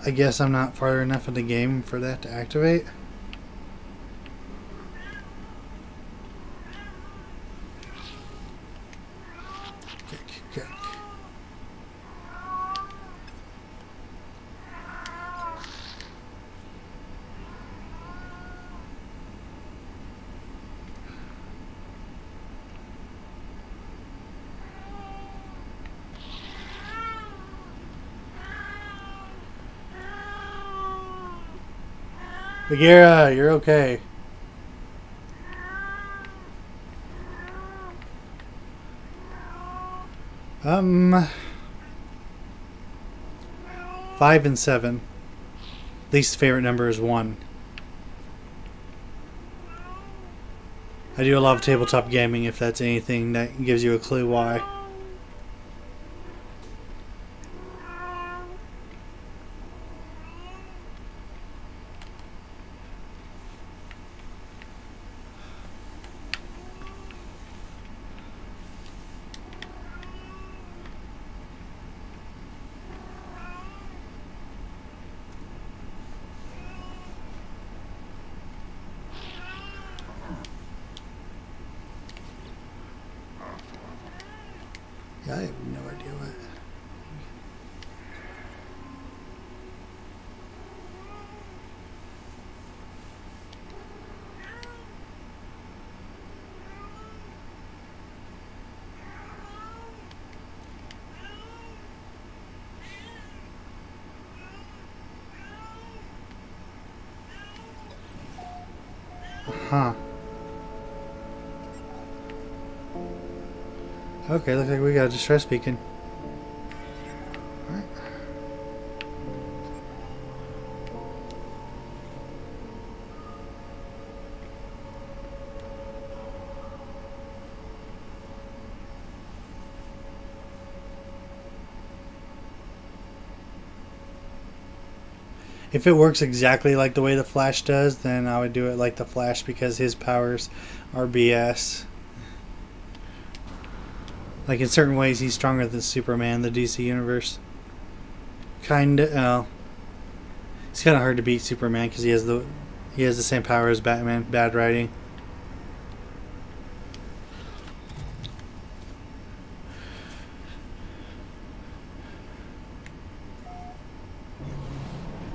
I guess I'm not far enough in the game for that to activate. Bagheera, you're okay. Five and 7. Least favorite number is 1. I do a lot of tabletop gaming, if that's anything that gives you a clue why. Yeah, I have no idea what. Huh. Okay, looks like we got a distress beacon. Alright. If it works exactly like the way the Flash does, then I would do it like the Flash because his powers are BS. Like in certain ways, he's stronger than Superman, the DC universe. Kinda. It's kind of hard to beat Superman because he has the same power as Batman. Bad writing.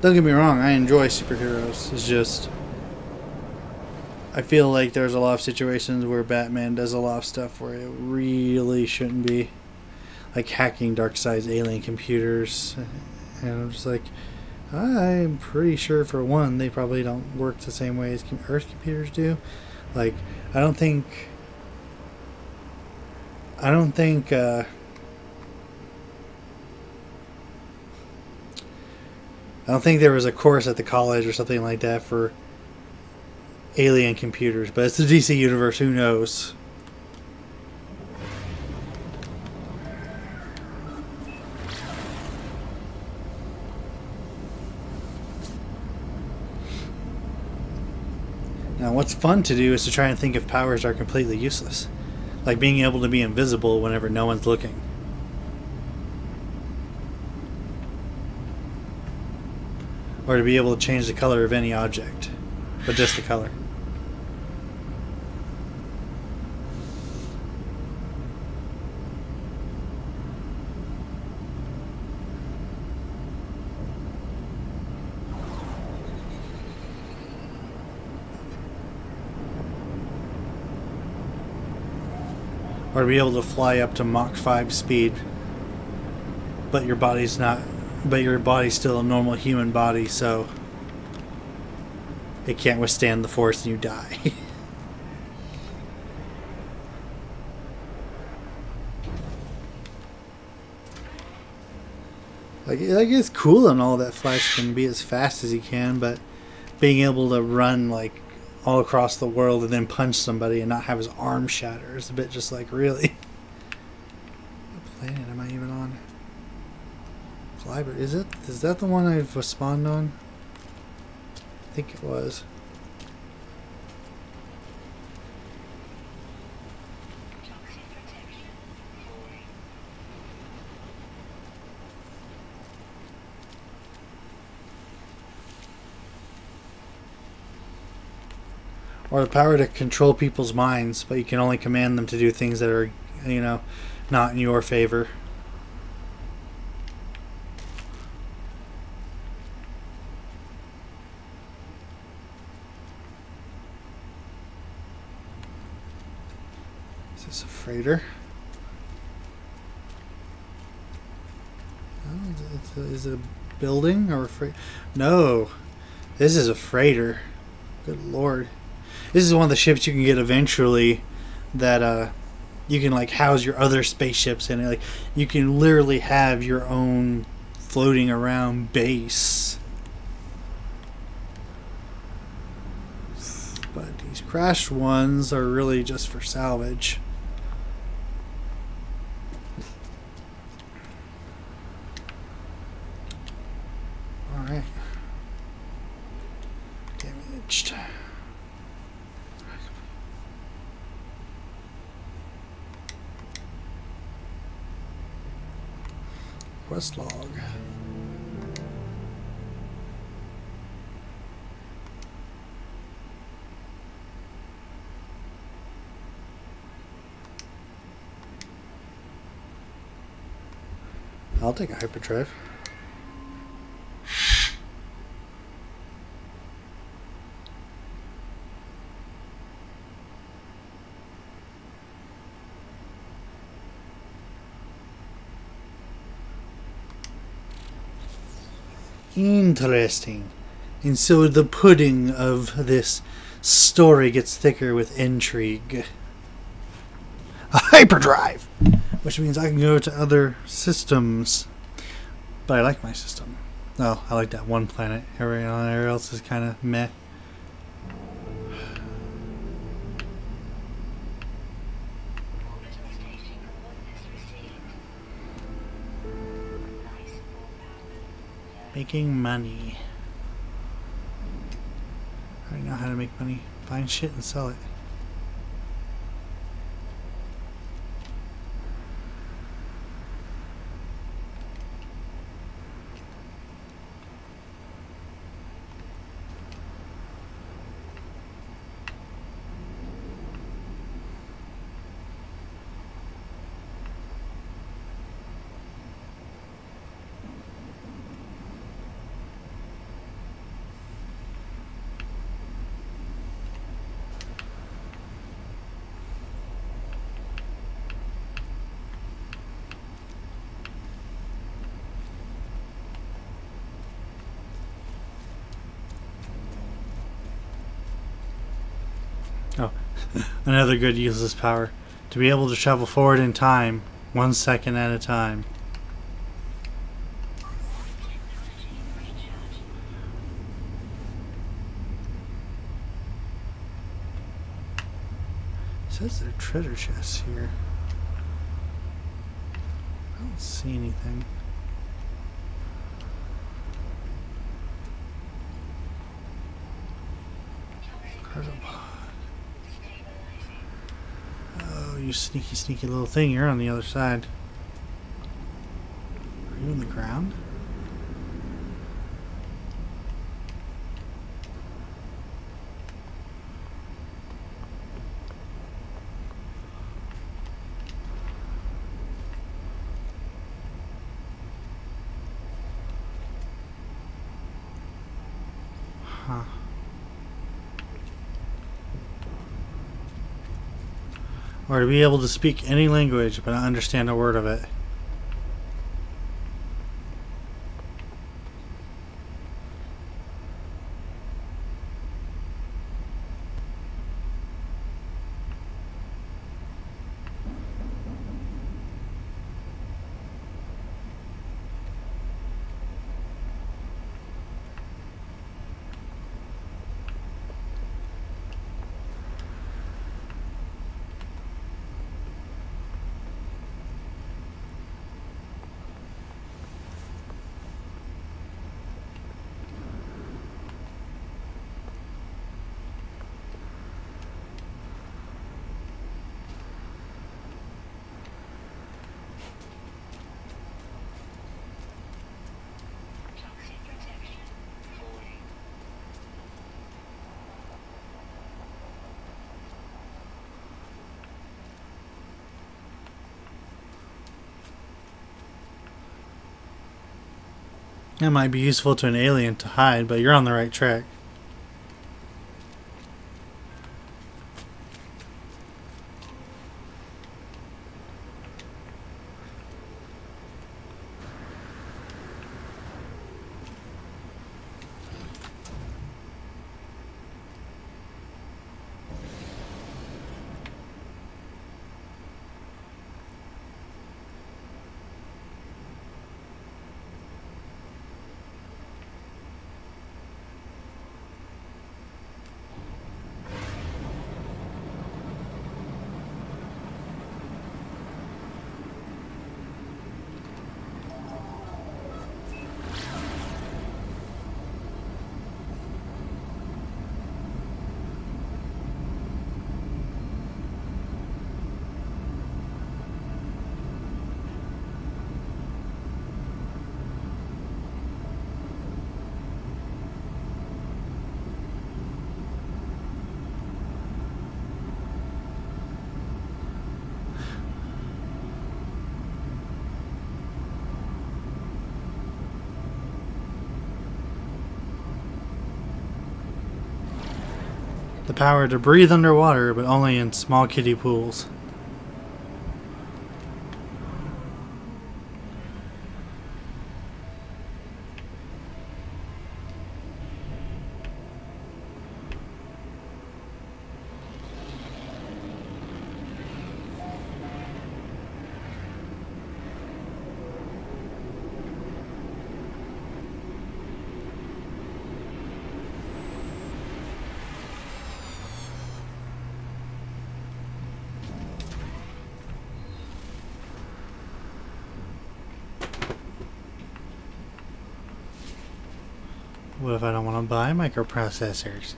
Don't get me wrong, I enjoy superheroes. It's just I feel like there's a lot of situations where Batman does a lot of stuff where it really shouldn't be. Like hacking Darkseid's alien computers. And I'm just like, I'm pretty sure for one, they probably don't work the same way as Earth computers do. Like, I don't think there was a course at the college or something like that for alien computers, but it's the DC universe, who knows? Now, what's fun to do is to try and think of powers that are completely useless. Like being able to be invisible whenever no one's looking. Or to be able to change the color of any object, but just the color. Or to be able to fly up to Mach 5 speed, but your body's still a normal human body, so it can't withstand the force and you die. like it's cool and all that Flash can be as fast as he can, but being able to run like all across the world and then punch somebody and not have his arm shatter is a bit just like, really? What planet am I even on? Clyber, is it? Is that the one I've spawned on? I think it was. Or the power to control people's minds, but you can only command them to do things that are, you know, not in your favor. Is this a freighter? Oh, is it a building or a freighter? No, this is a freighter. Good lord. This is one of the ships you can get eventually that you can like house your other spaceships in it. Like you can literally have your own floating around base. But these crashed ones are really just for salvage. Alright. Damaged. Quest log. I'll take a hyperdrive. Interesting. And so the pudding of this story gets thicker with intrigue. A hyperdrive! Which means I can go to other systems. But I like my system. Oh, I like that one planet. Everywhere else is kind of meh. Making money. I already know how to make money. Find shit and sell it. Oh, another good useless power. To be able to travel forward in time, 1 second at a time. It says there are treasure chests here. I don't see anything. Cargo pod. Oh, you sneaky, sneaky little thing. You're on the other side. Are you on the ground? Huh. Or to be able to speak any language but not understand a word of it. That might be useful to an alien to hide, but you're on the right track. The power to breathe underwater, but only in small kiddie pools. What if I don't want to buy microprocessors?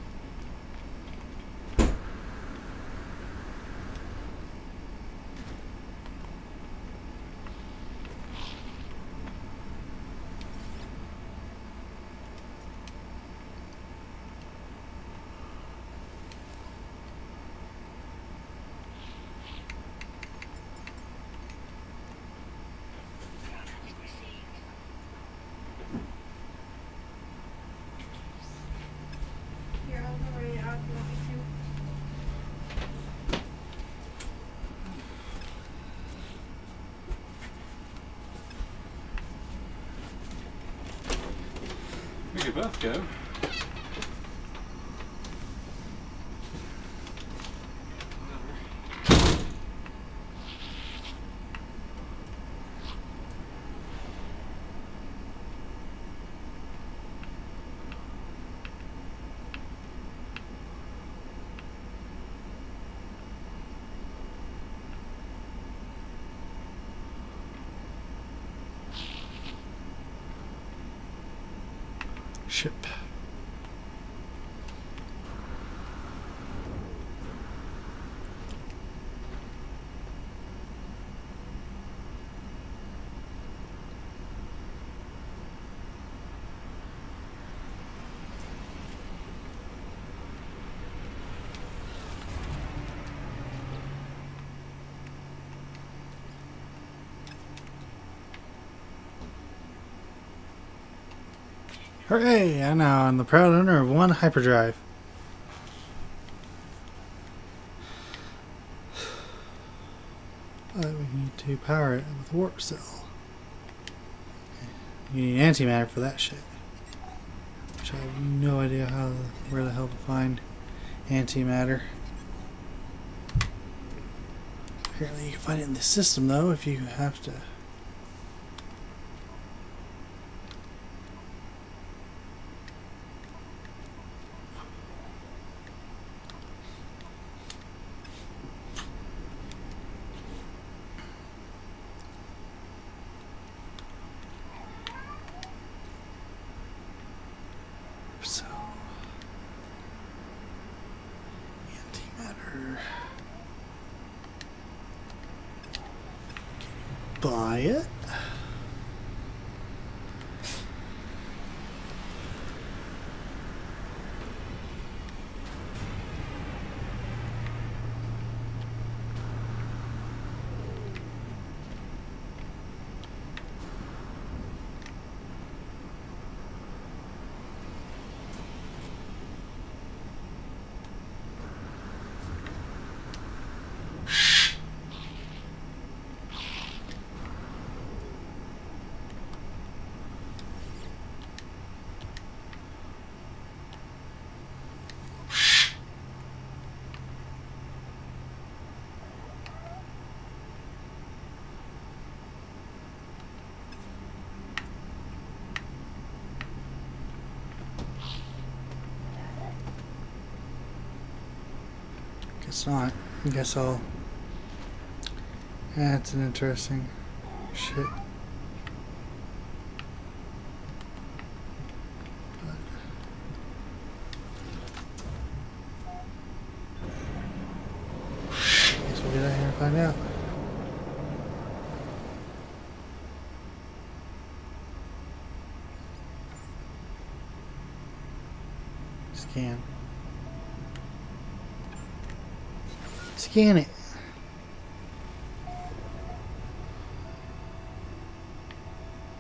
Here, I'll go right out if you want me We could both go. ship. Hooray! I now am the proud owner of one hyperdrive. But we need to power it with a warp cell. You need antimatter for that shit. Which I have no idea where the hell to find antimatter. Apparently you can find it in the system though if you have to. So, antimatter. Buy it. Guess not. I guess I'll. That's an interesting shit. But guess we'll get out here and find out. Scan. Scan it.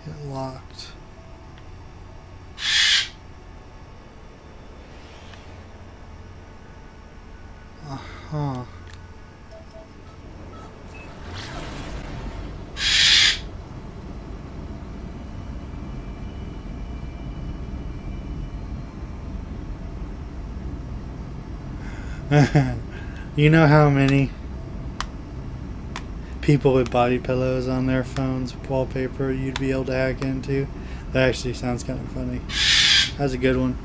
Get locked. Uh-huh. You know how many people with body pillows on their phones wallpaper you'd be able to hack into? That actually sounds kind of funny. That's a good one.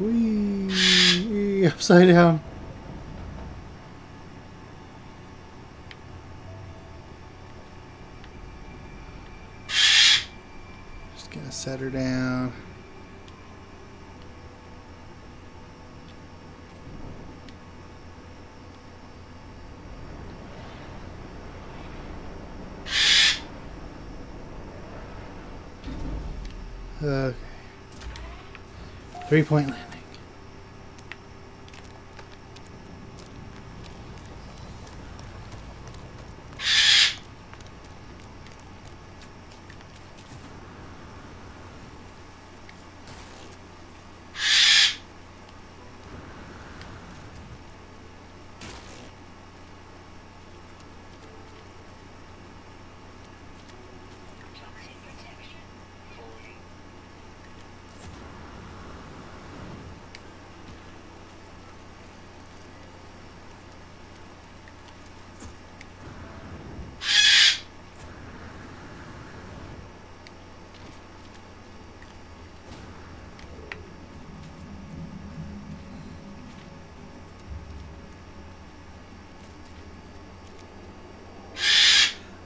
Whee! Upside down. Just gonna set her down. Okay. 3-point landing.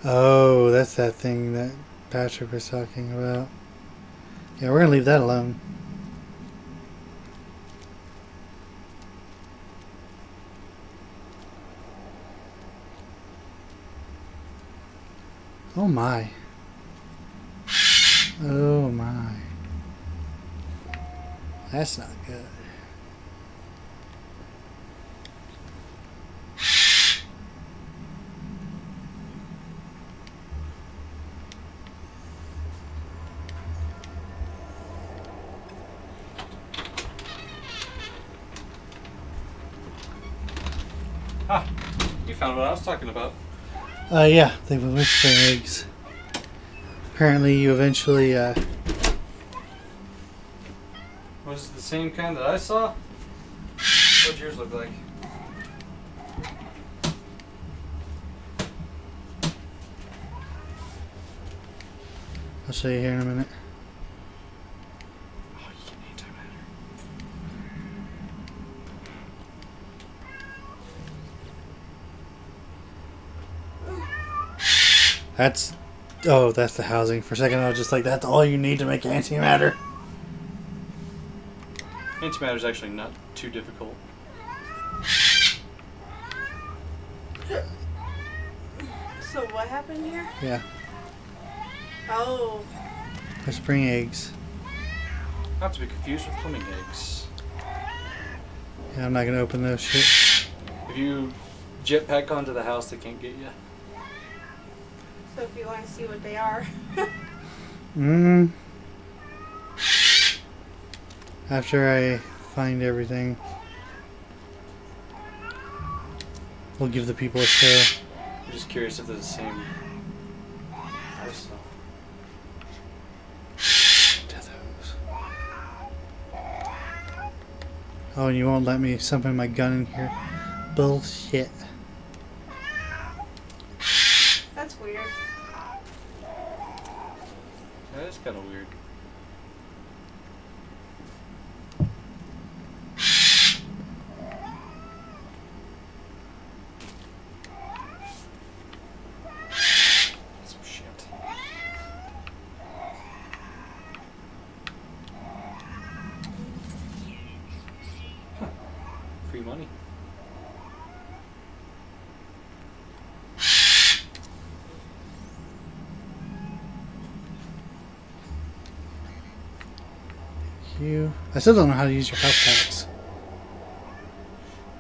Oh, that's that thing that Patrick was talking about. Yeah, we're gonna leave that alone. Oh my. Oh my. That's not good. Ah, you found what I was talking about. Yeah, they were whispering eggs. Apparently you eventually, Was it the same kind that I saw? What'd yours look like? I'll show you here in a minute. Oh, you get antimatter. That's, oh, that's the housing. For a second I was just like, that's all you need to make antimatter. Antimatter is actually not too difficult. So what happened here? Yeah, Oh. whispering eggs. Not to be confused with humming eggs. Yeah, I'm not gonna open those shit. If you jetpack onto the house, they can't get you. So if you want to see what they are. After I find everything, we'll give the people a show. I'm just curious if they're the same. I saw. Oh, and you won't let me summon my gun in here. Bullshit. That's weird. That is kind of weird. Some shit. Huh. Free money. You. I still don't know how to use your health packs.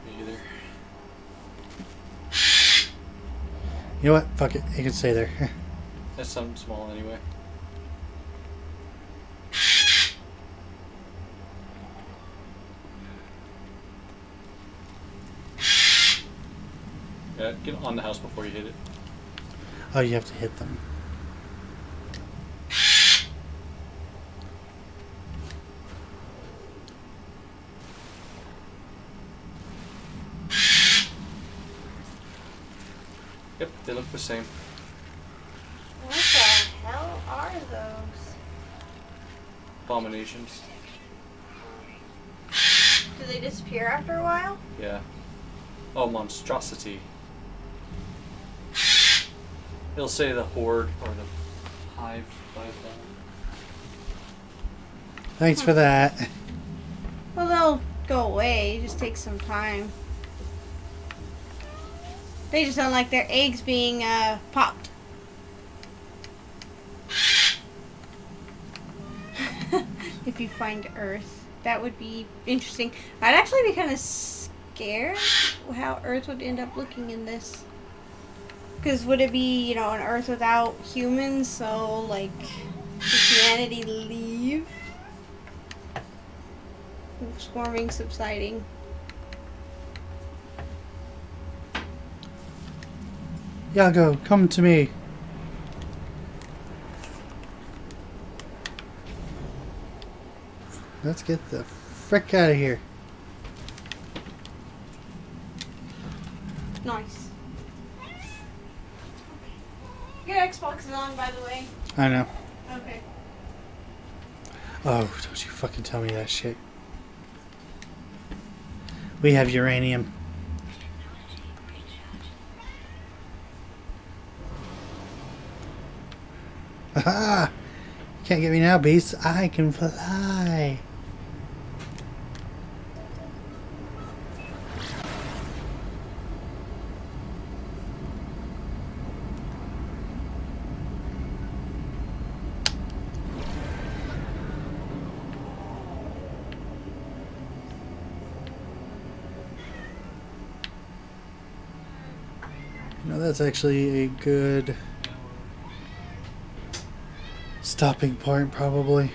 Me either. You know what? Fuck it. You can stay there. That's something small anyway. Yeah, get on the house before you hit it. Oh, you have to hit them. Yep, they look the same. What the hell are those? Abominations. Do they disappear after a while? Yeah. Oh, monstrosity. It'll say the horde or the hive by that. Thanks for that. Well, they'll go away. It just takes some time. They just don't like their eggs being popped. If you find Earth, that would be interesting. I'd actually be kind of scared how Earth would end up looking in this. Because would it be, you know, an Earth without humans? So, like, does humanity leave? Swarming, subsiding. Yago, come to me. Let's get the frick out of here. Nice. Your Xbox is on, by the way. I know. Okay. Oh, don't you fucking tell me that shit. We have uranium. Haha! Can't get me now, beast. I can fly. No, that's actually a good stopping point, probably.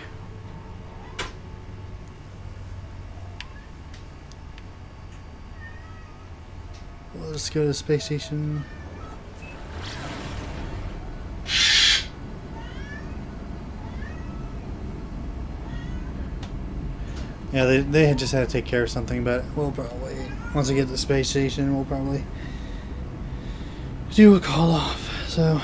Let's go to the space station. Yeah, they just had to take care of something, but we'll probably, once I get to the space station, we'll probably do a call off. So,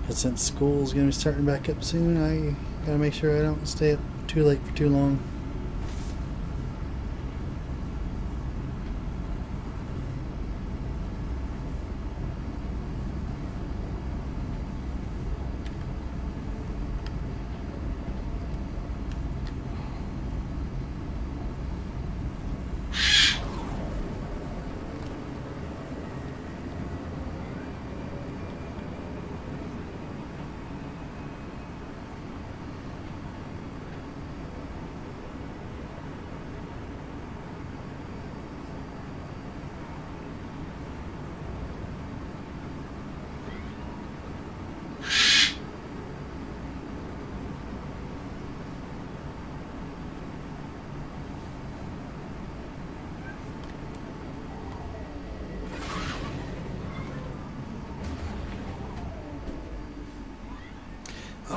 but since school's gonna be starting back up soon, I gotta make sure I don't stay up too late for too long.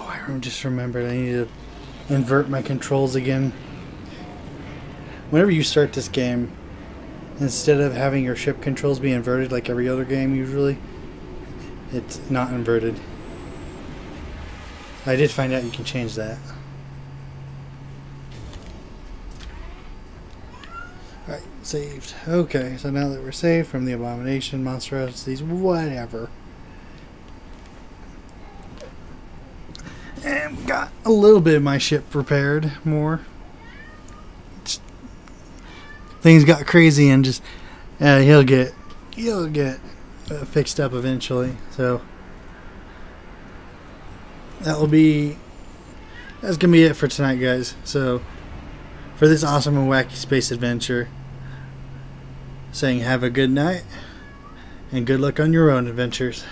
I just remembered I need to invert my controls again. Whenever you start this game, instead of having your ship controls be inverted like every other game usually, it's not inverted. I did find out you can change that. Alright, saved. Okay, so now that we're saved from the abomination, monstrosities, whatever. And got a little bit of my ship repaired more. Things got crazy and just he'll get fixed up eventually. So that's gonna be it for tonight, guys. So for this awesome and wacky space adventure, saying have a good night and good luck on your own adventures.